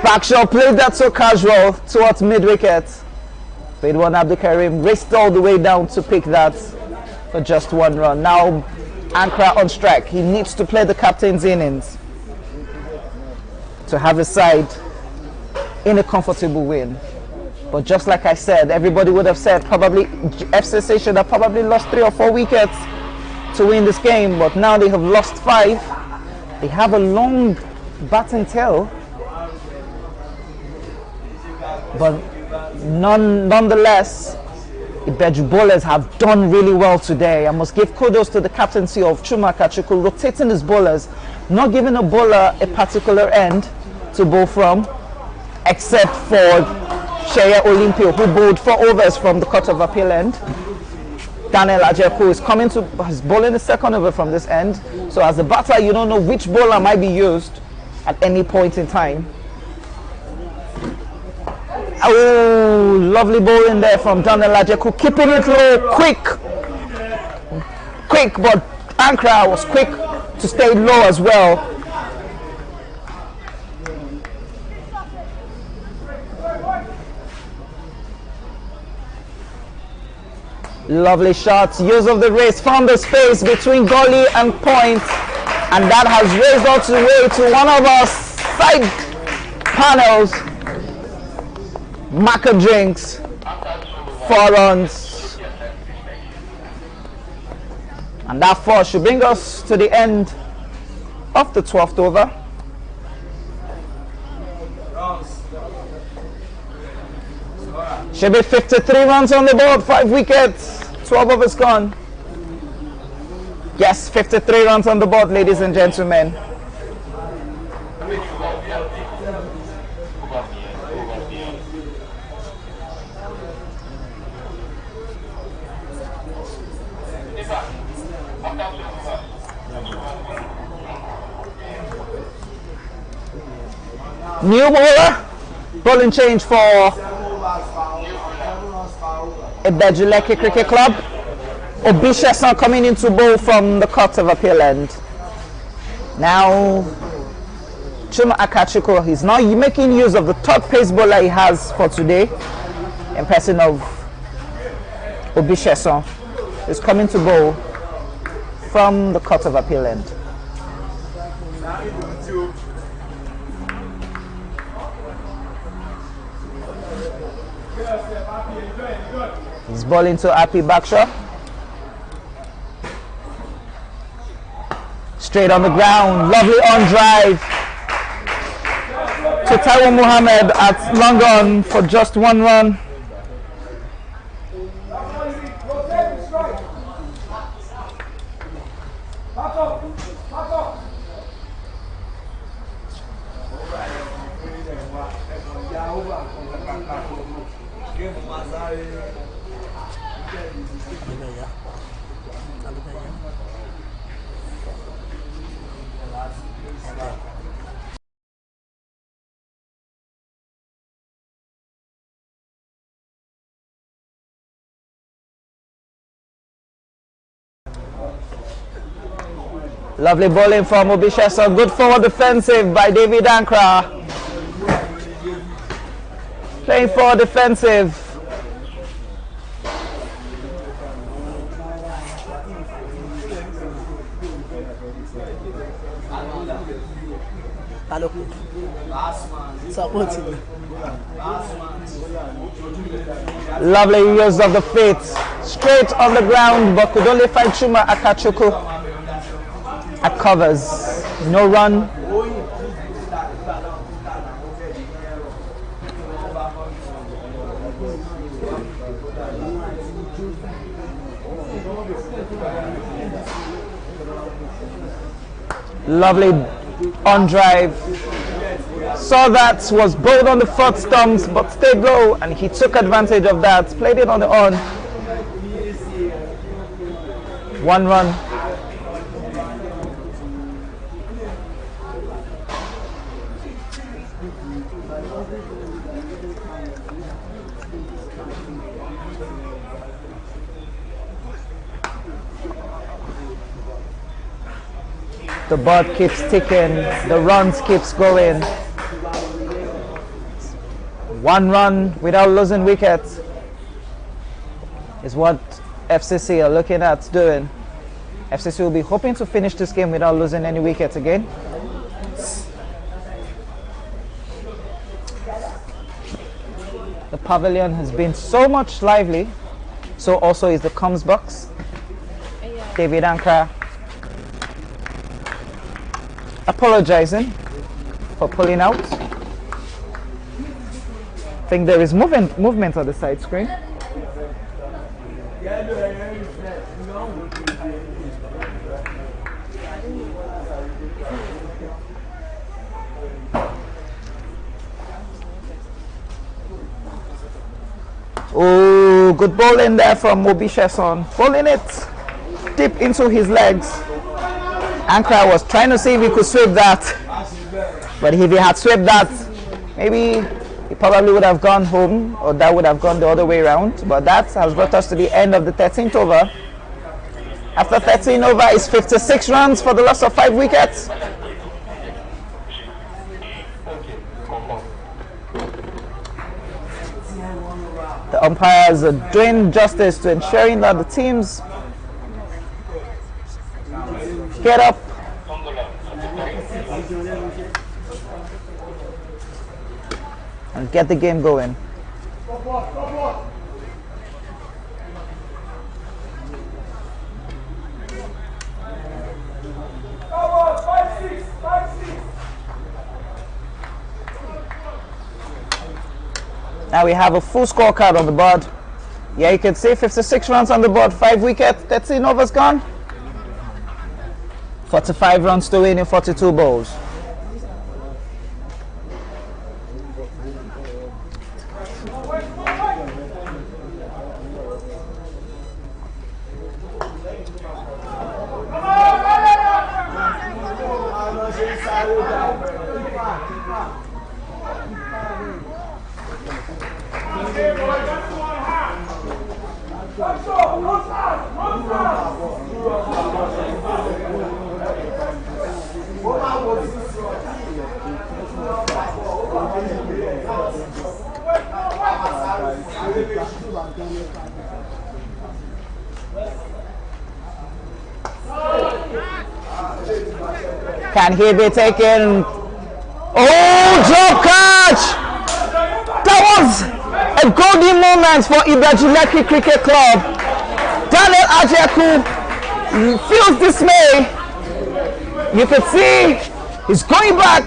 Bakshaw played that so casual towards mid wicket. Ridwan Abdulkarim raced all the way down to pick that for just 1 run. Now Ankra on strike. He needs to play the captain's innings to have his side in a comfortable win. But just like I said, everybody would have said probably FCC should have probably lost 3 or 4 wickets to win this game, but now they have lost 5. They have a long batting tail, but nonetheless Ibeju bowlers have done really well today. I must give kudos to the captaincy of Chuma Kachuku, rotating his bowlers, not giving a bowler a particular end to bowl from, except for Shea Olympio, who bowled 4 overs from the Court of Appeal end. Daniel Ajeku is coming to his bowling the second over from this end. So as a batter, you don't know which bowler might be used at any point in time. Oh, lovely bowling there from Daniel Ajeku, keeping it low, quick, but Ankra was quick to stay low as well. Lovely shots, use of the race, found the space between gully and point, and that has raised us the way to one of our side panels. MACA drinks, 4 runs, and that 4 should bring us to the end of the 12th over. Should be 53 runs on the board, 5 wickets, 12 overs gone. Yes, 53 runs on the board, ladies and gentlemen. New bowler, bowling change for Ibeju Lekki Cricket Club. Obishesan coming into bowl from the Court of Appeal end. Now Chuma Akachukwu, he's now making use of the 3rd pace bowler he has for today, in person of Obishesan. He's coming to bowl from the Court of Appeal end. He's bowling to Happy Bakshaw. Straight on the ground, lovely on drive to Taiwo Muhammad at long on for just 1 run. Lovely bowling from Obishesa. Good forward defensive by David Ankra. Playing forward defensive. Lovely use of the feet. Straight on the ground, but could only find Chuma Akachuku at covers. No run. Lovely on drive. Saw that, was bowled on the foot stumps but stayed low, and he took advantage of that. Played it on the on. 1 run. The board keeps ticking, the runs keeps going. 1 run without losing wickets is what FCC are looking at doing. FCC will be hoping to finish this game without losing any wickets again. The pavilion has been so much lively, so also is the comms box. David Ankara apologizing for pulling out. I think there is movement on the side screen. Oh, good bowling there from Mobi Sheson. Bowling it deep into his legs. Ankara was trying to see if he could sweep that, but if he had swept that, maybe he probably would have gone home, or that would have gone the other way around. But that has brought us to the end of the 13th over. After 13 over is 56 runs for the loss of 5 wickets. The umpires are doing justice to ensuring that the teams get up and get the game going. Now we have a full scorecard on the board. Yeah, you can see 56 runs on the board, 5 wickets, 13 overs gone. 45 runs to win in 42 balls. Can he be taken? Oh, drop catch! That was a golden moment for Ibeju Lekki Cricket Club. Daniel Ajaku feels dismay. You can see he's going back.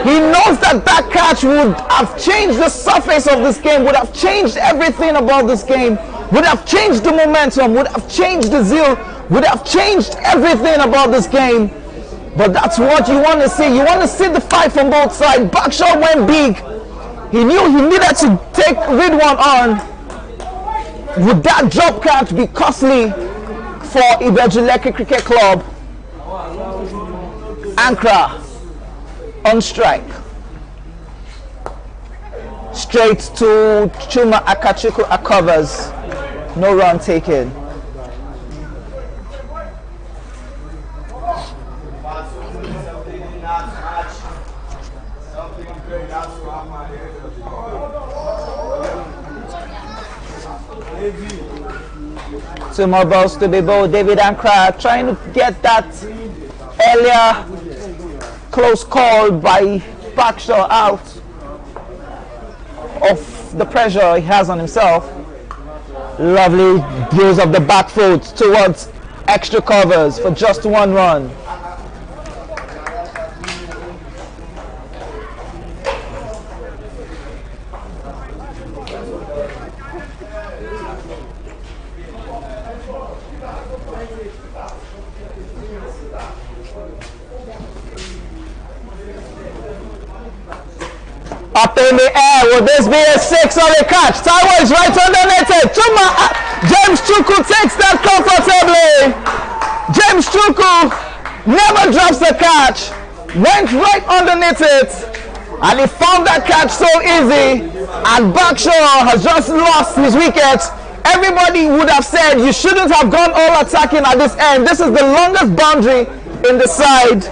He knows that that catch would have changed the surface of this game, would have changed everything about this game, would have changed the momentum, would have changed the zeal, would have changed everything about this game. But that's what you want to see. You want to see the fight from both sides. Backshot went big. He knew he needed to read one on. Would that drop catch be costly for Ibeju Lekki Cricket Club? Ankara on strike. Straight to Chuma Akachukwu covers. No run taken. Two more balls to be bowled. David Ankara trying to get that earlier close call by Backshot out of the pressure he has on himself. Lovely use of the back foot towards extra covers for just one run. Up in the air, will this be a 6 or a catch? Taiwo is right underneath it. James Chukwu takes that comfortably. James Chukwu never drops the catch. Went right underneath it. And he found that catch so easy. And Backshot has just lost his wicket. Everybody would have said you shouldn't have gone all attacking at this end. This is the longest boundary in the side.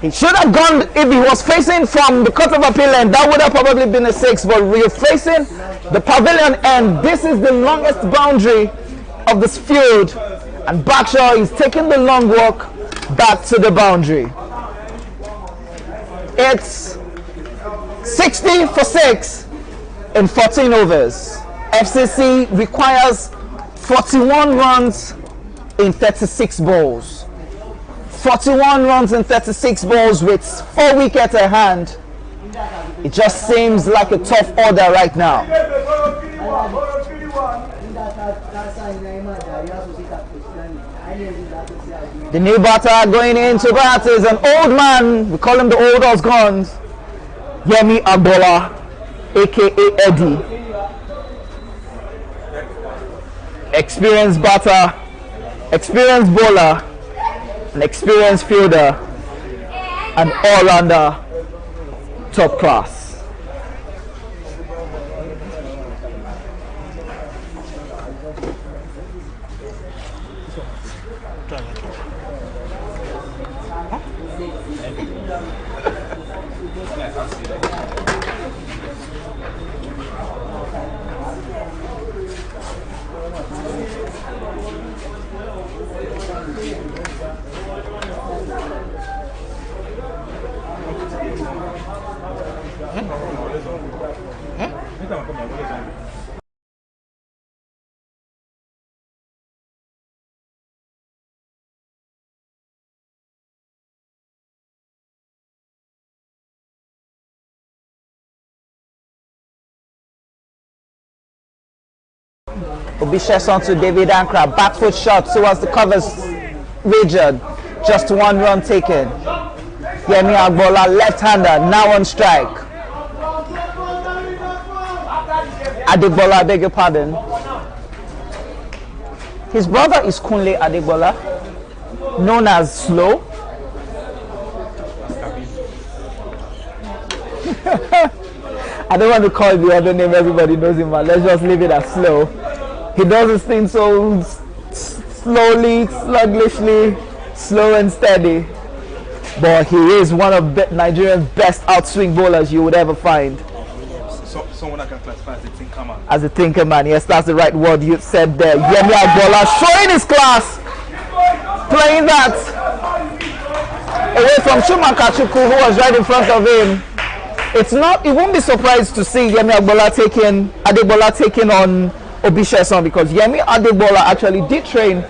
He should have gone, if he was facing from the cut of appeal end, that would have probably been a 6, but we're facing the pavilion end. This is the longest boundary of this field, and Backshot is taking the long walk back to the boundary. It's 60 for 6 in 14 overs. FCC requires 41 runs in 36 balls. 41 runs and 36 balls with 4 wickets at hand. It just seems like a tough order right now. The new batter going into bat is an old man. We call him the old horse guns. Yemi Agbola, aka Eddie. Experienced batter, experienced bowler, an experienced fielder, an all-rounder, top class. Obishes on to David Ankara, back foot shot towards the covers region, just 1 run taken. Yemi Agbola, left-hander, now on strike. Adegbola, I beg your pardon. His brother is Kunle Adegbola, known as Slow. I don't want to call the other name, everybody knows him, but let's just leave it as Slow. He does his thing so slowly, sluggishly, slow and steady. But he is one of Nigeria's best outswing bowlers you would ever find. So, someone that can classify as a thinker man. As a thinker man, yes, that's the right word you said there. Yemi Agbola showing his class, playing that away from Chumakachuku, who was right in front of him. It won't be surprised to see Yemi Adegbola taking on Obisheson, because Yemi Adegbola actually did train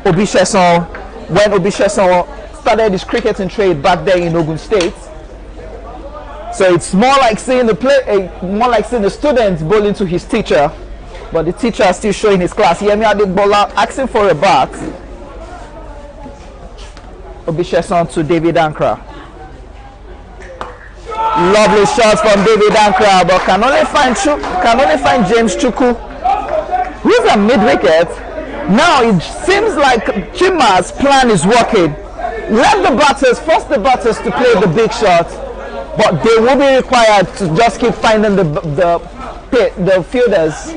Obisheson when Obisheson started his cricketing trade back there in Ogun State. So it's more like seeing the student bowling to his teacher, but the teacher is still showing his class. Yemi Adegbola asking for a bat. Obisheson to David Ankra. Lovely shot from David Ankra, but can only find James Chukwu, who's a mid-wicket. Now it seems like Chima's plan is working. Let force the batters to play the big shot, but they will be required to just keep finding the fielders.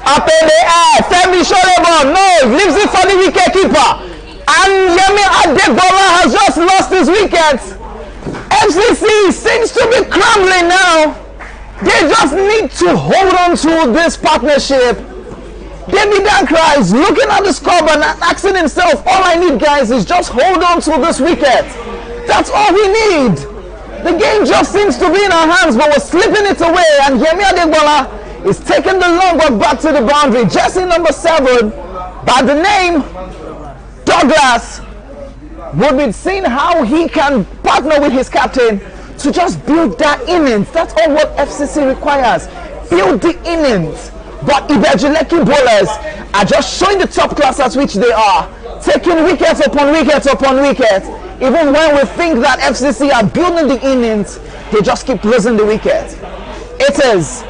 Up in the air, Femi Sholebo, no, leaves it for the wicket keeper. And Yemi Adegbola has just lost his wicket. FCC seems to be crumbling now. They just need to hold on to this partnership. David Ankra is looking at the scoreboard and asking himself, all I need, guys, is just hold on to this wicket. That's all we need. The game just seems to be in our hands, but we're slipping it away, and Yemi Adegbola is taking the long one back to the boundary. Jersey number 7, by the name Douglas, would be seeing how he can partner with his captain to just build that innings. That's all what FCC requires. Build the innings. But Ibeju Lekki bowlers are just showing the top class at which they are, taking wickets upon wickets upon wickets. Even when we think that FCC are building the innings, they just keep losing the wicket. It is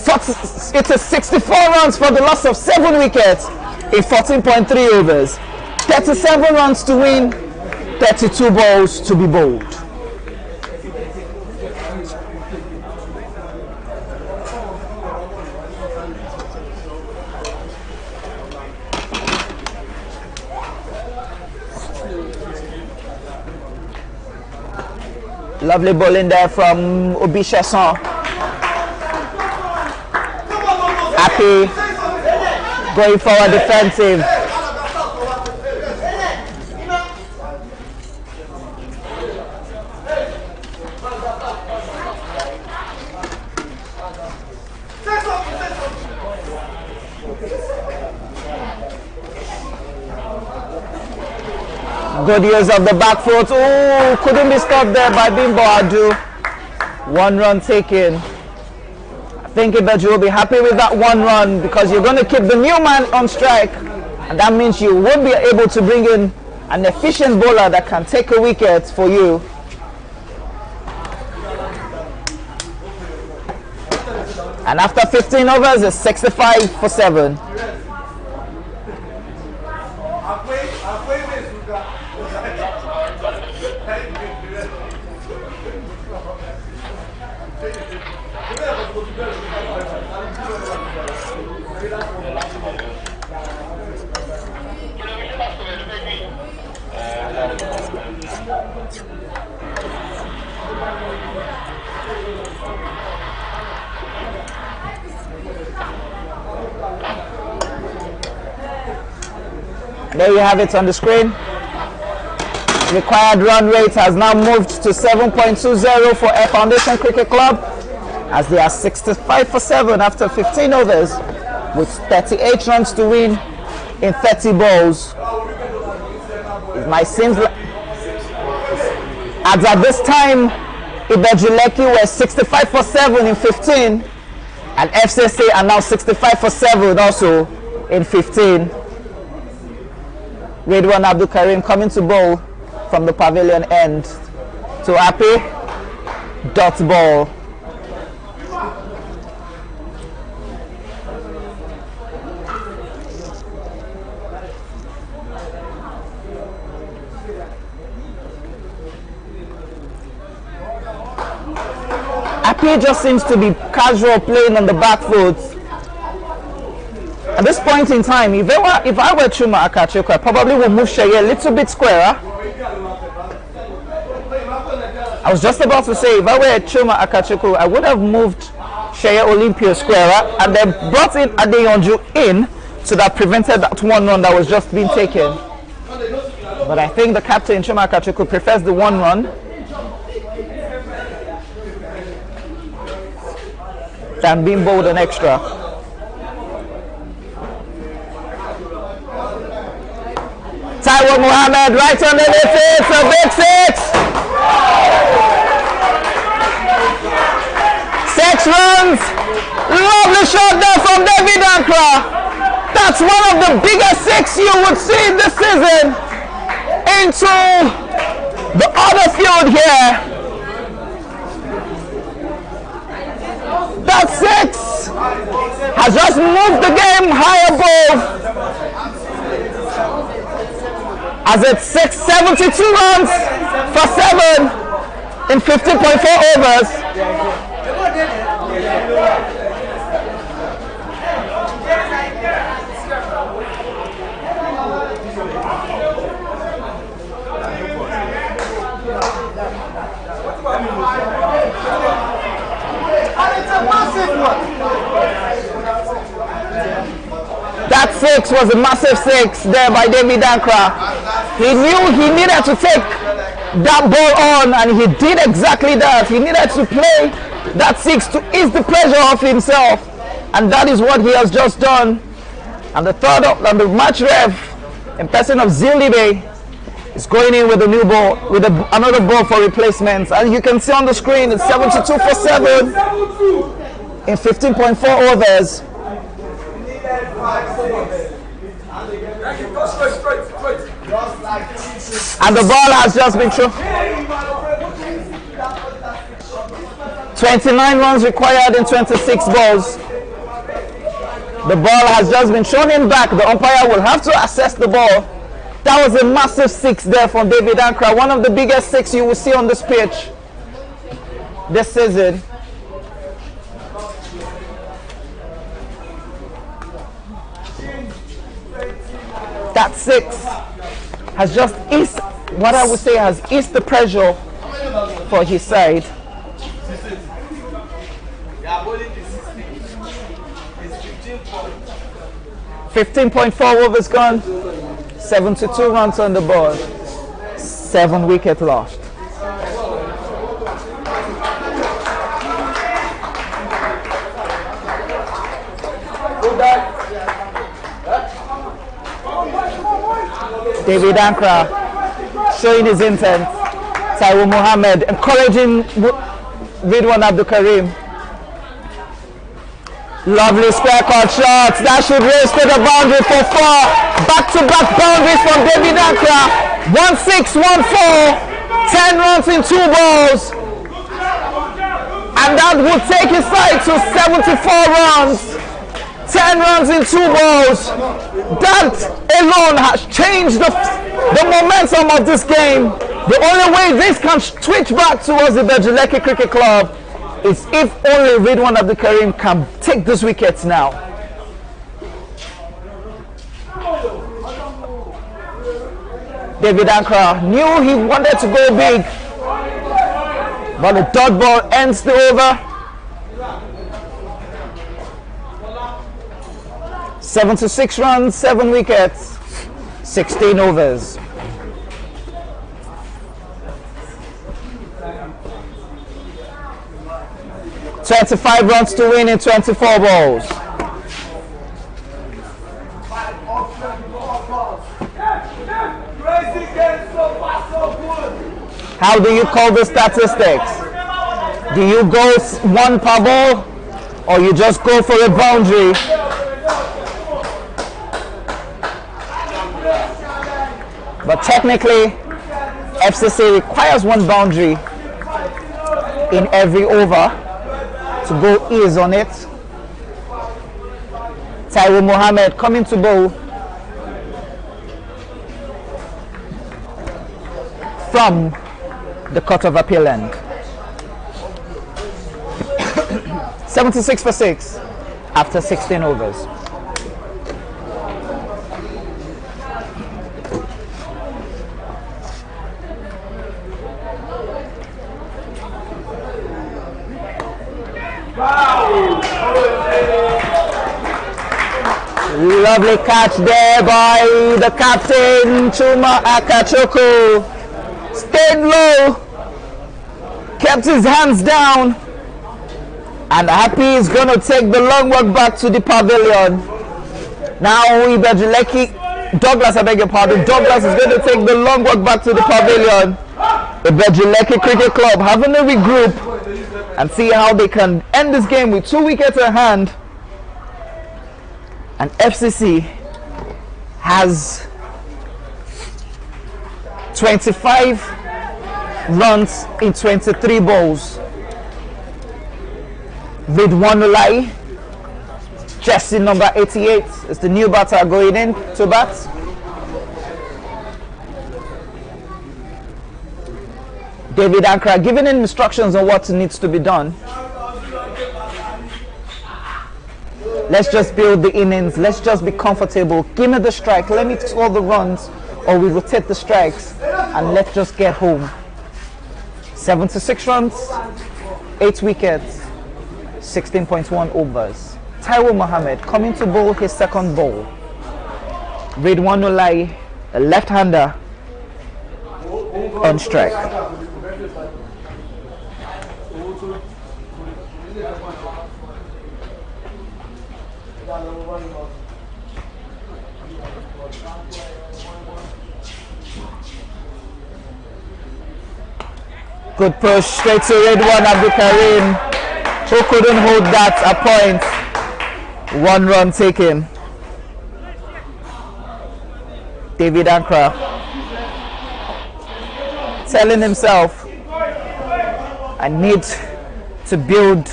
64 runs for the loss of 7 wickets in 14.3 overs. 37 runs to win, 32 balls to be bowled. Lovely bowling there from Obisheson. Happy going forward defensive. Good use of the back foot. Oh, couldn't be stopped there by Bimbo Adu. 1 run taken. I think Ibeju will be happy with that 1 run, because you're going to keep the new man on strike, and that means you won't be able to bring in an efficient bowler that can take a wicket for you. And after 15 overs, it's 65 for 7. There you have it on the screen. Required run rate has now moved to 7.20 for Air Foundation Cricket Club, as they are 65 for 7 after 15 overs with 38 runs to win in 30 balls. It might seem like, as at this time, Ibeju Lekki were 65 for 7 in 15, and FCC are now 65 for 7 also in 15. Redwan Abdul Karim coming to bowl from the pavilion end to Happy. Dot ball. Lekki just seems to be casual, playing on the back foot. At this point in time, if I were Chuma Akachukwu, I probably would move Sheye a little bit squarer. I was just about to say, if I were Chuma Akachukwu, I would have moved Sheye Olympia squarer and then brought in Adeyanju in, so that prevented that one run that was just being taken. But I think the captain, Chuma Akachukwu, prefers the one run than being bowled an extra. Taiwo Muhammad right underneath it, it's a big 6. 6 runs. Lovely shot there from David Ankra. That's one of the biggest 6 you would see this season into the other field here. That 6 has just moved the game high above, as it's 672 runs for 7 in 15.4 overs. That 6 was a massive 6 there by David Ankra. He knew he needed to take that ball on, and he did exactly that. He needed to play that 6 to ease the pressure off himself, and that is what he has just done. And the third up, and the match ref, in person of Zilibe, is going in with a new ball, with another ball for replacements. And you can see on the screen, it's 72 for 7 in 15.4 overs. And the ball has just been thrown. 29 runs required in 26 balls. The ball has just been thrown in back. The umpire will have to assess the ball. That was a massive 6 there from David Ankra. One of the biggest 6 you will see on this pitch this season. That 6 has just eased, what I would say, has eased the pressure for his side. .4 overs gone, 72 runs on the board, 7 wickets lost. David Ankra showing his intent. Taiwo Muhammad encouraging Ridwan Abdul Karim. Lovely square cut shots. That should raise to the boundary for 4. Back-to-back boundaries from David Ankra. 1-6, 1-4. 10 runs in 2 balls. And that would take his side to 74 runs. 10 runs in 2 balls. That alone has changed the momentum of this game. The only way this can switch back towards the Ibeju Lekki Cricket Club is if only Ridwan Abdul Karim can take those wickets now. David Ankra knew he wanted to go big, but the dot ball ends the over. 76 runs, 7 wickets, 16 overs. $25 runs to win in 24 balls. How do you call the statistics? Do you go 1 per ball, or you just go for a boundary? But technically, FCC requires 1 boundary in every over to go ease on it. Taiwo Muhammad coming to bowl from the Court of Appeal end. 76 for 6 after 16 overs. Lovely catch there by the captain, Chuma Akachoko. Stayed low, kept his hands down, and Happy is going to take the long walk back to the pavilion. Now Ibeju Lekki, Douglas, I beg your pardon, Douglas is going to take the long walk back to the pavilion. Ibeju Lekki Cricket Club having to regroup and see how they can end this game with 2 wickets in hand. And FCC has 25 runs in 23 balls. With one lie, jersey number 88 is the new batter going in to bat. David Ankara giving in instructions on what needs to be done. Let's just build the innings. Let's just be comfortable. Give me the strike. Let me score the runs, or we rotate the strikes, and let's just get home. 76 runs, 8 wickets, 16.1 overs. Taiwo Mohammed coming to bowl his second ball. Ridwan Olai, a left-hander, on strike. Good push straight to Ridwan Abdul Karim, who couldn't hold that a point. 1 run taken. David Ankara telling himself, I need to build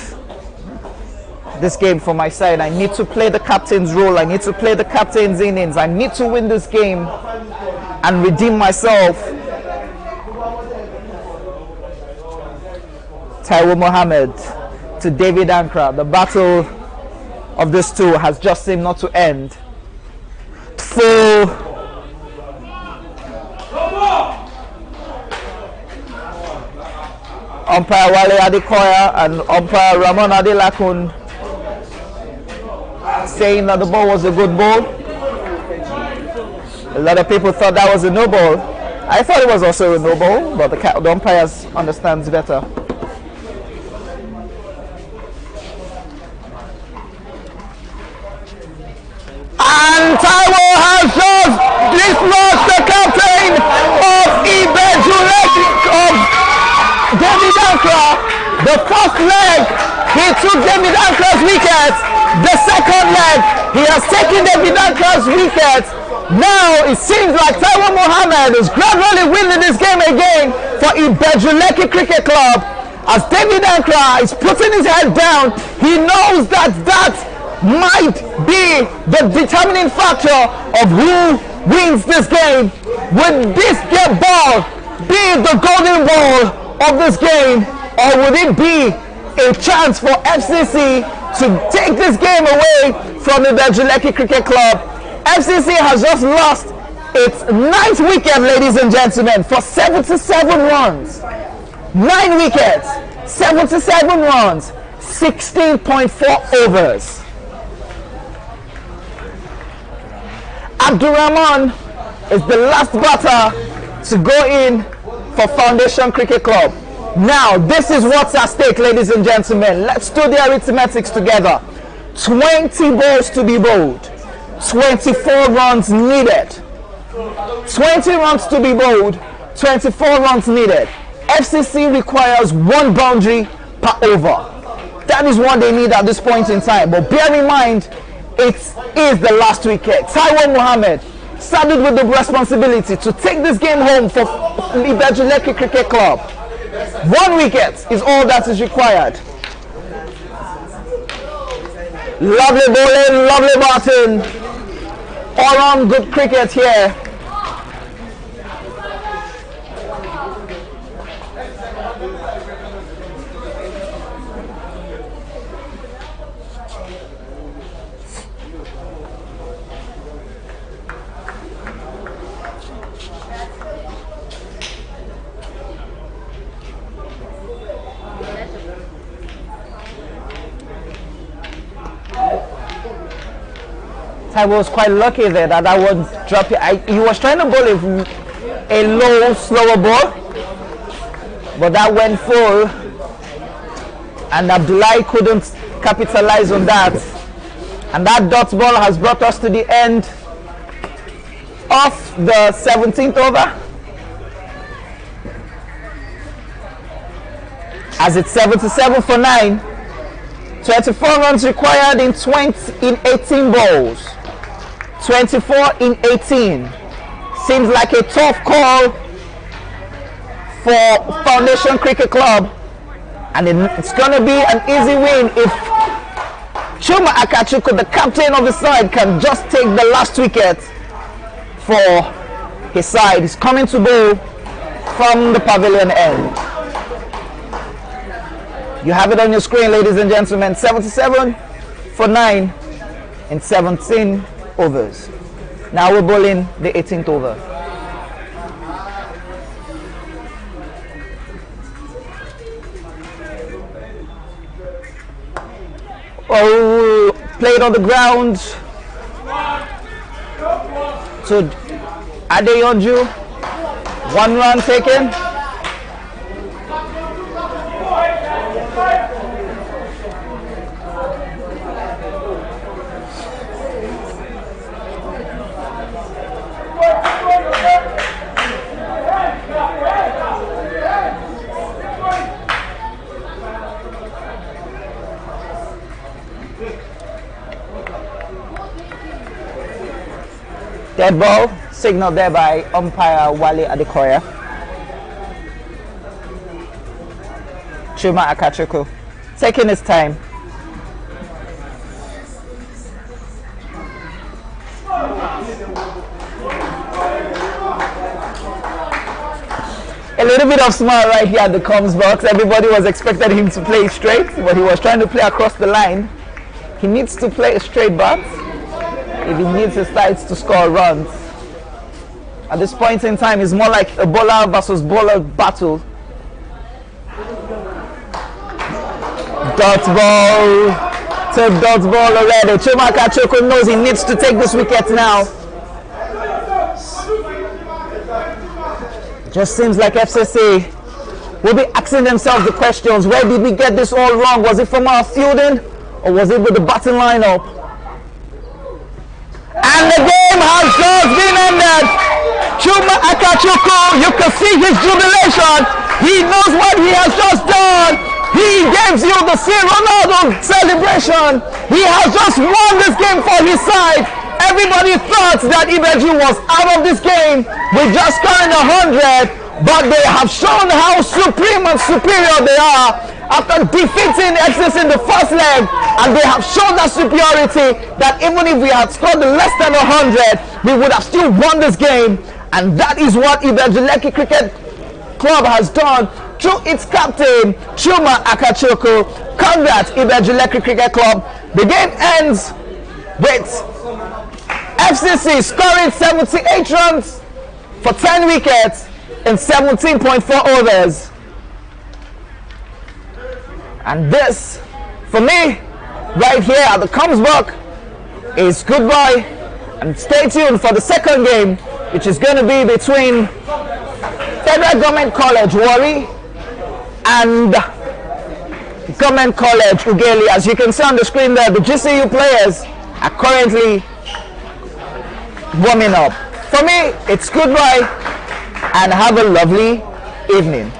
this game for my side. I need to play the captain's role. I need to play the captain's innings. I need to win this game and redeem myself. Taiwo Mohammed to David Ankara. The battle of these two has just seemed not to end. Full umpire Wale Adekoya and umpire Ramon Adelakun saying that the ball was a good ball. A lot of people thought that was a no ball. I thought it was also a no ball, but the umpires understands better. And Taiwo has just dislodged the captain of Ibeju of David Ankara. The first leg, he took David Ankara's wicket. The second leg, he has taken David Ankara's wicket. Now it seems like Taiwo Mohammed is gradually winning this game again for Ibeju Lekki Cricket Club. As David Ankara is putting his head down, he knows that might be the determining factor of who wins this game. Would this ball be the golden ball of this game, or would it be a chance for FCC to take this game away from the Ibeju Lekki Cricket Club? FCC has just lost its 9th wicket, ladies and gentlemen, for 77 runs. 9 wickets, 77 runs, 16.4 overs. Abdurrahman is the last batter to go in for Foundation Cricket Club. Now, this is what's at stake, ladies and gentlemen. Let's do the arithmetics together. 20 balls to be bowled, 24 runs needed. 20 runs to be bowled, 24 runs needed. FCC requires 1 boundary per over. That is what they need at this point in time. But bear in mind, it is the last wicket. Taiwo Mohammed started with the responsibility to take this game home for Ibeju Lekki Cricket Club. 1 wicket is all that is required. Lovely bowling, lovely batting. All round good cricket here. Taiwo was quite lucky there that I would drop it. He was trying to bowl a low, slower ball, but that went full, and Abdullahi couldn't capitalize on that. And that dot ball has brought us to the end of the 17th over, as it's 77 for 9. 24 runs required in 18 balls. 24 in 18. Seems like a tough call for Foundation Cricket Club, and it's going to be an easy win if Chuma Akachukwu, the captain of the side, can just take the last wicket for his side. He's coming to bowl from the pavilion end. You have it on your screen, ladies and gentlemen. 77 for 9 in 17 overs. Now we're bowling the 18th over. Oh, played on the ground to Adeyanju. 1 run taken. Dead ball, signaled there by umpire Wale Adekoya. Chuma Akachukwu taking his time. A little bit of smile right here at the comms box. Everybody was expecting him to play straight, but he was trying to play across the line. He needs to play a straight bat if he needs his sides to score runs. At this point in time, it's more like a bowler versus bowler battle. Dot ball to dot ball already. Chuma Akachukwu knows he needs to take this wicket now. Just seems like FCC will be asking themselves the questions. Where did we get this all wrong? Was it from our fielding, or was it with the batting lineup? And the game has just been ended. Chuma Akachukwu, you can see his jubilation. He knows what he has just done. He gives you the Ronaldo celebration. He has just won this game for his side. Everybody thought that Ibeju was out of this game with just scoring 100, but they have shown how supreme and superior they are after defeating Exodus in the first leg, and they have shown that superiority that even if we had scored less than 100, we would have still won this game. And that is what Ibeju Lekki Cricket Club has done through its captain Chuma Akachukwu. Congrats, Ibeju Lekki Cricket Club. The game ends with FCC scoring 78 runs for 10 wickets in 17.4 overs. And this, for me, right here at the comms box, is goodbye. And stay tuned for the second game, which is going to be between Federal Government College Warri and Government College Ughelli. As you can see on the screen there, the GCU players are currently warming up. For me, it's goodbye and have a lovely evening.